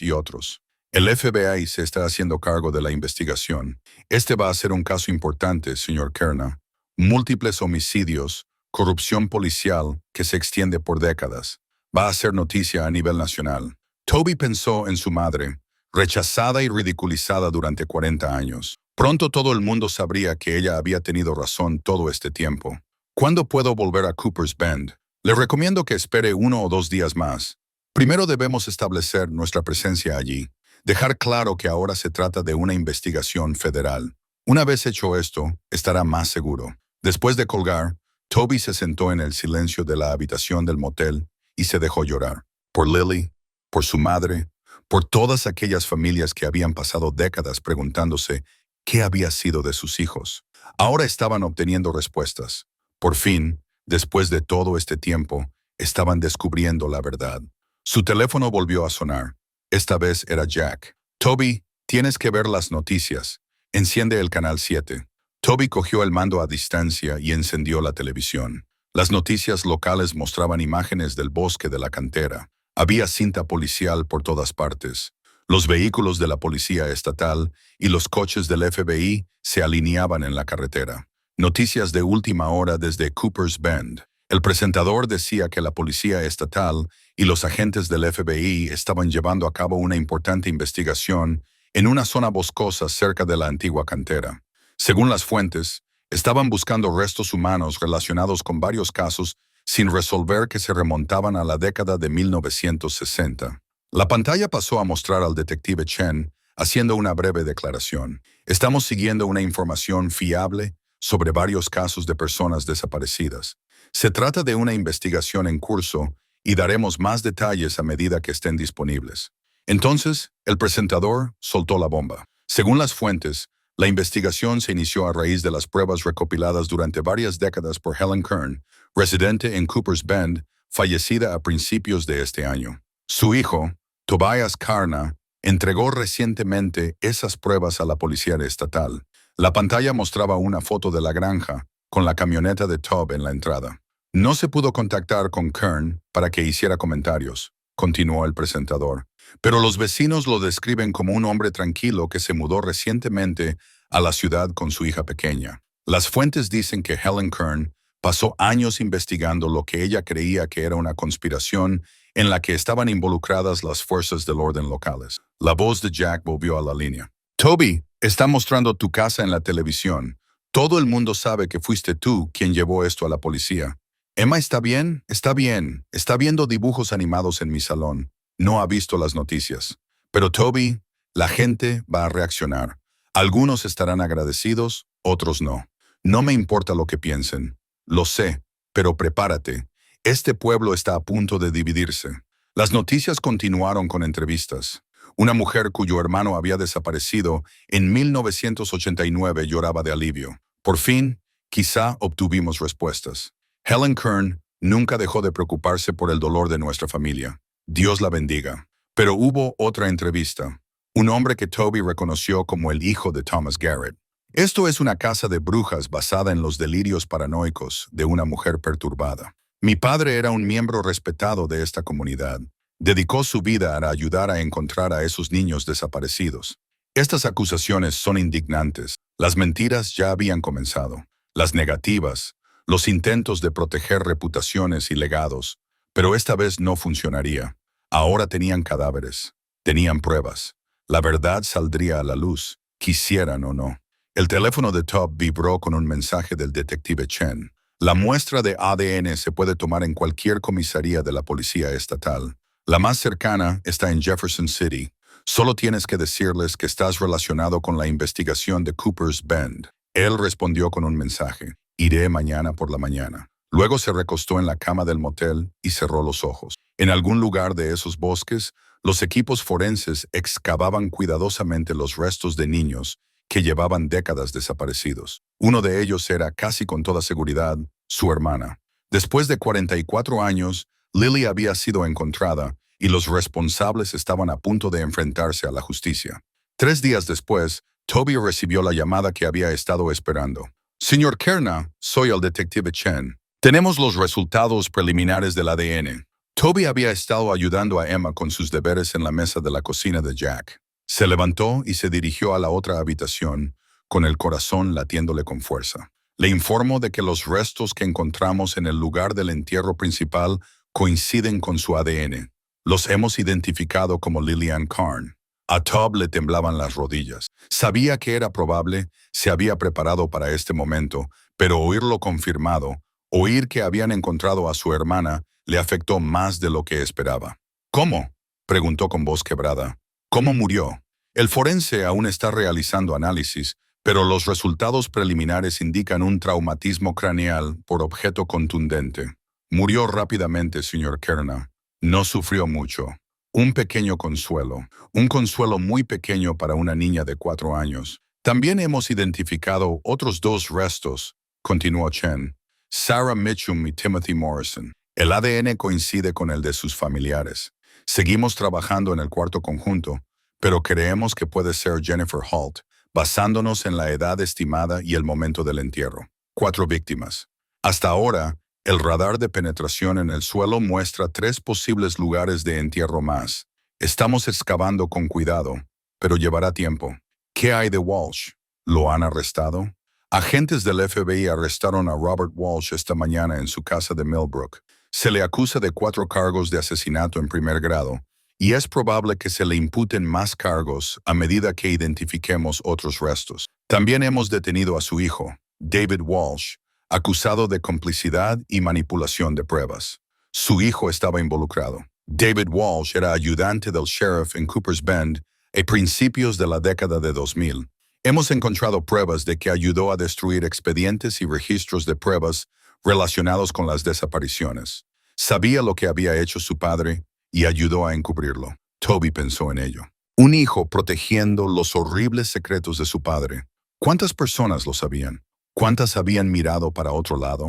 y otros. El FBI se está haciendo cargo de la investigación. Este va a ser un caso importante, señor Kerna. Múltiples homicidios, corrupción policial que se extiende por décadas. Va a ser noticia a nivel nacional. Toby pensó en su madre, rechazada y ridiculizada durante 40 años. Pronto todo el mundo sabría que ella había tenido razón todo este tiempo. ¿Cuándo puedo volver a Cooper's Bend? Le recomiendo que espere 1 o 2 días más. Primero debemos establecer nuestra presencia allí. Dejar claro que ahora se trata de una investigación federal. Una vez hecho esto, estará más seguro. Después de colgar, Toby se sentó en el silencio de la habitación del motel y se dejó llorar. Por Lily, por su madre, por todas aquellas familias que habían pasado décadas preguntándose qué había sido de sus hijos. Ahora estaban obteniendo respuestas. Por fin, después de todo este tiempo, estaban descubriendo la verdad. Su teléfono volvió a sonar. Esta vez era Jack. Toby, tienes que ver las noticias. Enciende el canal 7. Toby cogió el mando a distancia y encendió la televisión. Las noticias locales mostraban imágenes del bosque de la cantera. Había cinta policial por todas partes. Los vehículos de la policía estatal y los coches del FBI se alineaban en la carretera. Noticias de última hora desde Cooper's Bend. El presentador decía que la policía estatal y los agentes del FBI estaban llevando a cabo una importante investigación en una zona boscosa cerca de la antigua cantera. Según las fuentes, estaban buscando restos humanos relacionados con varios casos sin resolver que se remontaban a la década de 1960. La pantalla pasó a mostrar al detective Chen haciendo una breve declaración. Estamos siguiendo una información fiable sobre varios casos de personas desaparecidas. Se trata de una investigación en curso y daremos más detalles a medida que estén disponibles. Entonces, el presentador soltó la bomba. Según las fuentes, la investigación se inició a raíz de las pruebas recopiladas durante varias décadas por Helen Kern, residente en Cooper's Bend, fallecida a principios de este año. Su hijo, Tobias Karna, entregó recientemente esas pruebas a la policía estatal. La pantalla mostraba una foto de la granja, con la camioneta de Tob en la entrada. No se pudo contactar con Kern para que hiciera comentarios, continuó el presentador, pero los vecinos lo describen como un hombre tranquilo que se mudó recientemente a la ciudad con su hija pequeña. Las fuentes dicen que Helen Kern pasó años investigando lo que ella creía que era una conspiración en la que estaban involucradas las fuerzas del orden locales. La voz de Jack volvió a la línea. Toby, está mostrando tu casa en la televisión. Todo el mundo sabe que fuiste tú quien llevó esto a la policía. Emma está bien, está bien. Está viendo dibujos animados en mi salón. No ha visto las noticias. Pero Toby, la gente va a reaccionar. Algunos estarán agradecidos, otros no. No me importa lo que piensen. Lo sé, pero prepárate. Este pueblo está a punto de dividirse. Las noticias continuaron con entrevistas. Una mujer cuyo hermano había desaparecido en 1989 lloraba de alivio. Por fin, quizá obtuvimos respuestas. Helen Kern nunca dejó de preocuparse por el dolor de nuestra familia. Dios la bendiga. Pero hubo otra entrevista. Un hombre que Toby reconoció como el hijo de Thomas Garrett. Esto es una casa de brujas basada en los delirios paranoicos de una mujer perturbada. Mi padre era un miembro respetado de esta comunidad. Dedicó su vida a ayudar a encontrar a esos niños desaparecidos. Estas acusaciones son indignantes. Las mentiras ya habían comenzado. Las negativas, los intentos de proteger reputaciones y legados. Pero esta vez no funcionaría. Ahora tenían cadáveres. Tenían pruebas. La verdad saldría a la luz, quisieran o no. El teléfono de Tob vibró con un mensaje del detective Chen. La muestra de ADN se puede tomar en cualquier comisaría de la policía estatal. La más cercana está en Jefferson City. Solo tienes que decirles que estás relacionado con la investigación de Cooper's Bend. Él respondió con un mensaje. Iré mañana por la mañana. Luego se recostó en la cama del motel y cerró los ojos. En algún lugar de esos bosques, Los equipos forenses excavaban cuidadosamente los restos de niños que llevaban décadas desaparecidos. Uno de ellos era, casi con toda seguridad, su hermana. Después de 44 años, Lily había sido encontrada y los responsables estaban a punto de enfrentarse a la justicia. 3 días después, Toby recibió la llamada que había estado esperando. Señor Kerna, soy el detective Chen. Tenemos los resultados preliminares del ADN. Toby había estado ayudando a Emma con sus deberes en la mesa de la cocina de Jack. Se levantó y se dirigió a la otra habitación, con el corazón latiéndole con fuerza. Le informo de que los restos que encontramos en el lugar del entierro principal coinciden con su ADN. Los hemos identificado como Lillian Carn. A Toby le temblaban las rodillas. Sabía que era probable, se había preparado para este momento, pero oírlo confirmado, oír que habían encontrado a su hermana, le afectó más de lo que esperaba. ¿Cómo?, preguntó con voz quebrada. ¿Cómo murió? El forense aún está realizando análisis, pero los resultados preliminares indican un traumatismo craneal por objeto contundente. Murió rápidamente, señor Kerna. No sufrió mucho. Un pequeño consuelo. Un consuelo muy pequeño para una niña de 4 años. También hemos identificado otros 2 restos, continuó Chen. Sarah Mitchum y Timothy Morrison. El ADN coincide con el de sus familiares. Seguimos trabajando en el cuarto conjunto, pero creemos que puede ser Jennifer Holt, basándonos en la edad estimada y el momento del entierro. 4 víctimas. Hasta ahora, el radar de penetración en el suelo muestra 3 posibles lugares de entierro más. Estamos excavando con cuidado, pero llevará tiempo. ¿Qué hay de Walsh? ¿Lo han arrestado? Agentes del FBI arrestaron a Robert Walsh esta mañana en su casa de Millbrook. Se le acusa de 4 cargos de asesinato en primer grado, y es probable que se le imputen más cargos a medida que identifiquemos otros restos. También hemos detenido a su hijo, David Walsh, acusado de complicidad y manipulación de pruebas. Su hijo estaba involucrado. David Walsh era ayudante del sheriff en Cooper's Bend a principios de la década de 2000. Hemos encontrado pruebas de que ayudó a destruir expedientes y registros de pruebas relacionados con las desapariciones. Sabía lo que había hecho su padre y ayudó a encubrirlo. Toby pensó en ello. Un hijo protegiendo los horribles secretos de su padre. ¿Cuántas personas lo sabían? ¿Cuántas habían mirado para otro lado?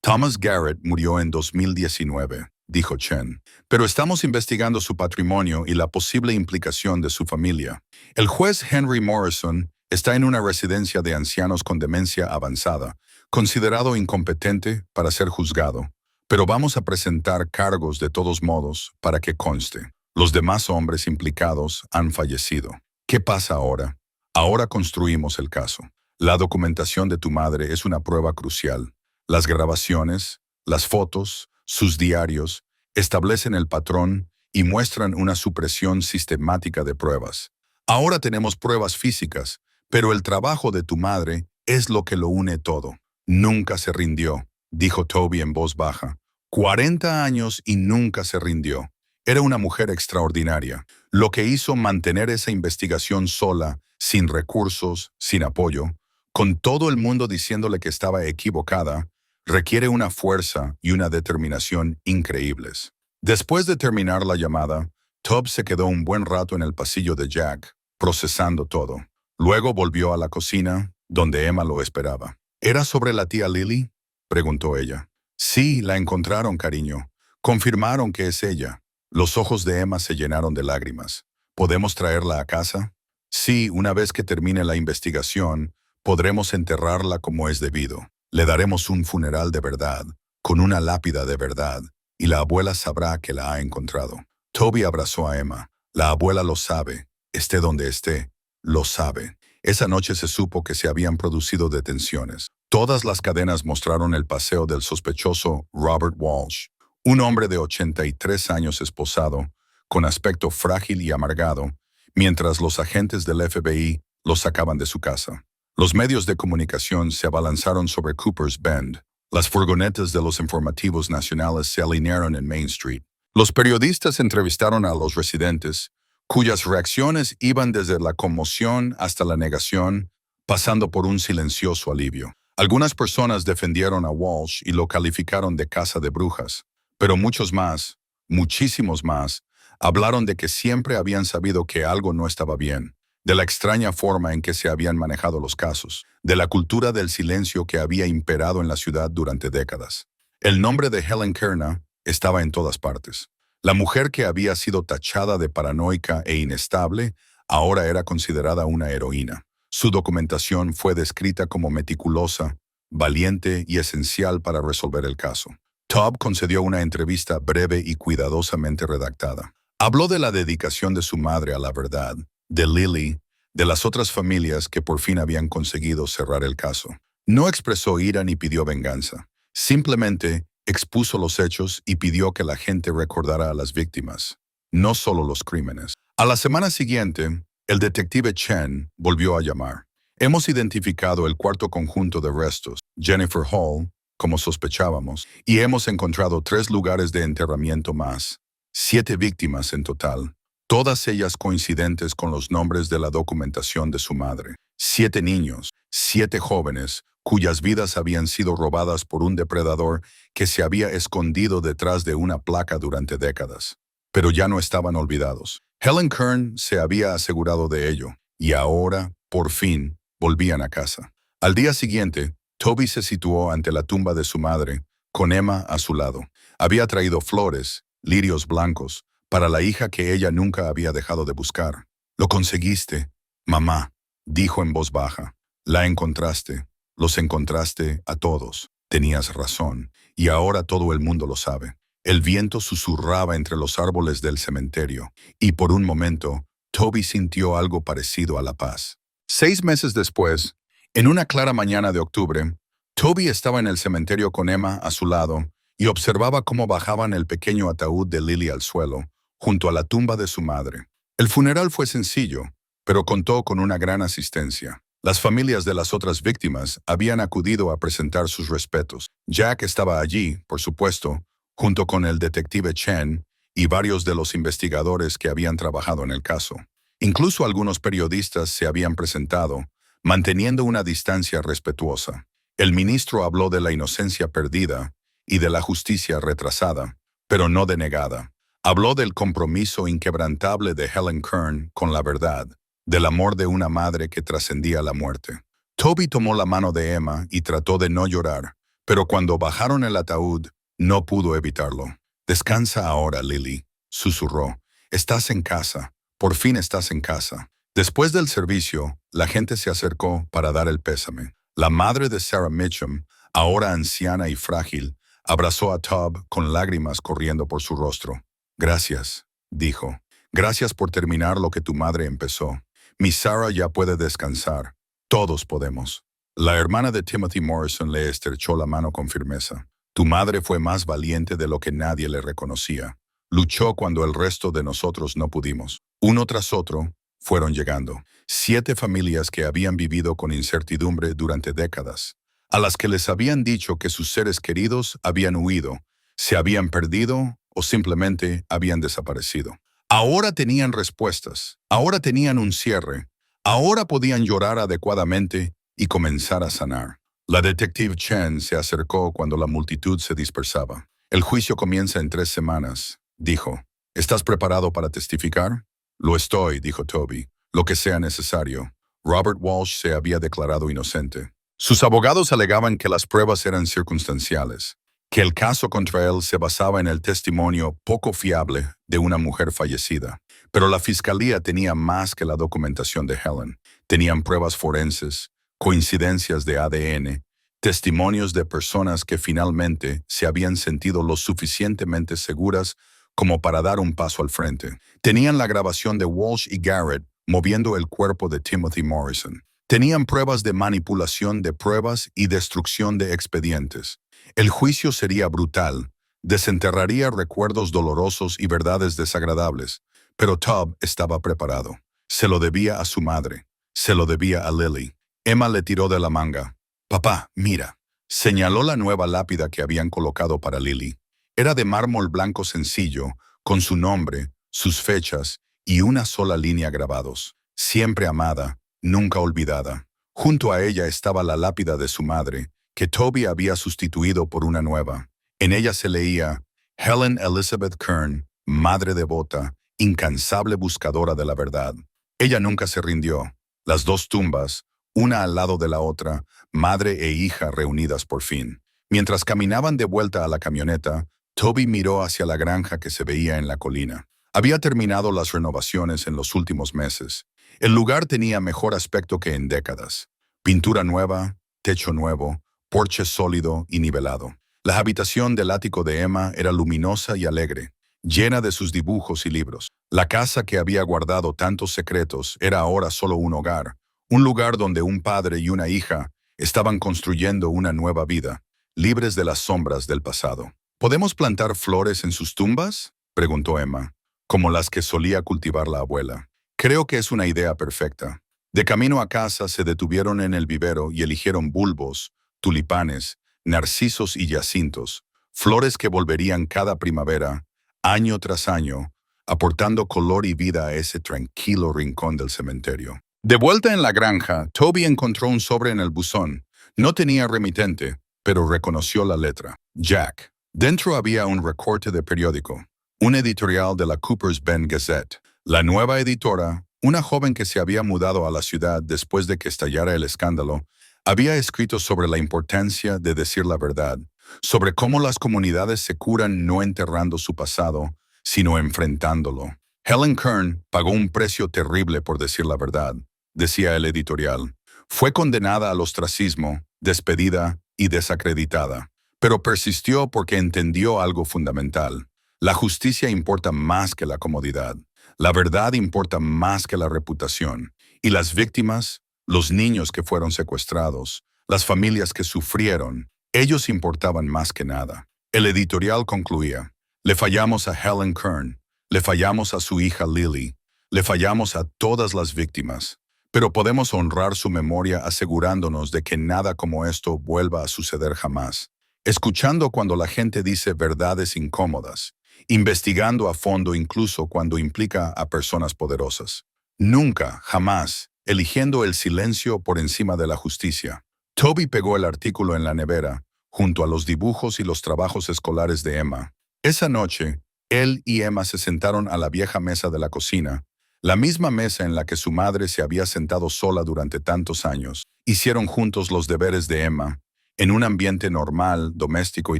Thomas Garrett murió en 2019, dijo Chen, pero estamos investigando su patrimonio y la posible implicación de su familia. El juez Henry Morrison está en una residencia de ancianos con demencia avanzada, considerado incompetente para ser juzgado, pero vamos a presentar cargos de todos modos para que conste. Los demás hombres implicados han fallecido. ¿Qué pasa ahora? Ahora construimos el caso. La documentación de tu madre es una prueba crucial. Las grabaciones, las fotos, sus diarios, establecen el patrón y muestran una supresión sistemática de pruebas. Ahora tenemos pruebas físicas, pero el trabajo de tu madre es lo que lo une todo. Nunca se rindió, dijo Toby en voz baja. 40 años y nunca se rindió. Era una mujer extraordinaria. Lo que hizo mantener esa investigación sola, sin recursos, sin apoyo, con todo el mundo diciéndole que estaba equivocada, requiere una fuerza y una determinación increíbles. Después de terminar la llamada, Toby se quedó un buen rato en el pasillo de Jack, procesando todo. Luego volvió a la cocina, donde Emma lo esperaba. ¿Era sobre la tía Lily?, preguntó ella. Sí, la encontraron, cariño. Confirmaron que es ella. Los ojos de Emma se llenaron de lágrimas. ¿Podemos traerla a casa? Sí, una vez que termine la investigación, podremos enterrarla como es debido. Le daremos un funeral de verdad, con una lápida de verdad, y la abuela sabrá que la ha encontrado. Toby abrazó a Emma. La abuela lo sabe, esté donde esté, lo sabe. Esa noche se supo que se habían producido detenciones. Todas las cadenas mostraron el paseo del sospechoso Robert Walsh, un hombre de 83 años esposado, con aspecto frágil y amargado, mientras los agentes del FBI lo sacaban de su casa. Los medios de comunicación se abalanzaron sobre Cooper's Bend. Las furgonetas de los informativos nacionales se alinearon en Main Street. Los periodistas entrevistaron a los residentes, cuyas reacciones iban desde la conmoción hasta la negación, pasando por un silencioso alivio. Algunas personas defendieron a Walsh y lo calificaron de caza de brujas, pero muchos más, muchísimos más, Hablaron de que siempre habían sabido que algo no estaba bien, de la extraña forma en que se habían manejado los casos, de la cultura del silencio que había imperado en la ciudad durante décadas. El nombre de Helen Kearna estaba en todas partes. La mujer que había sido tachada de paranoica e inestable ahora era considerada una heroína. Su documentación fue descrita como meticulosa, valiente y esencial para resolver el caso. Todd concedió una entrevista breve y cuidadosamente redactada. Habló de la dedicación de su madre a la verdad, de Lily, de las otras familias que por fin habían conseguido cerrar el caso. No expresó ira ni pidió venganza. Simplemente expuso los hechos y pidió que la gente recordara a las víctimas, no solo los crímenes. A la semana siguiente, el detective Chen volvió a llamar. Hemos identificado el cuarto conjunto de restos, Jennifer Hall, como sospechábamos, y hemos encontrado 3 lugares de enterramiento más, 7 víctimas en total, todas ellas coincidentes con los nombres de la documentación de su madre. 7 niños, 7 jóvenes, cuyas vidas habían sido robadas por un depredador que se había escondido detrás de una placa durante décadas. Pero ya no estaban olvidados. Helen Kearna se había asegurado de ello, y ahora, por fin, volvían a casa. Al día siguiente, Toby se situó ante la tumba de su madre, con Emma a su lado. Había traído flores, lirios blancos, para la hija que ella nunca había dejado de buscar. «Lo conseguiste, mamá», dijo en voz baja. «La encontraste. Los encontraste a todos. Tenías razón, y ahora todo el mundo lo sabe». El viento susurraba entre los árboles del cementerio, y por un momento, Toby sintió algo parecido a la paz. 6 meses después, en una clara mañana de octubre, Toby estaba en el cementerio con Emma a su lado y observaba cómo bajaban el pequeño ataúd de Lily al suelo, junto a la tumba de su madre. El funeral fue sencillo, pero contó con una gran asistencia. Las familias de las otras víctimas habían acudido a presentar sus respetos. Jack estaba allí, por supuesto, junto con el detective Chen y varios de los investigadores que habían trabajado en el caso. Incluso algunos periodistas se habían presentado, manteniendo una distancia respetuosa. El ministro habló de la inocencia perdida y de la justicia retrasada, pero no denegada. Habló del compromiso inquebrantable de Helen Kearna con la verdad, del amor de una madre que trascendía la muerte. Toby tomó la mano de Emma y trató de no llorar, pero cuando bajaron el ataúd, no pudo evitarlo. «Descansa ahora, Lily», susurró. «Estás en casa. Por fin estás en casa». Después del servicio, la gente se acercó para dar el pésame. La madre de Sarah Mitchum, ahora anciana y frágil, abrazó a Todd con lágrimas corriendo por su rostro. «Gracias», dijo. «Gracias por terminar lo que tu madre empezó. Mi Sarah ya puede descansar. Todos podemos». La hermana de Timothy Morrison le estrechó la mano con firmeza. «Tu madre fue más valiente de lo que nadie le reconocía. Luchó cuando el resto de nosotros no pudimos». Uno tras otro, fueron llegando. 7 familias que habían vivido con incertidumbre durante décadas, a las que les habían dicho que sus seres queridos habían huido, se habían perdido o simplemente habían desaparecido. Ahora tenían respuestas, ahora tenían un cierre, ahora podían llorar adecuadamente y comenzar a sanar. La detective Chen se acercó cuando la multitud se dispersaba. «El juicio comienza en 3 semanas», dijo. «¿Estás preparado para testificar?» «Lo estoy», dijo Toby. «Lo que sea necesario». Robert Walsh se había declarado inocente. Sus abogados alegaban que las pruebas eran circunstanciales, que el caso contra él se basaba en el testimonio poco fiable de una mujer fallecida. Pero la fiscalía tenía más que la documentación de Helen. Tenían pruebas forenses, coincidencias de ADN, testimonios de personas que finalmente se habían sentido lo suficientemente seguras como para dar un paso al frente. Tenían la grabación de Walsh y Garrett moviendo el cuerpo de Timothy Morrison. Tenían pruebas de manipulación de pruebas y destrucción de expedientes. El juicio sería brutal, desenterraría recuerdos dolorosos y verdades desagradables, pero Todd estaba preparado. Se lo debía a su madre, se lo debía a Lily. Emma le tiró de la manga. «Papá, mira». Señaló la nueva lápida que habían colocado para Lily. Era de mármol blanco sencillo, con su nombre, sus fechas y una sola línea grabados. «Siempre amada, nunca olvidada». Junto a ella estaba la lápida de su madre, que Toby había sustituido por una nueva. En ella se leía: «Helen Elizabeth Kearna, madre devota, incansable buscadora de la verdad. Ella nunca se rindió. Las dos tumbas, una al lado de la otra, madre e hija reunidas por fin. Mientras caminaban de vuelta a la camioneta, Toby miró hacia la granja que se veía en la colina. Había terminado las renovaciones en los últimos meses. El lugar tenía mejor aspecto que en décadas. Pintura nueva, techo nuevo, porche sólido y nivelado. La habitación del ático de Emma era luminosa y alegre, llena de sus dibujos y libros. La casa que había guardado tantos secretos era ahora solo un hogar, un lugar donde un padre y una hija estaban construyendo una nueva vida, libres de las sombras del pasado. ¿Podemos plantar flores en sus tumbas?, preguntó Emma, como las que solía cultivar la abuela. Creo que es una idea perfecta. De camino a casa se detuvieron en el vivero y eligieron bulbos, tulipanes, narcisos y jacintos, flores que volverían cada primavera, año tras año, aportando color y vida a ese tranquilo rincón del cementerio. De vuelta en la granja, Toby encontró un sobre en el buzón. No tenía remitente, pero reconoció la letra. Jack. Dentro había un recorte de periódico, un editorial de la Cooper's Bend Gazette. La nueva editora, una joven que se había mudado a la ciudad después de que estallara el escándalo, había escrito sobre la importancia de decir la verdad, sobre cómo las comunidades se curan no enterrando su pasado, sino enfrentándolo. Helen Kern pagó un precio terrible por decir la verdad, decía el editorial. Fue condenada al ostracismo, despedida y desacreditada, pero persistió porque entendió algo fundamental. La justicia importa más que la comodidad. La verdad importa más que la reputación. Y las víctimas, los niños que fueron secuestrados, las familias que sufrieron, ellos importaban más que nada. El editorial concluía: le fallamos a Helen Kern, le fallamos a su hija Lily, le fallamos a todas las víctimas, pero podemos honrar su memoria asegurándonos de que nada como esto vuelva a suceder jamás. Escuchando cuando la gente dice verdades incómodas, investigando a fondo incluso cuando implica a personas poderosas. Nunca, jamás, eligiendo el silencio por encima de la justicia. Toby pegó el artículo en la nevera, junto a los dibujos y los trabajos escolares de Emma. Esa noche, él y Emma se sentaron a la vieja mesa de la cocina, la misma mesa en la que su madre se había sentado sola durante tantos años. Hicieron juntos los deberes de Emma, en un ambiente normal, doméstico y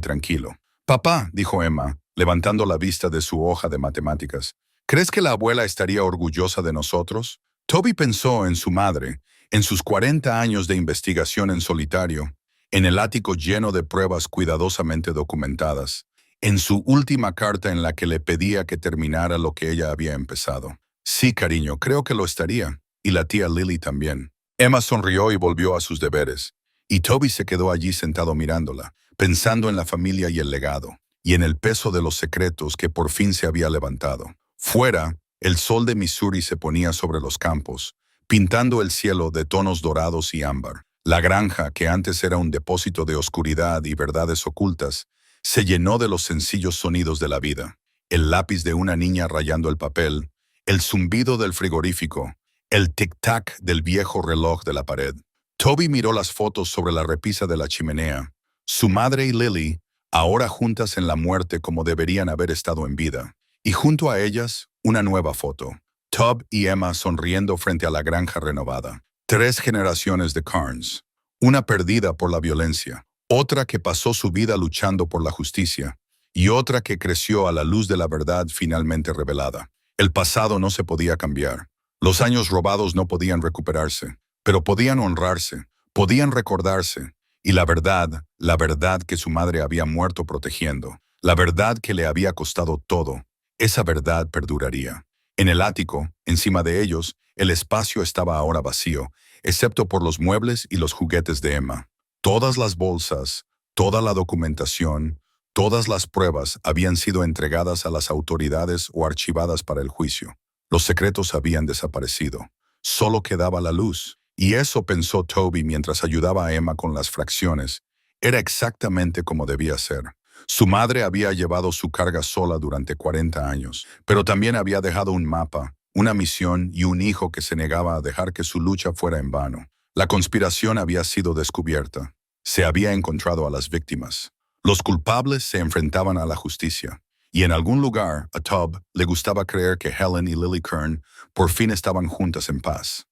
tranquilo. «Papá», dijo Emma, levantando la vista de su hoja de matemáticas, «¿crees que la abuela estaría orgullosa de nosotros?» Toby pensó en su madre, en sus 40 años de investigación en solitario, en el ático lleno de pruebas cuidadosamente documentadas, en su última carta en la que le pedía que terminara lo que ella había empezado. «Sí, cariño, creo que lo estaría, y la tía Lily también». Emma sonrió y volvió a sus deberes, y Toby se quedó allí sentado mirándola, pensando en la familia y el legado, y en el peso de los secretos que por fin se había levantado. Fuera, el sol de Missouri se ponía sobre los campos, pintando el cielo de tonos dorados y ámbar. La granja, que antes era un depósito de oscuridad y verdades ocultas, se llenó de los sencillos sonidos de la vida. El lápiz de una niña rayando el papel, el zumbido del frigorífico, el tic-tac del viejo reloj de la pared. Toby miró las fotos sobre la repisa de la chimenea. Su madre y Lily, ahora juntas en la muerte como deberían haber estado en vida. Y junto a ellas, una nueva foto. Toby y Emma sonriendo frente a la granja renovada. 3 generaciones de Carnes. Una perdida por la violencia, otra que pasó su vida luchando por la justicia, y otra que creció a la luz de la verdad finalmente revelada. El pasado no se podía cambiar. Los años robados no podían recuperarse, pero podían honrarse, podían recordarse, y la verdad que su madre había muerto protegiendo, la verdad que le había costado todo, esa verdad perduraría. En el ático, encima de ellos, el espacio estaba ahora vacío, excepto por los muebles y los juguetes de Emma. Todas las bolsas, toda la documentación, todas las pruebas habían sido entregadas a las autoridades o archivadas para el juicio. Los secretos habían desaparecido. Solo quedaba la luz. Y eso, pensó Toby mientras ayudaba a Emma con las fracciones, era exactamente como debía ser. Su madre había llevado su carga sola durante 40 años, pero también había dejado un mapa, una misión y un hijo que se negaba a dejar que su lucha fuera en vano. La conspiración había sido descubierta. Se había encontrado a las víctimas. Los culpables se enfrentaban a la justicia. Y en algún lugar, a Tob le gustaba creer que Helen y Lily Kern por fin estaban juntas en paz.